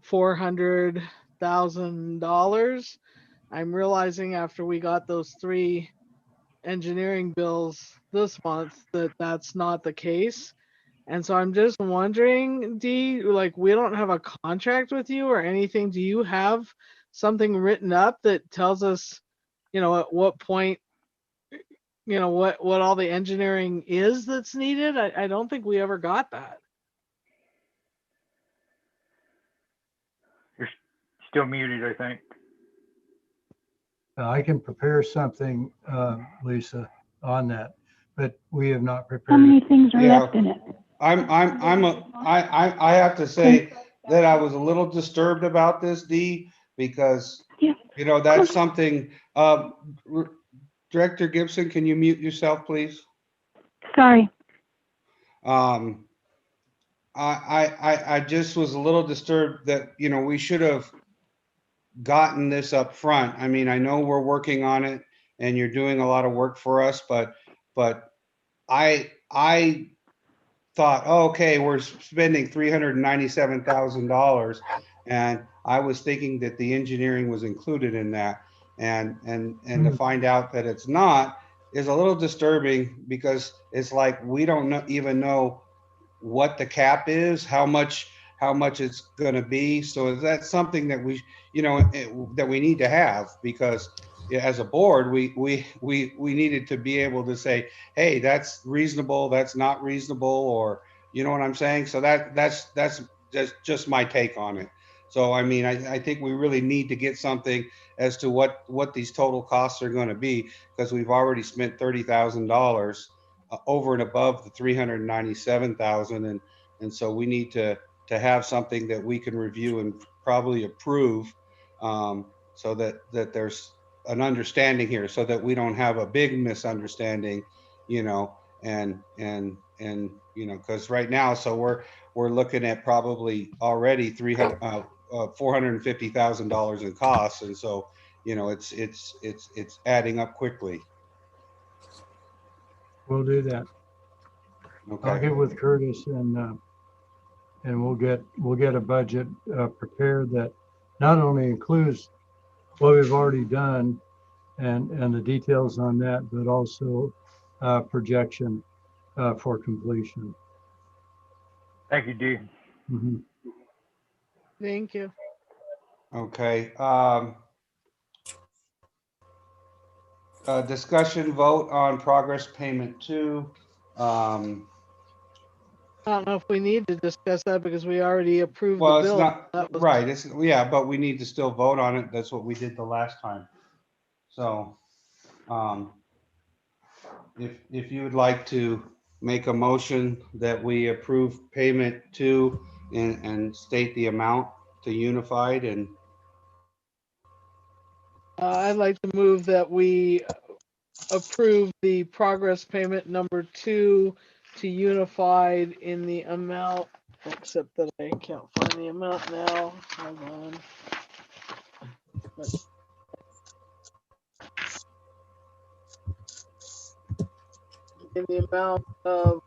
$400,000. I'm realizing after we got those 3 engineering bills this month that that's not the case. And so I'm just wondering, Dee, like, we don't have a contract with you or anything. Do you have something written up that tells us, at what point, what all the engineering is that's needed? I don't think we ever got that.
You're still muted, I think.
I can prepare something, Lisa, on that, but we have not
How
prepared.
many things are
Yeah.
left in it?
I have to say that I was a little disturbed about this, Dee, because,
Yeah.
that's something, Director Gibson, can you mute yourself, please?
Sorry.
I just was a little disturbed that, we should have gotten this up front. I mean, I know we're working on it and you're doing a lot of work for us, but I thought, oh, okay, we're spending $397,000, and I was thinking that the engineering was included in that, and to find out that it's not is a little disturbing, because it's like we don't even know what the cap is, how much it's going to be. So that's something that we, that we need to have, because as a board, we needed to be able to say, hey, that's reasonable, that's not reasonable, or you know what I'm saying? So that's just my take on it. So I mean, I think we really need to get something as to what these total costs are going to be, because we've already spent $30,000 over and above the $397,000, and so we need to have something that we can review and probably approve, so that there's an understanding here, so that we don't have a big misunderstanding, and because right now, so we're looking at probably already $450,000 in costs, and so it's adding up quickly.
We'll do that.
Okay.
I'll get with Curtis and we'll get a budget prepared that not only includes what we've already done and the details on that, but also projection for completion.
Thank you, Dee.
Mm-hmm.
Thank you.
Okay. Discussion vote on progress payment 2.
I don't know if we need to discuss that because we already approved
Well,
the bill.
it's not right. It's but we need to still vote on it. That's what we did the last time. So, if you would like to make a motion that we approve payment 2 and state the amount to Unified, and
I'd like to move that we approve the progress payment number 2 to Unified in the amount, except that I can't find the amount now. Hold on. In the amount of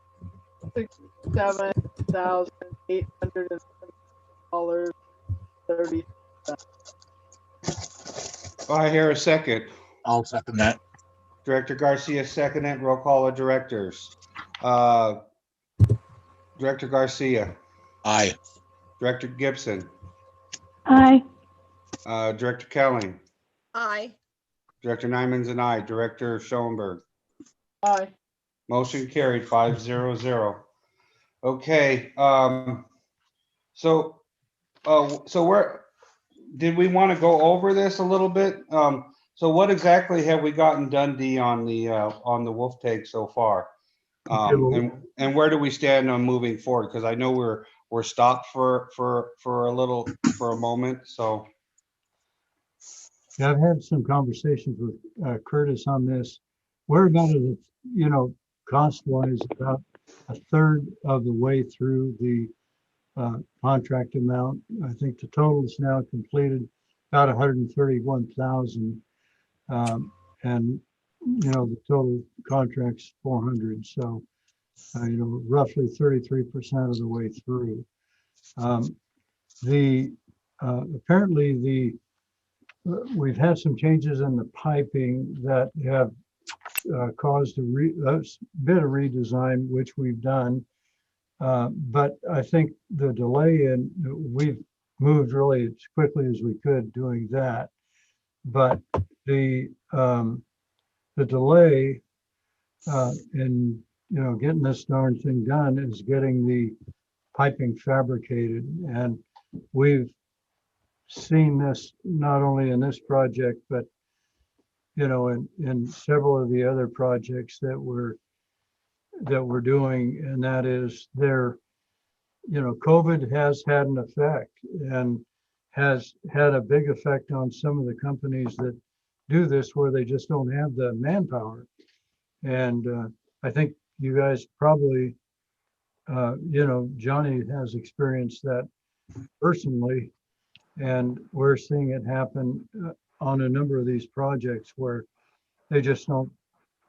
$67,800.30.
I hear a second.
I'll second that.
Director Garcia, second it. Roll call of directors. Director Garcia,
Aye.
Director Gibson,
Aye.
Director Kelly,
Aye.
Director Nyman's and I, Director Schoenberg.
Aye.
Motion carried 500. Okay, so did we want to go over this a little bit? So what exactly have we gotten done, Dee, on the wolf take so far? And where do we stand on moving forward? Because I know we're stopped for a moment, so.
Yeah, I've had some conversations with Curtis on this. We're about, cost-wise, about a third of the way through the contract amount. I think the total is now completed about 131,000, and the total contract's 400. So, roughly 33% of the way through. Apparently we've had some changes in the piping that have caused a bit of redesign, which we've done. But I think the delay we've moved really as quickly as we could doing that. But the delay in getting this darn thing done is getting the piping fabricated, and we've seen this not only in this project, but in several of the other projects that we're doing, and that is COVID has had an effect and has had a big effect on some of the companies that do this, where they just don't have the manpower. And I think you guys probably, Johnny has experienced that personally, and we're seeing it happen on a number of these projects where they just don't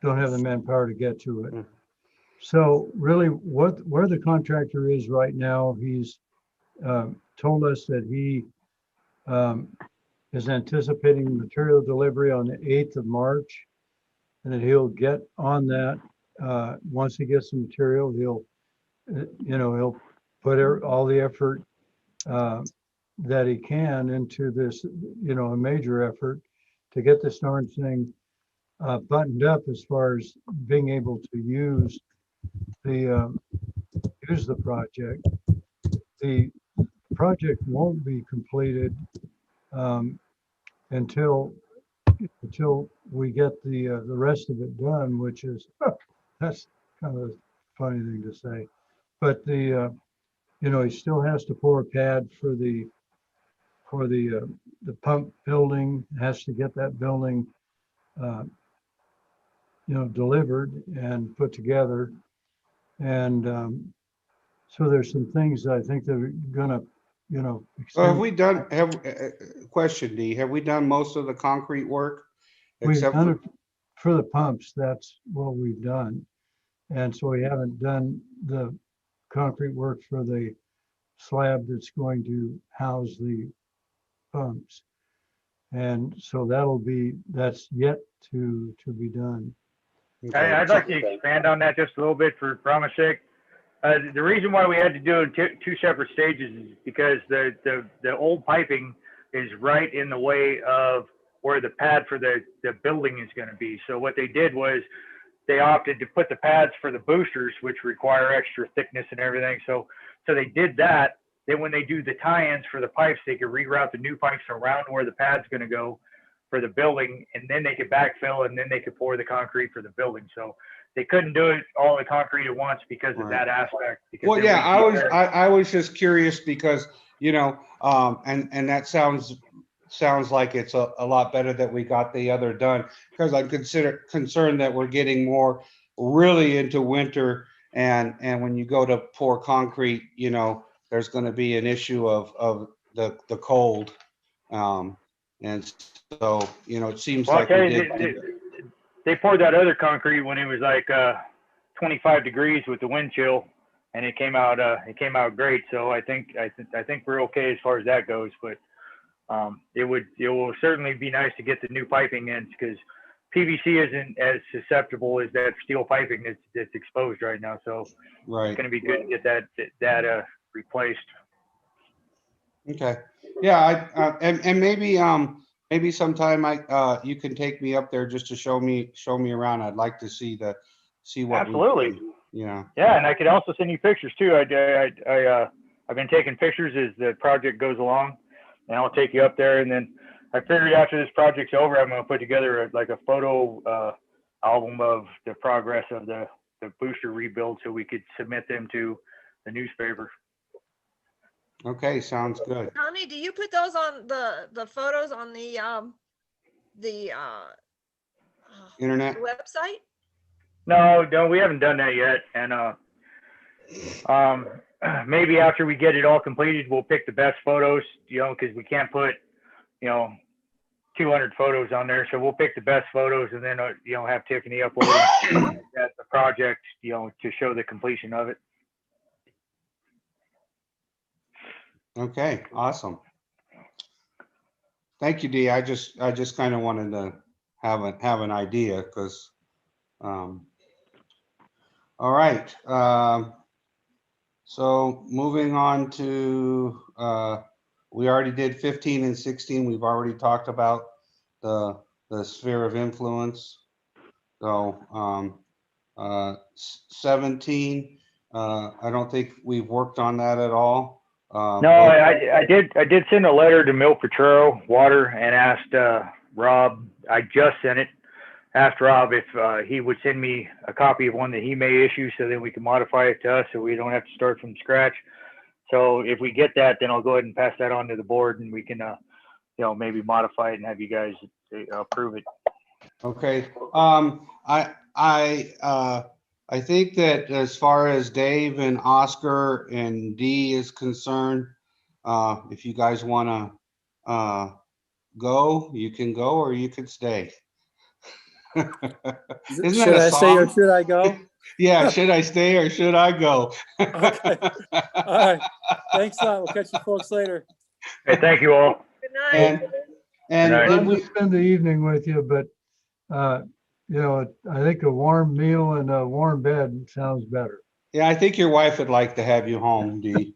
have the manpower to get to it. So really where the contractor is right now, he's told us that he is anticipating material delivery on the 8th of March, and that he'll get on that. Once he gets the material, he'll put all the effort that he can into this, a major effort to get this darn thing buttoned up as far as being able to use the project. The project won't be completed until we get the rest of it done, which is that's kind of a funny thing to say, but he still has to pour a pad for the pump building, has to get that building delivered and put together. And so there's some things that I think that are gonna
So have we done, question, Dee, have we done most of the concrete work?
We've
Except
done it for the pumps, that's what we've done. And so we haven't done the concrete work for the slab that's going to house the pumps. And so that's yet to be done.
I'd like to expand on that just a little bit for promise sake. The reason why we had to do it in two separate stages is because the old piping is right in the way of where the pad for the building is going to be. So what they did was they opted to put the pads for the boosters, which require extra thickness and everything. So they did that. Then when they do the tie-ins for the pipes, they could reroute the new pipes around where the pad's going to go for the building, and then they could backfill, and then they could pour the concrete for the building. So they couldn't do it all the concrete at once because of that aspect.
Well, yeah, I was just curious because, and that sounds sounds like it's a lot better that we got the other done, because I'm concerned that we're getting more really into winter, and when you go to pour concrete, you know, there's gonna be an issue of the cold. And so, you know, it seems
Well, I'll
like
tell
we
you,
did.
they poured that other concrete when it was like 25 degrees with the wind chill, and it came out great. So I think we're okay as far as that goes. But it will certainly be nice to get the new piping in, because PVC isn't as susceptible as that steel piping that's exposed right now. So it's
Right.
going to be good to get that replaced.
Okay. Yeah. And maybe sometime you can take me up there just to show me around. I'd like to see what.
Absolutely.
Yeah.
Yeah, and I could also send you pictures too. I've been taking pictures as the project goes along, and I'll take you up there. And then I figured after this project's over, I'm going to put together a photo album of the progress of the booster rebuild, so we could submit them to the newspaper.
Okay. Sounds good.
Tommy, do you put those on the photos on the
Internet.
website?
No, we haven't done that yet. And maybe after we get it all completed, we'll pick the best photos, you know, because we can't put, you know, 200 photos on there. So we'll pick the best photos, and then, you know, have Tiffany upload the project, you know, to show the completion of it.
Okay. Awesome. Thank you, Dee. I just kind of wanted to have an idea, because. All right. So moving on to, we already did 15 and 16. We've already talked about the sphere of influence. So 17, I don't think we've worked on that at all.
No, I did send a letter to Mill Potrero Water and asked Rob. I just sent it. Asked Rob if he would send me a copy of one that he may issue, so then we can modify it to us, so we don't have to start from scratch. So if we get that, then I'll go ahead and pass that on to the board, and we can, you know, maybe modify it and have you guys approve it.
Okay. I think that as far as Dave and Oscar and Dee is concerned, if you guys want to go, you can go, or you can stay. Isn't
Should
that a
I stay or
song?
should I go?
Yeah, should I stay or should I go?
Okay. All right. Thanks a lot. We'll catch you folks later.
Hey, thank you all.
Good night.
And
Good night.
did
Glad
we,
to spend the evening with you, but, you know, I think a warm meal and a warm bed sounds better.
yeah, I think your wife would like to have you home, Dee.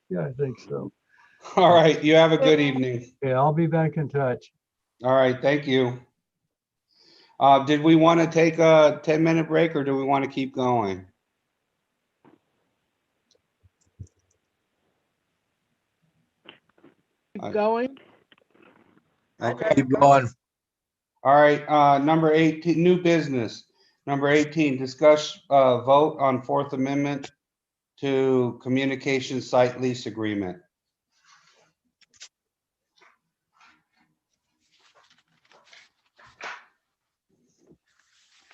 Yeah, I think so.
All right, you have a good evening.
Yeah, I'll be back in touch.
All right, thank you. Did we want to take a 10-minute break, or do we want to keep going?
Keep going.
Okay.
Keep going.
All right, number 18, new business. Number 18, discuss, vote on Fourth Amendment to communication site lease agreement.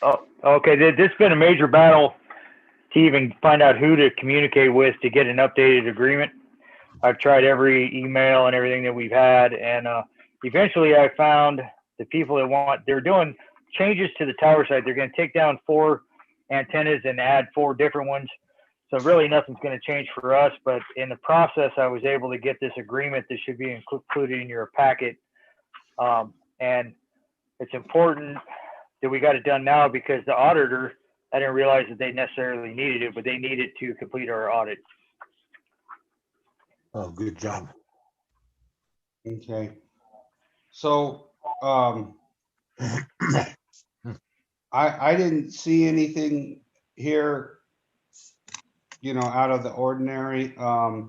Oh, okay. This has been a major battle to even find out who to communicate with to get an updated agreement. I've tried every email and everything that we've had, and eventually I found the people that they're doing changes to the tower site. They're going to take down 4 antennas and add 4 different ones. So really nothing's going to change for us, but in the process, I was able to get this agreement that should be included in your packet. And it's important that we got it done now, because the auditor, I didn't realize that they necessarily needed it, but they need it to complete our audit.
Oh, good job.
Okay. So, I didn't see anything here, you know, out of the ordinary. I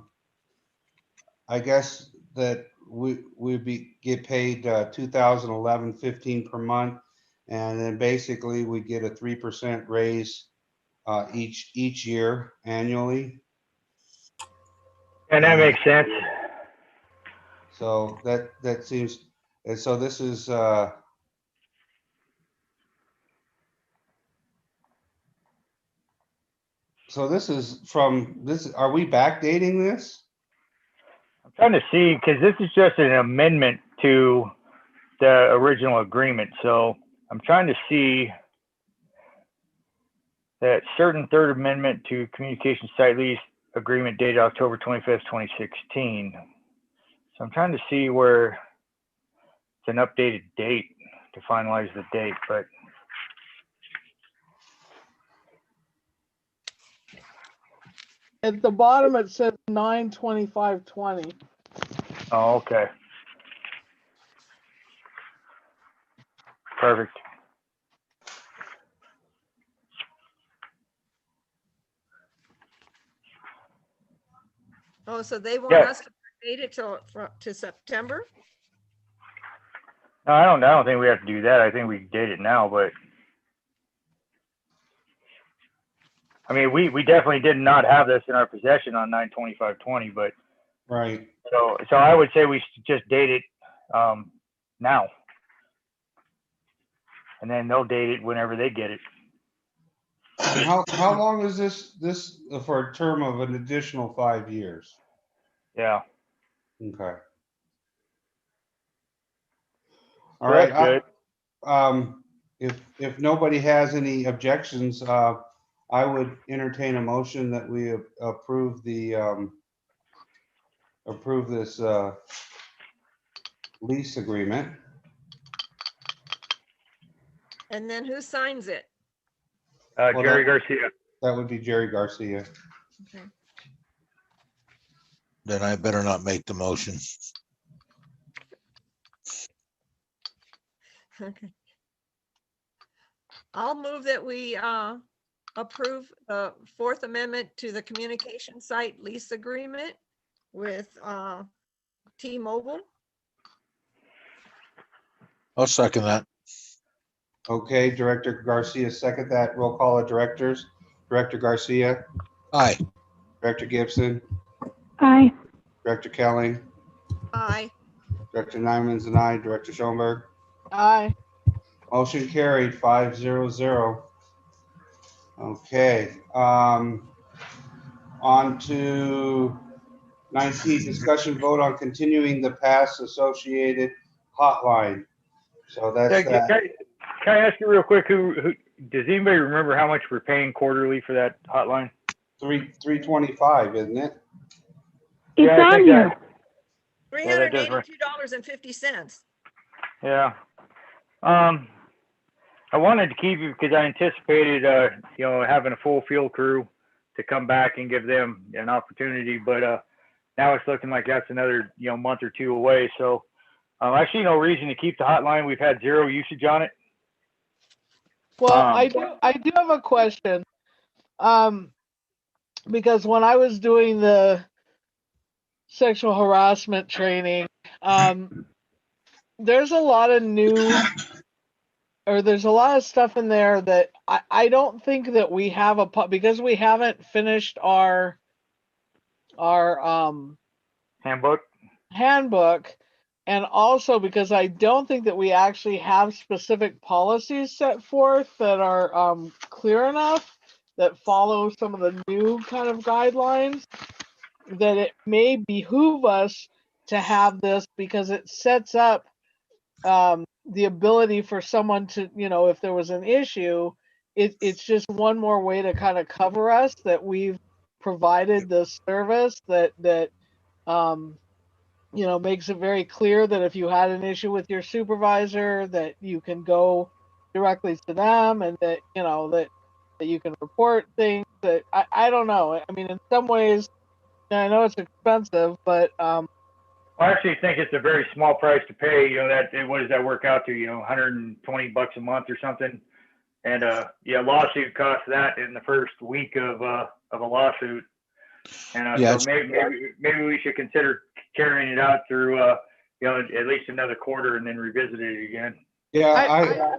guess that we get paid 2011-15 per month, and then basically we get a 3% raise each year annually.
And that makes sense.
So that seems, And so this is, so this is from this, are we backdating this?
I'm trying to see, because this is just an amendment to the original agreement. So I'm trying to see that certain third amendment to communication site lease agreement dated October 25th, 2016. So I'm trying to see where it's an updated date to finalize the date, but
At the bottom, it says 9/25/20.
oh, okay. Perfect.
Oh, so they want
Yeah.
us to date it to September?
No, I don't think we have to do that. I think we can date it now, but I mean, we definitely did not have this in our possession on 9/25/20, but
Right.
so I would say we should just date it now, and then they'll date it whenever they get it.
How long is this for a term of an additional 5 years?
Yeah.
Okay.
So
All right.
that's good.
If nobody has any objections, I would entertain a motion that we approve this lease agreement.
And then who signs it?
Well,
Jerry Garcia.
That would be Jerry Garcia.
Okay.
Then I better not make the motion.
Okay. I'll move that we approve the Fourth Amendment to the communication site lease agreement with T-Mobile.
I'll second that.
Okay, Director Garcia, second that. Roll call of directors. Director Garcia,
Aye.
Director Gibson,
Aye.
Director Kelly,
Aye.
Director Nyman's and I, Director Schoenberg.
Aye.
Motion carried 5-0-0. Okay, on to 19, discussion vote on continuing the pass associated hotline. So that's
Yeah,
that.
can I ask you real quick? Who does anybody remember how much we're paying quarterly for that hotline?
$325, isn't it?
It's
Yeah, I
on
think
here.
that does work.
$382.50.
Yeah. I wanted to keep you because I anticipated, having a full field crew to come back and give them an opportunity, but now it's looking like that's another, month or two away. So I see no reason to keep the hotline. We've had zero usage on it.
Well, I do have a question. Because when I was doing the sexual harassment training, there's a lot of there's a lot of stuff in there that I don't think that we have because we haven't finished our handbook, and also because I don't think that we actually have specific policies set forth that are clear enough that follow some of the new kind of guidelines, that it may behoove us to have this, because it sets up the ability for someone to, if there was an issue, it's just one more way to kind of cover us that we've provided the service that makes it very clear that if you had an issue with your supervisor, that you can go directly to them, and that that you can report things. That I don't know. I mean, in some ways, I know it's expensive, but
I actually think it's a very small price to pay. What does that work out to? $120 a month or something. And lawsuit costs that in the first week of a lawsuit. And
Yeah,
so maybe we should consider carrying it out through at least another quarter and then revisit it again.
Yeah,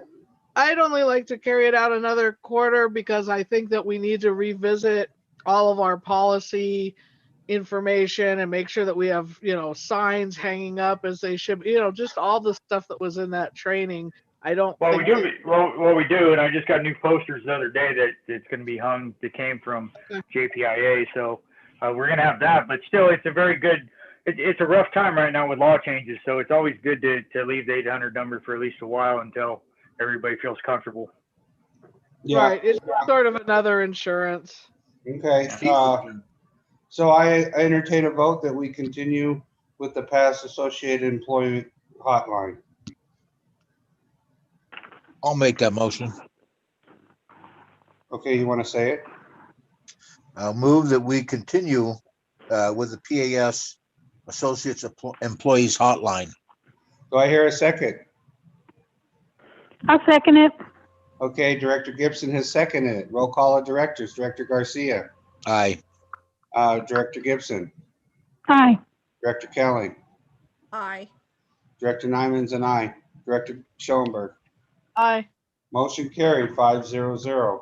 I'd only like to carry it out another quarter, because I think that we need to revisit all of our policy information and make sure that we have, signs hanging up as they should, just all the stuff that was in that training. I don't
Well,
think
we do. Well, we do, and I just got new posters the other day that it's going to be hung. That came from JPIA, so we're going to have that. But still, it's a very good. It's a rough time right now with law changes, so it's always good to leave the 800 number for at least a while until everybody feels comfortable.
Yeah.
Right, it's sort of another insurance.
Okay. So I entertain a vote that we continue with the past associated employment hotline.
I'll make that motion.
Okay, you want to say it?
I'll move that we continue with the PAS Associates Employees Hotline.
Do I hear a second?
I'll second it.
Okay, Director Gibson has seconded it. Roll call of directors. Director Garcia.
Aye.
Director Gibson.
Aye.
Director Kelly.
Aye.
Director Nyman's and I. Director Schoenberg.
Aye.
Motion carried 500.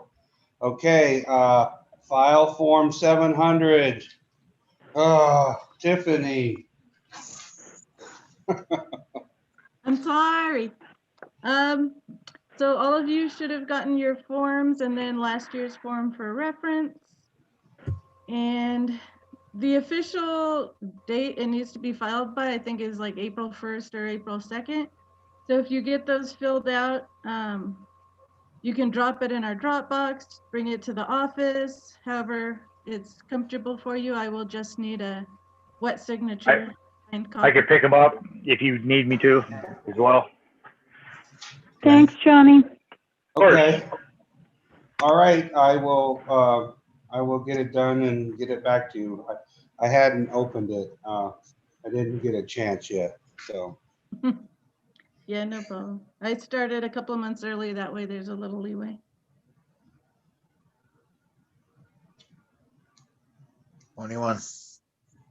Okay, file form 700. Tiffany.
I'm sorry. So all of you should have gotten your forms and then last year's form for reference. And the official date it needs to be filed by, I think, is like April 1st or April 2nd. So if you get those filled out, you can drop it in our Dropbox, bring it to the office, however it's comfortable for you. I will just need a wet signature.
I could pick them up if you need me to as well.
Thanks, Johnny.
Okay. All right, I will get it done and get it back to you. I hadn't opened it. I didn't get a chance yet, so.
Yeah, no problem. I started a couple of months early. That way there's a little leeway.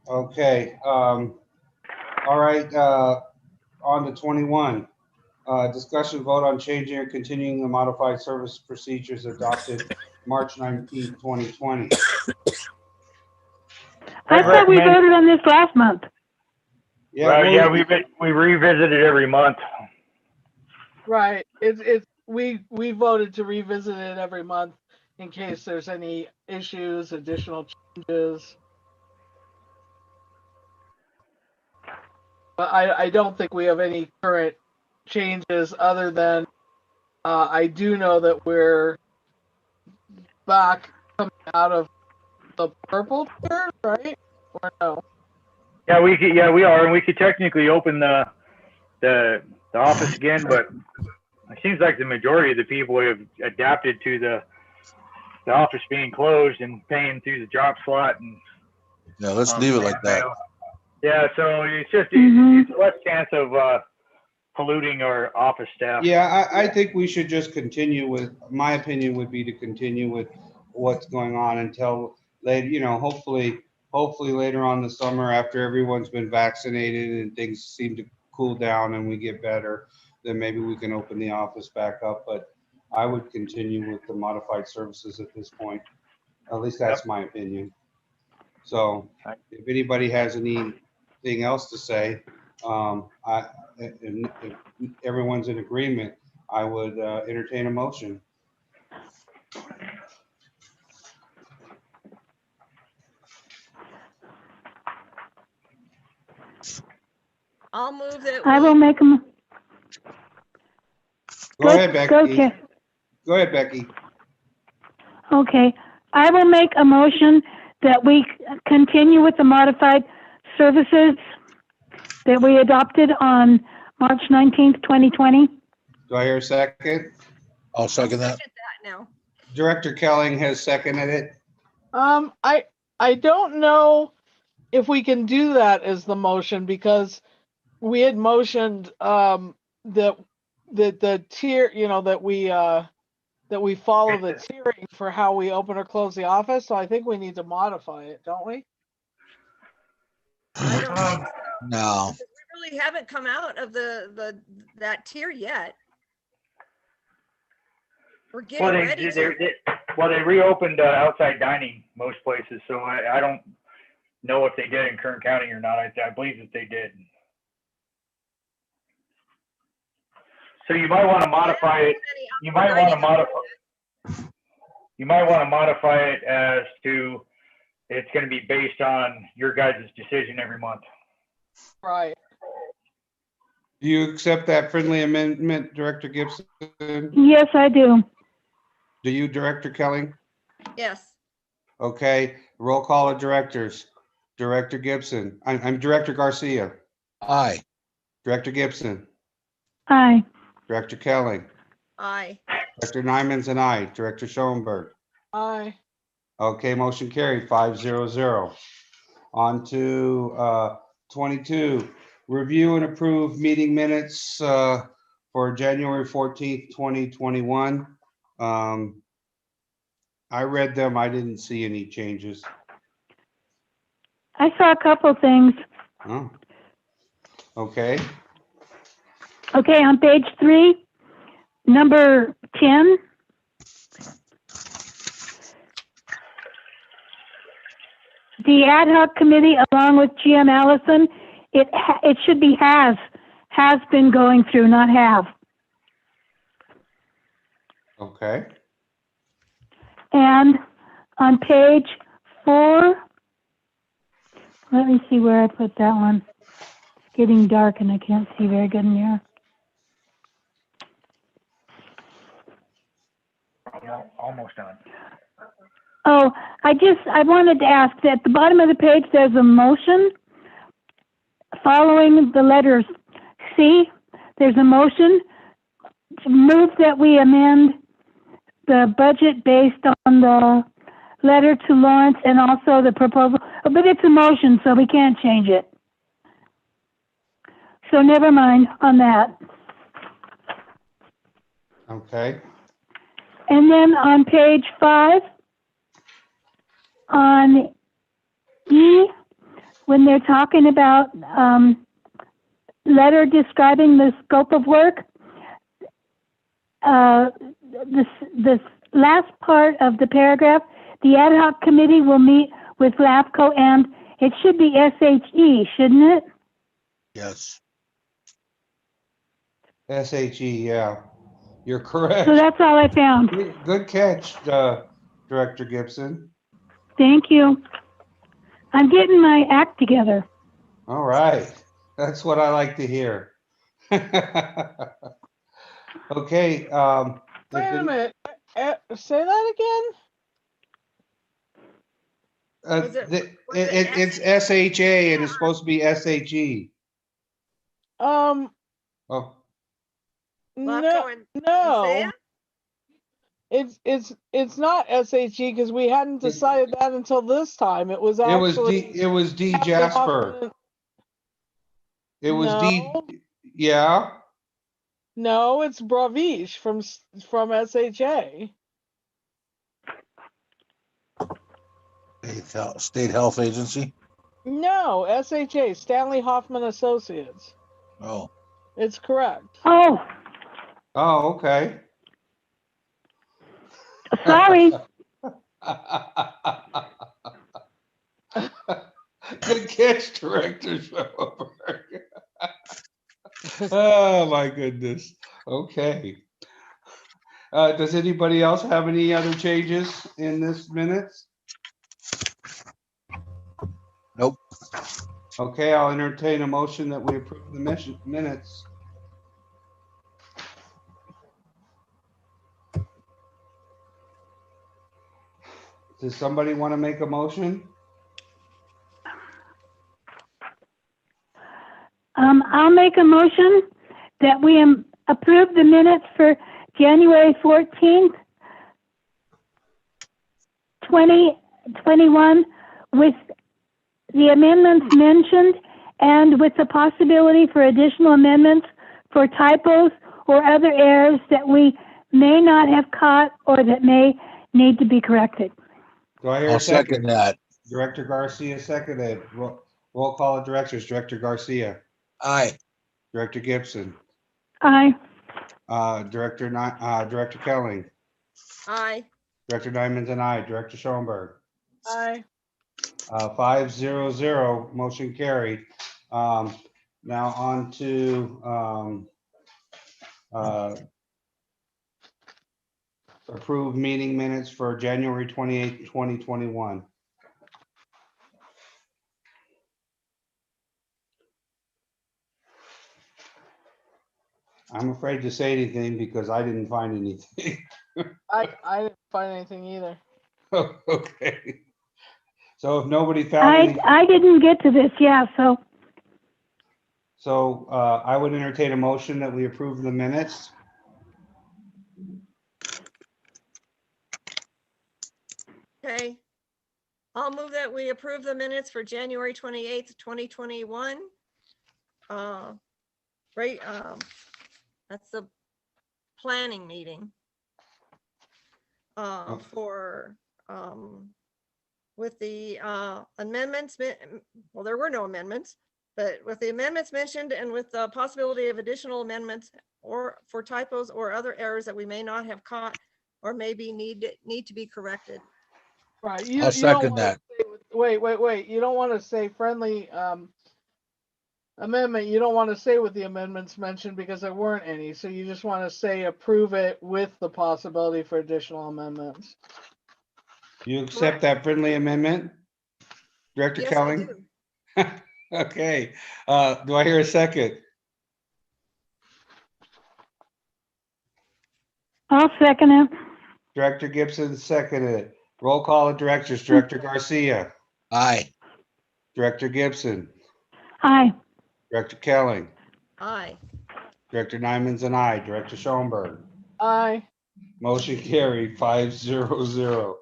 Okay, all right, on to 21. Discussion vote on changing or continuing the modified service procedures adopted March 19, 2020.
I thought we voted on this last month.
Yeah,
we revisit it every month.
Right. We voted to revisit it every month in case there's any issues, additional changes. But I don't think we have any current changes other than I do know that we're back coming out of the purple tier, right? Or no?
Yeah, we are, and we could technically open the office again, but it seems like the majority of the people have adapted to the office being closed and paying through the drop slot. And
no, let's leave it like that.
Yeah, so it's just it's less chance of polluting our office staff.
Yeah, I think we should just continue with, my opinion would be to continue with what's going on until later, hopefully later on the summer after everyone's been vaccinated and things seem to cool down and we get better, then maybe we can open the office back up. But I would continue with the modified services at this point. At least that's my opinion. So if anybody has anything else to say, if everyone's in agreement, I would entertain a motion.
I'll move that.
I will make them.
Go ahead, Becky.
Okay.
Go ahead, Becky.
Okay. I will make a motion that we continue with the modified services that we adopted on March 19th, 2020.
Do I hear a second?
I'll second that.
Now.
Director Kelling has seconded it.
I don't know if we can do that as the motion because we had motioned that the tier, that we follow the tiering for how we open or close the office. So I think we need to modify it, don't we?
I don't think so.
No.
We really haven't come out of that tier yet. We're getting ready to.
They reopened outside dining most places, so I don't. know if they did in Kern County or not. I believe that they did. So you might want to modify it. You might want to modify. You might want to modify it as to it's going to be based on your guys' decision every month.
Right.
Do you accept that friendly amendment, Director Gibson?
Yes, I do.
Do you, Director Kelly?
Yes.
Okay, roll call of directors. Director Gibson, I'm Director Garcia.
Aye.
Director Gibson,
Aye.
Director Kelly,
Aye.
Director Nyman's and I, Director Schoenberg.
Aye.
Okay, motion carried 500. On to 22, review and approve meeting minutes for January 14th, 2021. I read them. I didn't see any changes.
I saw a couple things.
Oh. Okay,
Okay, on page 3, number 10. The ad hoc committee, along with GM Allison, it should be has been going through, not have.
okay.
And on page 4, let me see where I put that one. It's getting dark and I can't see very good in here.
Almost done.
Oh, I wanted to ask that at the bottom of the page, there's a motion following the letters C. There's a motion to move that we amend the budget based on the letter to Lawrence and also the proposal, but it's a motion, so we can't change it. So never mind on that.
Okay.
And then on page 5, on E, when they're talking about letter describing the scope of work, this last part of the paragraph, the ad hoc committee will meet with LAFCO, and it should be SHE, shouldn't it?
Yes.
SHE, yeah. You're correct.
So that's all I found.
Good catch, Director Gibson.
Thank you. I'm getting my act together.
All right. That's what I like to hear. Okay.
Wait a minute. Say that again?
Was it
It's SHA and it's supposed to be SHE.
Um,
Oh,
no,
LAFCO and
no.
Nisea?
It's not SHE because we hadn't decided that until this time. It was actually.
it was D Jasper. It was D.
No.
Yeah.
No, it's Bravish from SHA.
State Health Agency.
No, SHA, Stanley Hoffman Associates.
Oh,
It's correct.
Oh,
Oh, okay.
sorry.
Good catch, Director Schoenberg. Oh, my goodness. Okay. Does anybody else have any other changes in this minutes?
nope.
Okay, I'll entertain a motion that we approve the minutes. Does somebody want to make a motion?
I'll make a motion that we approve the minutes for January 14th, 2021 with the amendments mentioned and with the possibility for additional amendments for typos or other errors that we may not have caught or that may need to be corrected.
Do I hear
I'll
a second?
second that.
Director Garcia seconded. Roll call of directors. Director Garcia,
Aye.
Director Gibson,
Aye.
Director Kelly,
Aye.
Director Diamonds and I, Director Schoenberg.
Aye.
500, motion carried. Now on to approved meeting minutes for January 28th, 2021. I'm afraid to say anything because I didn't find anything.
I didn't find anything either.
Okay. So if nobody found any,
I didn't get to this, yeah,
so I would entertain a motion that we approve the minutes.
Okay. I'll move that we approve the minutes for January 28th, 2021. Right, that's the planning meeting. For, with the amendments, well, there were no amendments, but with the amendments mentioned and with the possibility of additional amendments or for typos or other errors that we may not have caught or maybe need to be corrected.
Right.
I'll
You don't
second
wanna
that.
say wait. You don't want to say friendly amendment. You don't want to say with the amendments mentioned because there weren't any. So you just want to say approve it with the possibility for additional amendments.
You accept that friendly amendment? Director
Yes, I
Kelling?
do.
Okay, do I hear a second?
I'll second it.
Director Gibson seconded. Roll call of directors. Director Garcia,
Aye.
Director Gibson,
Aye.
Director Kelling,
Aye.
Director Nyman's and I, Director Schoenberg.
Aye.
Motion carried 500.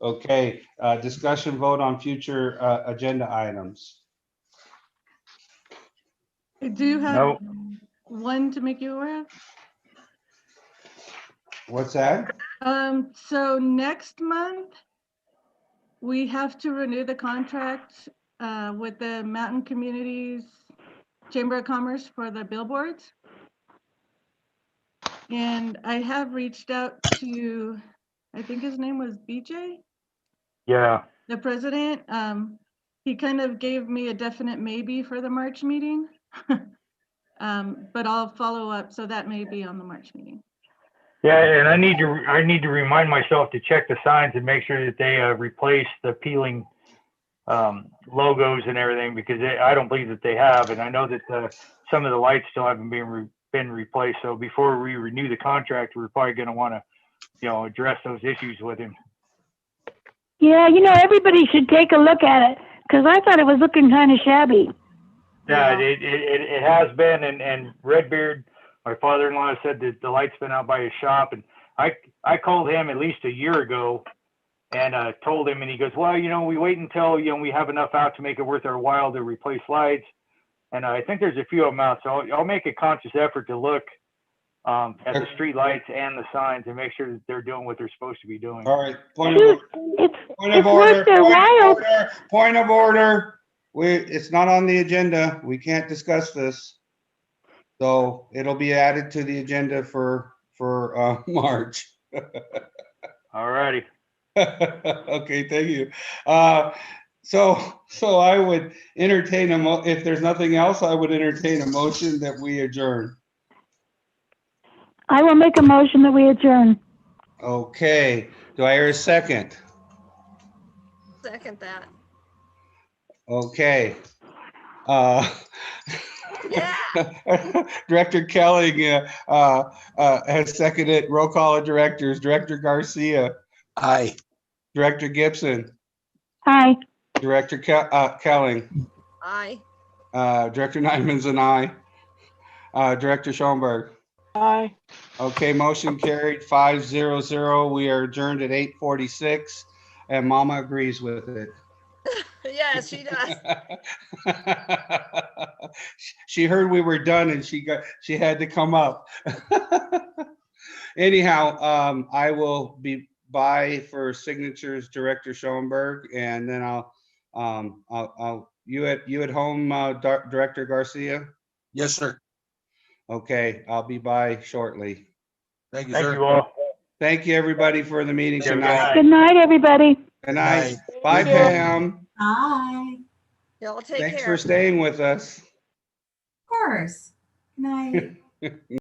Okay, discussion vote on future agenda items.
I do have
No,
one to make you aware of.
What's that?
So next month, we have to renew the contract with the Mountain Communities Chamber of Commerce for the billboards. And I have reached out to, I think his name was BJ,
yeah,
the president. He kind of gave me a definite maybe for the March meeting. But I'll follow up, so that may be on the March meeting.
yeah, and I need to remind myself to check the signs and make sure that they replace the peeling logos and everything, because I don't believe that they have, and I know that some of the lights still haven't been replaced. So before we renew the contract, we're probably going to want to, address those issues with him.
Yeah, everybody should take a look at it because I thought it was looking kind of shabby.
Yeah, it has been, and Redbeard, my father-in-law, said that the light's been out by his shop, and I called him at least a year ago and told him, and he goes, well, we wait until we have enough out to make it worth our while to replace lights, and I think there's a few of them out, so I'll make a conscious effort to look at the street lights and the signs and make sure that they're doing what they're supposed to be doing.
All right,
Dude, it's
point
worth their while.
Point of order. It's not on the agenda. We can't discuss this. So it'll be added to the agenda for March.
All righty.
Okay, thank you. So I would entertain if there's nothing else, I would entertain a motion that we adjourn.
I will make a motion that we adjourn.
Okay, do I hear a second?
Second that.
Okay.
Yeah.
Director Kelling has seconded. Roll call of directors. Director Garcia,
Aye.
Director Gibson,
Aye.
Director Kelling,
Aye.
Director Nyman's and I, Director Schoenberg.
Aye.
Okay, motion carried 500. We are adjourned at 8:46, and Mama agrees with it.
Yes, she does.
She heard we were done and she had to come up. Anyhow, I will be by for signatures, Director Schoenberg, and then I'll you at home, Director Garcia?
Yes, sir.
Okay, I'll be by shortly.
Thank you,
Thank
sir.
you all.
Thank you, everybody, for the meeting
Yeah, good
tonight.
night.
Good night, everybody.
Good night.
Night.
Bye,
Thank you.
Pam.
Hi.
Y'all take
Thanks
care.
for staying with us.
Of course. Good night.